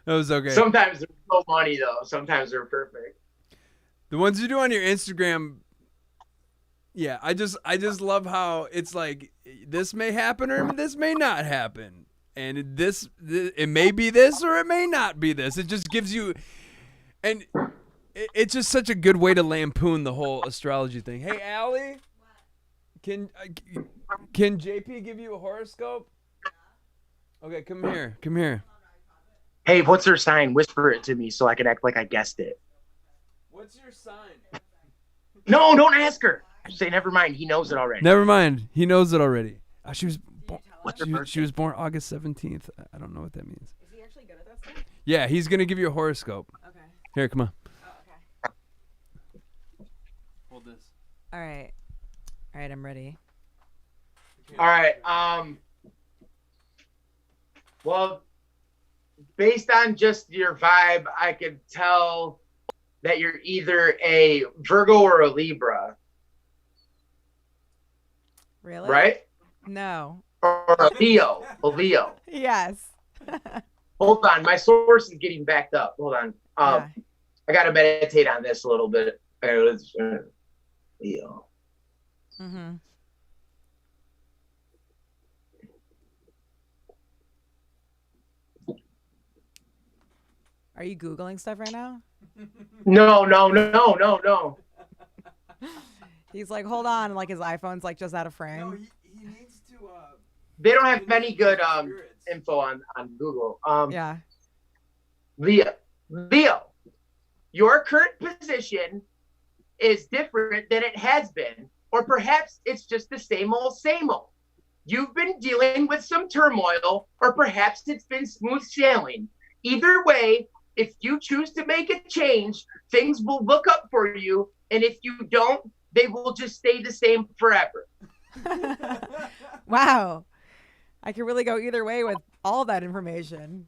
That was okay. Sometimes there's no money though. Sometimes they're perfect. The ones you do on your Instagram, yeah, I just love how it's like this may happen or this may not happen, and it may be this or it may not be this. It just gives you, and it's just such a good way to lampoon the whole astrology thing. Hey, Allie, can JP give you a horoscope? Okay, come here. Hey, what's her sign? Whisper it to me so I can act like I guessed it. What's your sign? No, don't ask her. Say never mind. He knows it already. Never mind. He knows it already. She was she was born August 17th. I don't know what that means. Is he actually good at this thing? Yeah, he's gonna give you a horoscope. Okay. Here, come on. Oh, okay. Hold this. All right, I'm ready. All right. Well, based on just your vibe, I could tell that you're either a Virgo or a Libra. Really? Right? No. Or a Leo. A Leo. Yes. Hold on. My source is getting backed up. Hold on. Yeah. I got to meditate on this a little bit. Leo. Mm-hmm. Are you Googling stuff right now? No. He's like, hold on, like his iPhone's like just out of frame. No, he needs to. They don't have many good info on Google. Yeah. Leo, your current position is different than it has been, or perhaps it's just the same old. You've been dealing with some turmoil, or perhaps it's been smooth sailing. Either way, if you choose to make a change, things will look up for you, and if you don't, they will just stay the same forever. Wow. I could really go either way with all that information.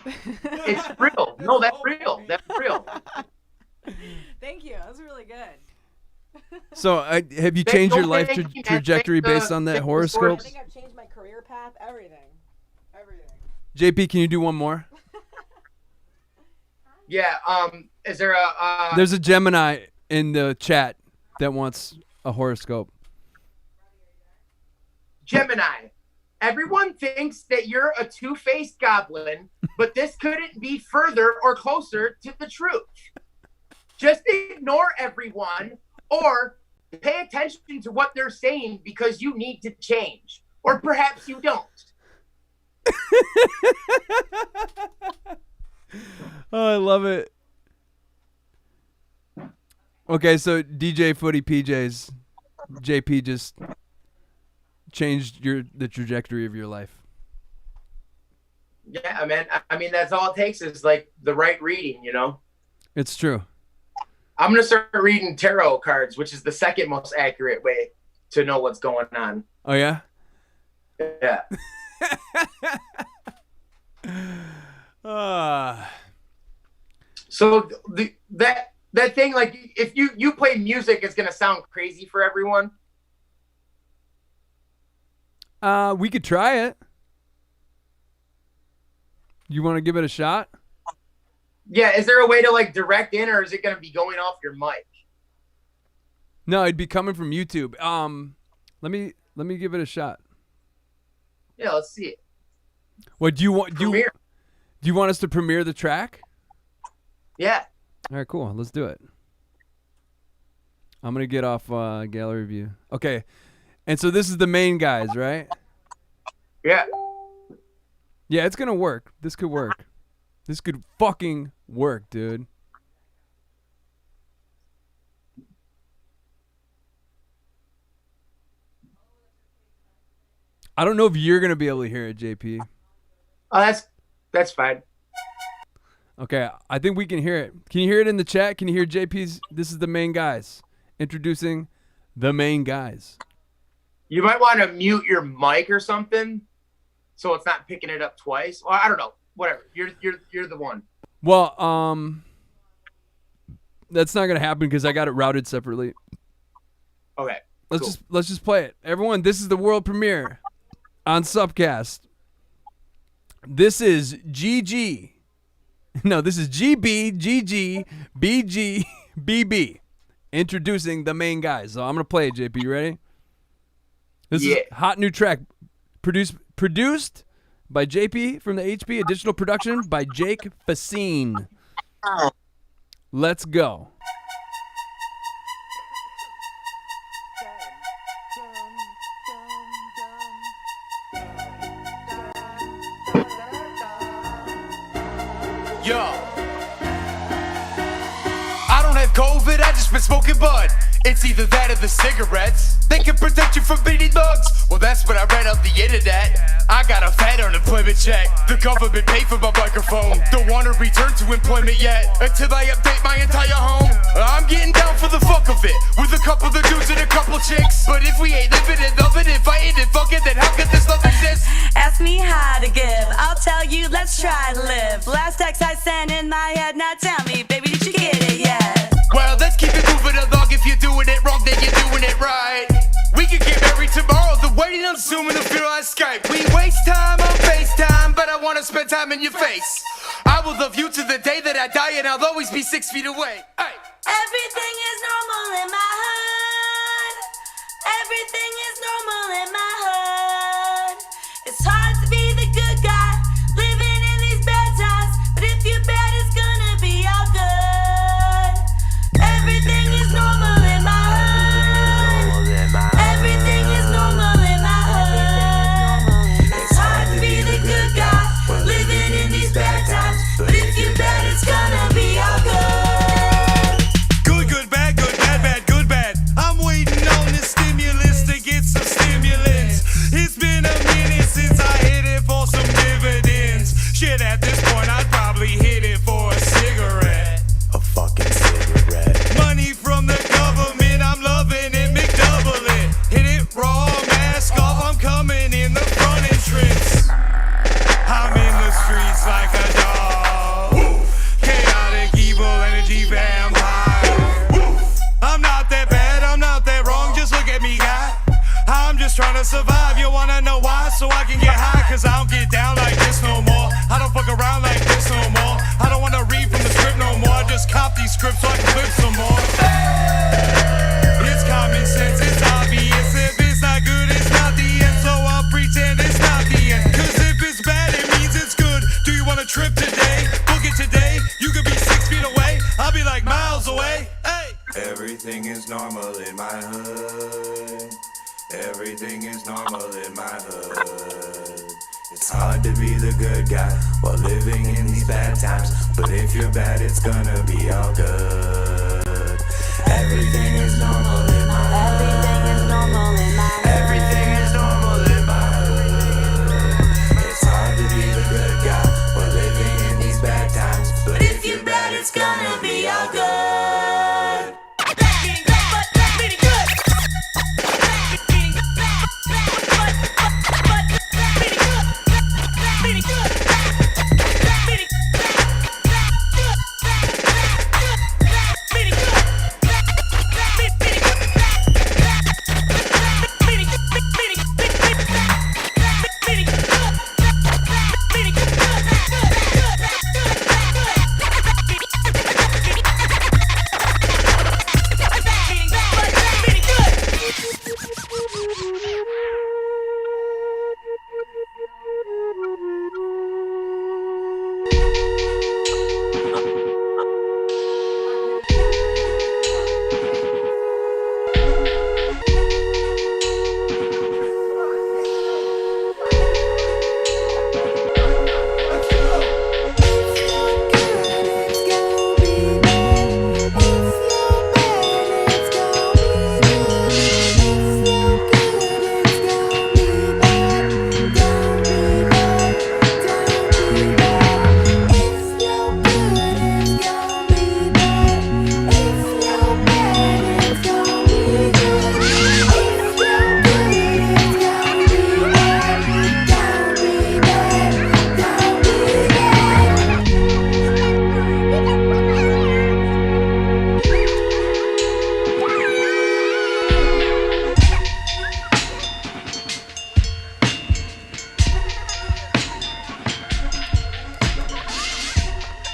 It's real. No, that's real. That's real. Thank you. That was really good. So, have you changed your life trajectory based on that horoscope? I think I've changed my career path, everything. JP, can you do one more? Yeah. Is there a? There's a Gemini in the chat that wants a horoscope. Gemini. Everyone thinks that you're a two-faced goblin, but this couldn't be further or closer to the truth. Just ignore everyone or pay attention to what they're saying because you need to change. Or perhaps you don't. Oh, I love it. Okay, so DJ Footy PJs, JP just changed the trajectory of your life. Yeah, man. I mean, that's all it takes is like the right reading, you know? It's true. I'm going to start reading tarot cards, which is the second most accurate way to know what's going on. Oh, yeah? Yeah. So that thing, like, if you play music, it's going to sound crazy for everyone. We could try it. You want to give it a shot? Yeah, is there a way to like direct in, or is it going to be going off your mic? No, it'd be coming from YouTube. Let me give it a shot. Yeah, let's see it. What do you want? Do Premiere. you want us to premiere the track? Yeah. All right, cool. Let's do it. I'm gonna get off gallery view. Okay, and so this is the main guys, right? Yeah. Yeah, it's gonna work. This could work. This could fucking work, dude. I don't know if you're gonna be able to hear it, JP. Oh, that's fine. Okay, I think we can hear it. Can you hear it in the chat? Can you hear JP's? This is the main guys. Introducing the main guys. You might want to mute your mic or something, so it's not picking it up twice. Well, I don't know. Whatever. You're the one. Well, that's not gonna happen because I got it routed separately. Okay. Let's just play it. Everyone, this is the world premiere on SUPcast. This is GG. No, this is GB, GG, BG, BB. Introducing the main guys. So I'm gonna play it, JP. You ready? This is a hot new track. Produced by JP from the HP. Additional production by Jake Facine. Let's go. Yo, I don't have COVID, I just been smoking bud. It's either that or the cigarettes. They can protect you from beating bugs. Well, that's what I read on the internet. I got a fat unemployment check. The government paid for my microphone. Don't want to return to employment yet until I update my entire home. I'm getting down for the fuck of it with a couple of dudes and a couple chicks. But if we ain't living and loving it, fighting and fucking, then how could this love exist? Ask me how to give, I'll tell you, let's try to live. Last text I sent in my head, now tell me, baby, did you get it yet? Well, let's keep it moving along. If you're doing it wrong, then you're doing it right. We could get married tomorrow. The waiting on Zoom and the feel on Skype. We waste time on FaceTime, but I want to spend time in your face. I will love you to the day that I die, and I'll always be 6 feet away. Hey. Everything is normal in my hood. Everything is normal in my hood. It's hard to be the good guy living in these bad times, but if you're bad, it's gonna be all good. Everything is normal in my hood. Everything is normal in my hood. It's hard to be the good guy living in these bad times, but if you're bad, it's gonna be all good. Good, bad, good, bad, bad, good, bad. I'm waiting on the stimulus to get some stimulants. It's been a minute since I normal in my hood. It's hard to be the good guy while living in these bad times. But if you're bad, it's gonna be all good. Everything is normal in my hood. Everything is normal in my hood. It's hard to be the good guy while living in these bad times. But if you're bad, it's gonna be all good.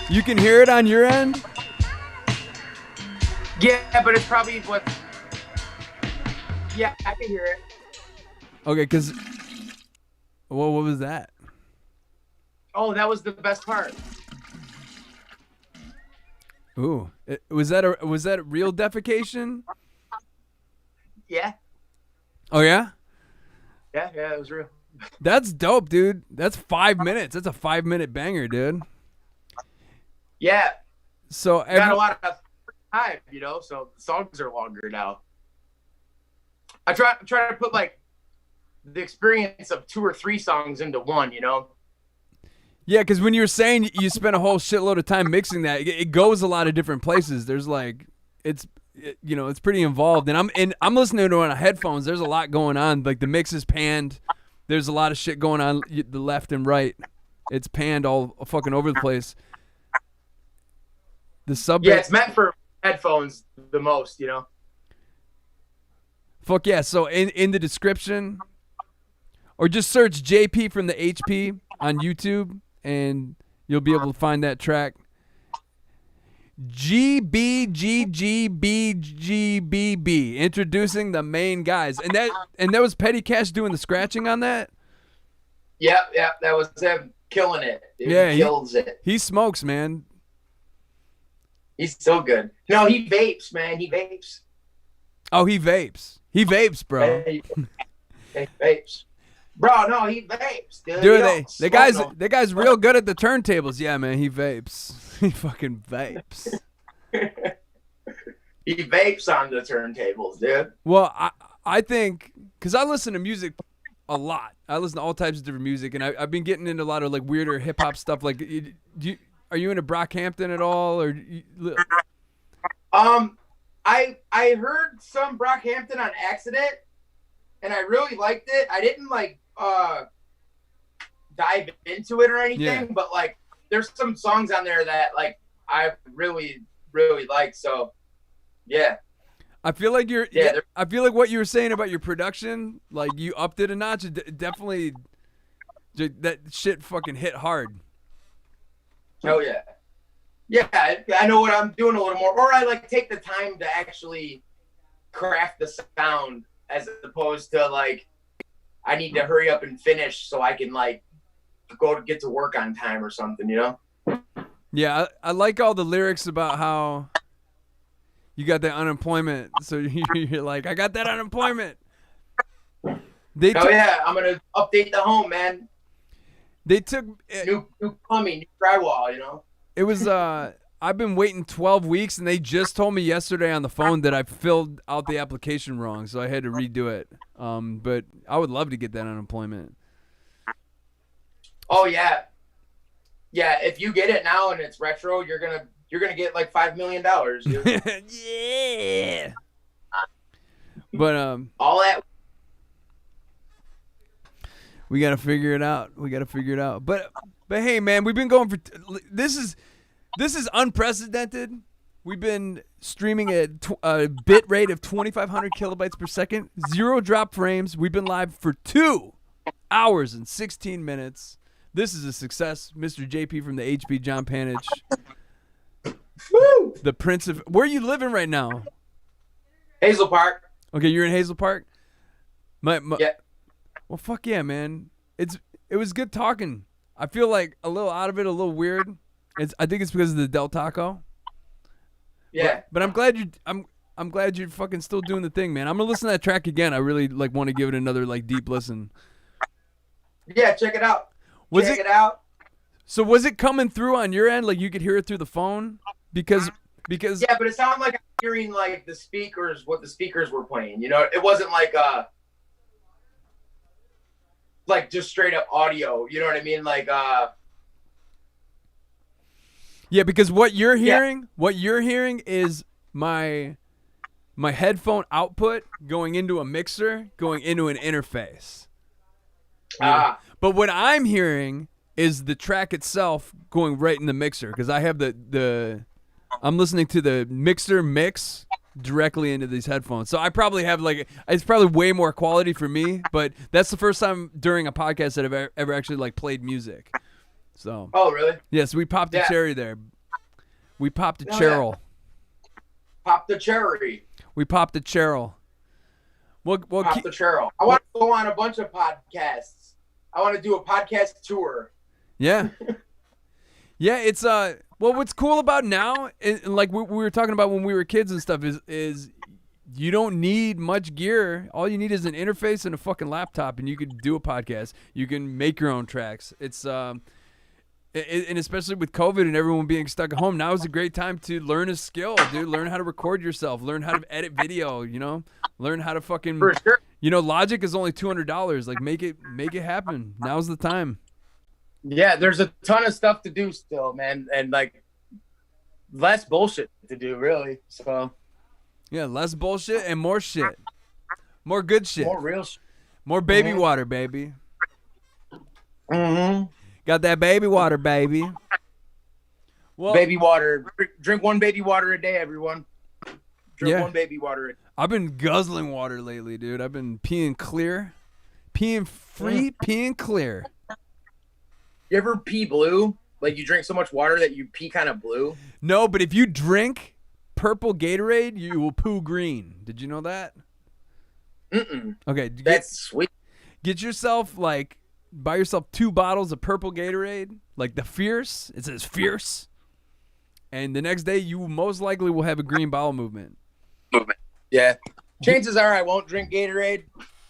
You can hear it on your end? Yeah, but it's probably what. Yeah, I can hear it. Okay, because. Well, what was that? Oh, that was the best part. Ooh, was that a real defecation? Yeah. Oh yeah. Yeah, it was real. That's dope, dude. That's 5 minutes. That's a 5-minute banger, dude. Yeah. So Got a lot of time, so the songs are longer now. I try to put like the experience of 2 or 3 songs into one, Yeah, because when you were saying you spent a whole shitload of time mixing that, it goes a lot of different places. There's like, it's pretty involved, and I'm listening to it on headphones. There's a lot going on. Like the mix is panned. There's a lot of shit going on the left and right. It's panned all fucking over the place. The sub. Yeah, it's meant for headphones the most, Fuck yeah! So in the description, or just search JP from the HP on YouTube, and you'll be able to find that track. GBGGBGBB, introducing the main guys, and that was Petty Cash doing the scratching on that. Yeah, that was him killing it. Dude. Yeah, he kills it. He smokes, man. He's so good. No, he vapes, man. He vapes. Oh, he vapes. He vapes, bro. He vapes. Bro, no, he vapes, dude. Dude, the guy's real good at the turntables. Yeah, man, he vapes. He fucking vapes. He vapes on the turntables, dude. Well, I think, because I listen to music a lot. I listen to all types of different music, and I've been getting into a lot of like weirder hip hop stuff. Like, are you into Brockhampton at all, or? I heard some Brockhampton on accident, and I really liked it. I didn't dive into it or anything, but like there's some songs on there that like I really really like. So yeah, I feel like I feel like what you were saying about your production, like you upped it a notch. Definitely, that shit fucking hit hard. Oh yeah. Yeah, I know what I'm doing a little more, or I like take the time to actually craft the sound as opposed to like I need to hurry up and finish so I can like go to get to work on time or something, Yeah, I like all the lyrics about how you got that unemployment, so you're like, I got that unemployment. They Oh yeah, I'm gonna update the home, man. They took New plumbing, new drywall. You know. it was I've been waiting 12 weeks, and they just told me yesterday on the phone that I filled out the application wrong, so I had to redo it. But I would love to get that unemployment. Oh yeah, yeah. If you get it now and it's retro, you're gonna get like $5 million. Yeah. But all that. we gotta figure it out. But hey, man, we've been going for this is unprecedented. We've been streaming at a bit rate of 2,500 kilobytes per second, 0 drop frames. We've been live for 2 hours and 16 minutes. This is a success, Mr. JP from the HP, Johm Panich, Woo! the Prince of. Where are you living right now? Hazel Park. Okay, you're in Hazel Park. Yeah. Well, fuck yeah, man. It was good talking. I feel like a little out of it, a little weird. I think it's because of the Del Taco. Yeah. But I'm glad I'm glad you're fucking still doing the thing, man. I'm gonna listen to that track again. I really want to give it another deep listen. Yeah, check it out. Check it out. So was it coming through on your end? Like you could hear it through the phone? Because Yeah, but it sounded like I'm hearing like the speakers, what the speakers were playing. You know, it wasn't like just straight up audio. You know what I mean? Like yeah, because what you're hearing is my headphone output going into a mixer, going into an interface. But what I'm hearing is the track itself going right in the mixer, because I have I'm listening to the mixer mix directly into these headphones. So I probably have it's probably way more quality for me, but that's the first time during a podcast that I've ever actually played music. So. Oh, really? Yes, we popped a cherry there. We popped a Oh, Cheryl. Yeah. Pop the cherry. We popped a Cheryl. Well, Pop the Cheryl. I want to go on a bunch of podcasts. I want to do a podcast tour. Yeah. Yeah, it's well, what's cool about now, like we were talking about when we were kids and stuff, is you don't need much gear. All you need is an interface and a fucking laptop, and you can do a podcast. You can make your own tracks. It's and especially with COVID and everyone being stuck at home, now is a great time to learn a skill, dude. Learn how to record yourself. Learn how to edit video. You know, learn how to fucking. For sure. You know, Logic is only $200. Like, make it happen. Now's the time. Yeah, there's a ton of stuff to do still, man, and less bullshit to do, really. So. Yeah, less bullshit and more shit. More good shit. More real shit. More baby water, baby. Mm-hmm. Got that baby water, baby. Well, Baby water. Drink one baby water a day, everyone. Drink one baby water a day. I've been guzzling water lately, dude. I've been peeing clear. Peeing free, peeing clear. You ever pee blue? Like you drink so much water that you pee kind of blue? No, but if you drink purple Gatorade, you will poo green. Did you know that? Mm-mm. Okay. That's sweet. Get yourself, buy yourself 2 bottles of purple Gatorade, like the Fierce. It says Fierce. And the next day, you most likely will have a green bowel movement. Yeah. Chances are I won't drink Gatorade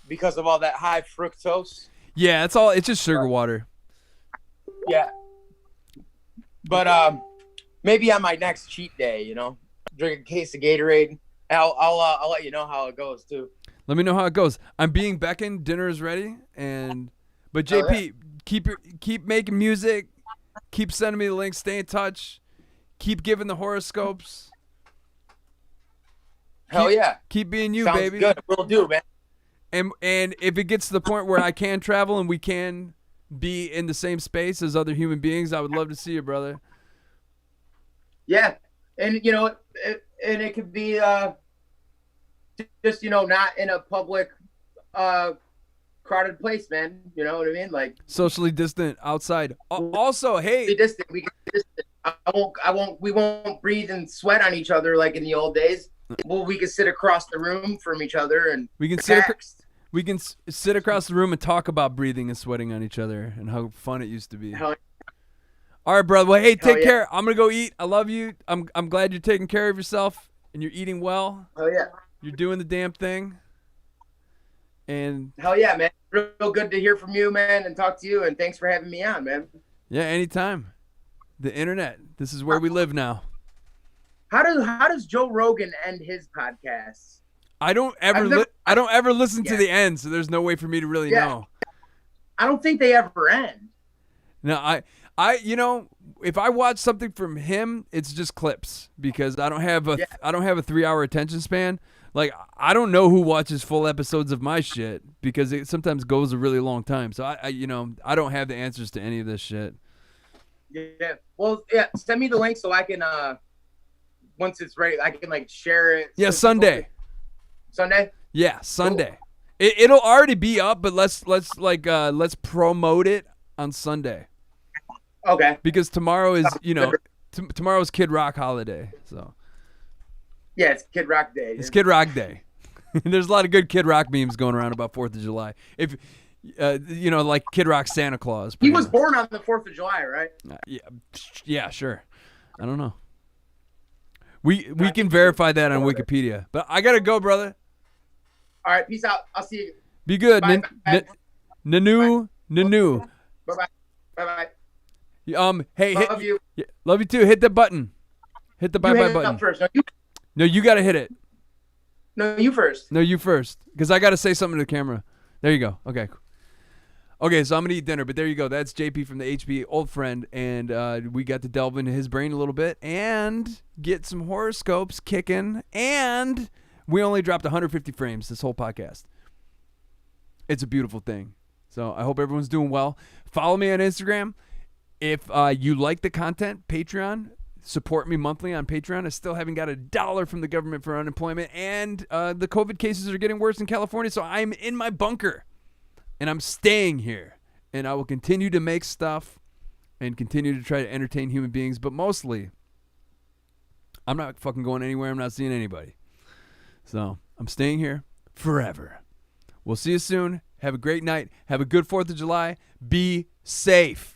because of all that high fructose. Yeah, it's just sugar water. Yeah. But maybe on my next cheat day, drink a case of Gatorade. I'll let you know how it goes too. Let me know how it goes. I'm being beckoned. Dinner is ready. But JP, keep making music. Keep sending me the links. Stay in touch. Keep giving the horoscopes. Hell yeah. Keep being you, Sounds baby. Good. We'll do, man. And if it gets to the point where I can travel and we can be in the same space as other human beings, I would love to see you, brother. Yeah. And it could be just not in a public crowded place, man. You know what I mean? Socially distant outside. Also, hey, distant. We can distant. We won't breathe and sweat on each other like in the old days. Well, we can sit across the room from each other and we can sit across the room and talk about breathing and sweating on each other and how fun it used to be. Hell. All right, brother. Well, hey, take care. I'm gonna go eat. I love you. I'm glad you're taking care of yourself and you're eating well. Oh yeah. You're doing the damn thing. And Hell yeah, man. Real good to hear from you, man, and talk to you. And thanks for having me on, man. yeah, anytime. The internet. This is where we live now. How does Joe Rogan end his podcast? I don't ever listen to the end, so there's no way for me to really know. I don't think they ever end. No, I if I watch something from him, it's just clips because I don't have a 3-hour attention span. Like, I don't know who watches full episodes of my shit because it sometimes goes a really long time. So I don't have the answers to any of this shit. Yeah. Well, yeah. Send me the link so I can once it's ready, I can like share it. Yeah, Sunday. Sunday. Yeah, Sunday. Cool. It'll already be up, but let's promote it on Sunday. Okay. Because tomorrow is tomorrow's Kid Rock holiday, so. Yeah, it's Kid Rock Day. It's Kid Rock Day. There's a lot of good Kid Rock memes going around about 4th of July. If like Kid Rock Santa Claus. He was born on the 4th of July, right? Yeah, sure. I don't know. We can verify that on Wikipedia. But I gotta go, brother. All right, peace out. I'll see you. Be good. Bye. Nanu. Bye bye. Hey, love you. Love you too. Hit the button. Hit the bye button. First. No, you gotta hit it. No, you first. No, you first. Because I gotta say something to the camera. There you go. Okay. Okay, so I'm gonna eat dinner, but there you go. That's JP from the HB, old friend, and we got to delve into his brain a little bit and get some horoscopes kicking. And we only dropped 150 frames this whole podcast. It's a beautiful thing. So I hope everyone's doing well. Follow me on Instagram. If you like the content, Patreon. Support me monthly on Patreon. I still haven't got $1 from the government for unemployment, and the COVID cases are getting worse in California, so I'm in my bunker, and I'm staying here, and I will continue to make stuff and continue to try to entertain human beings, but mostly, I'm not fucking going anywhere. I'm not seeing anybody. So I'm staying here forever. We'll see you soon. Have a great night. Have a good 4th of July. Be safe.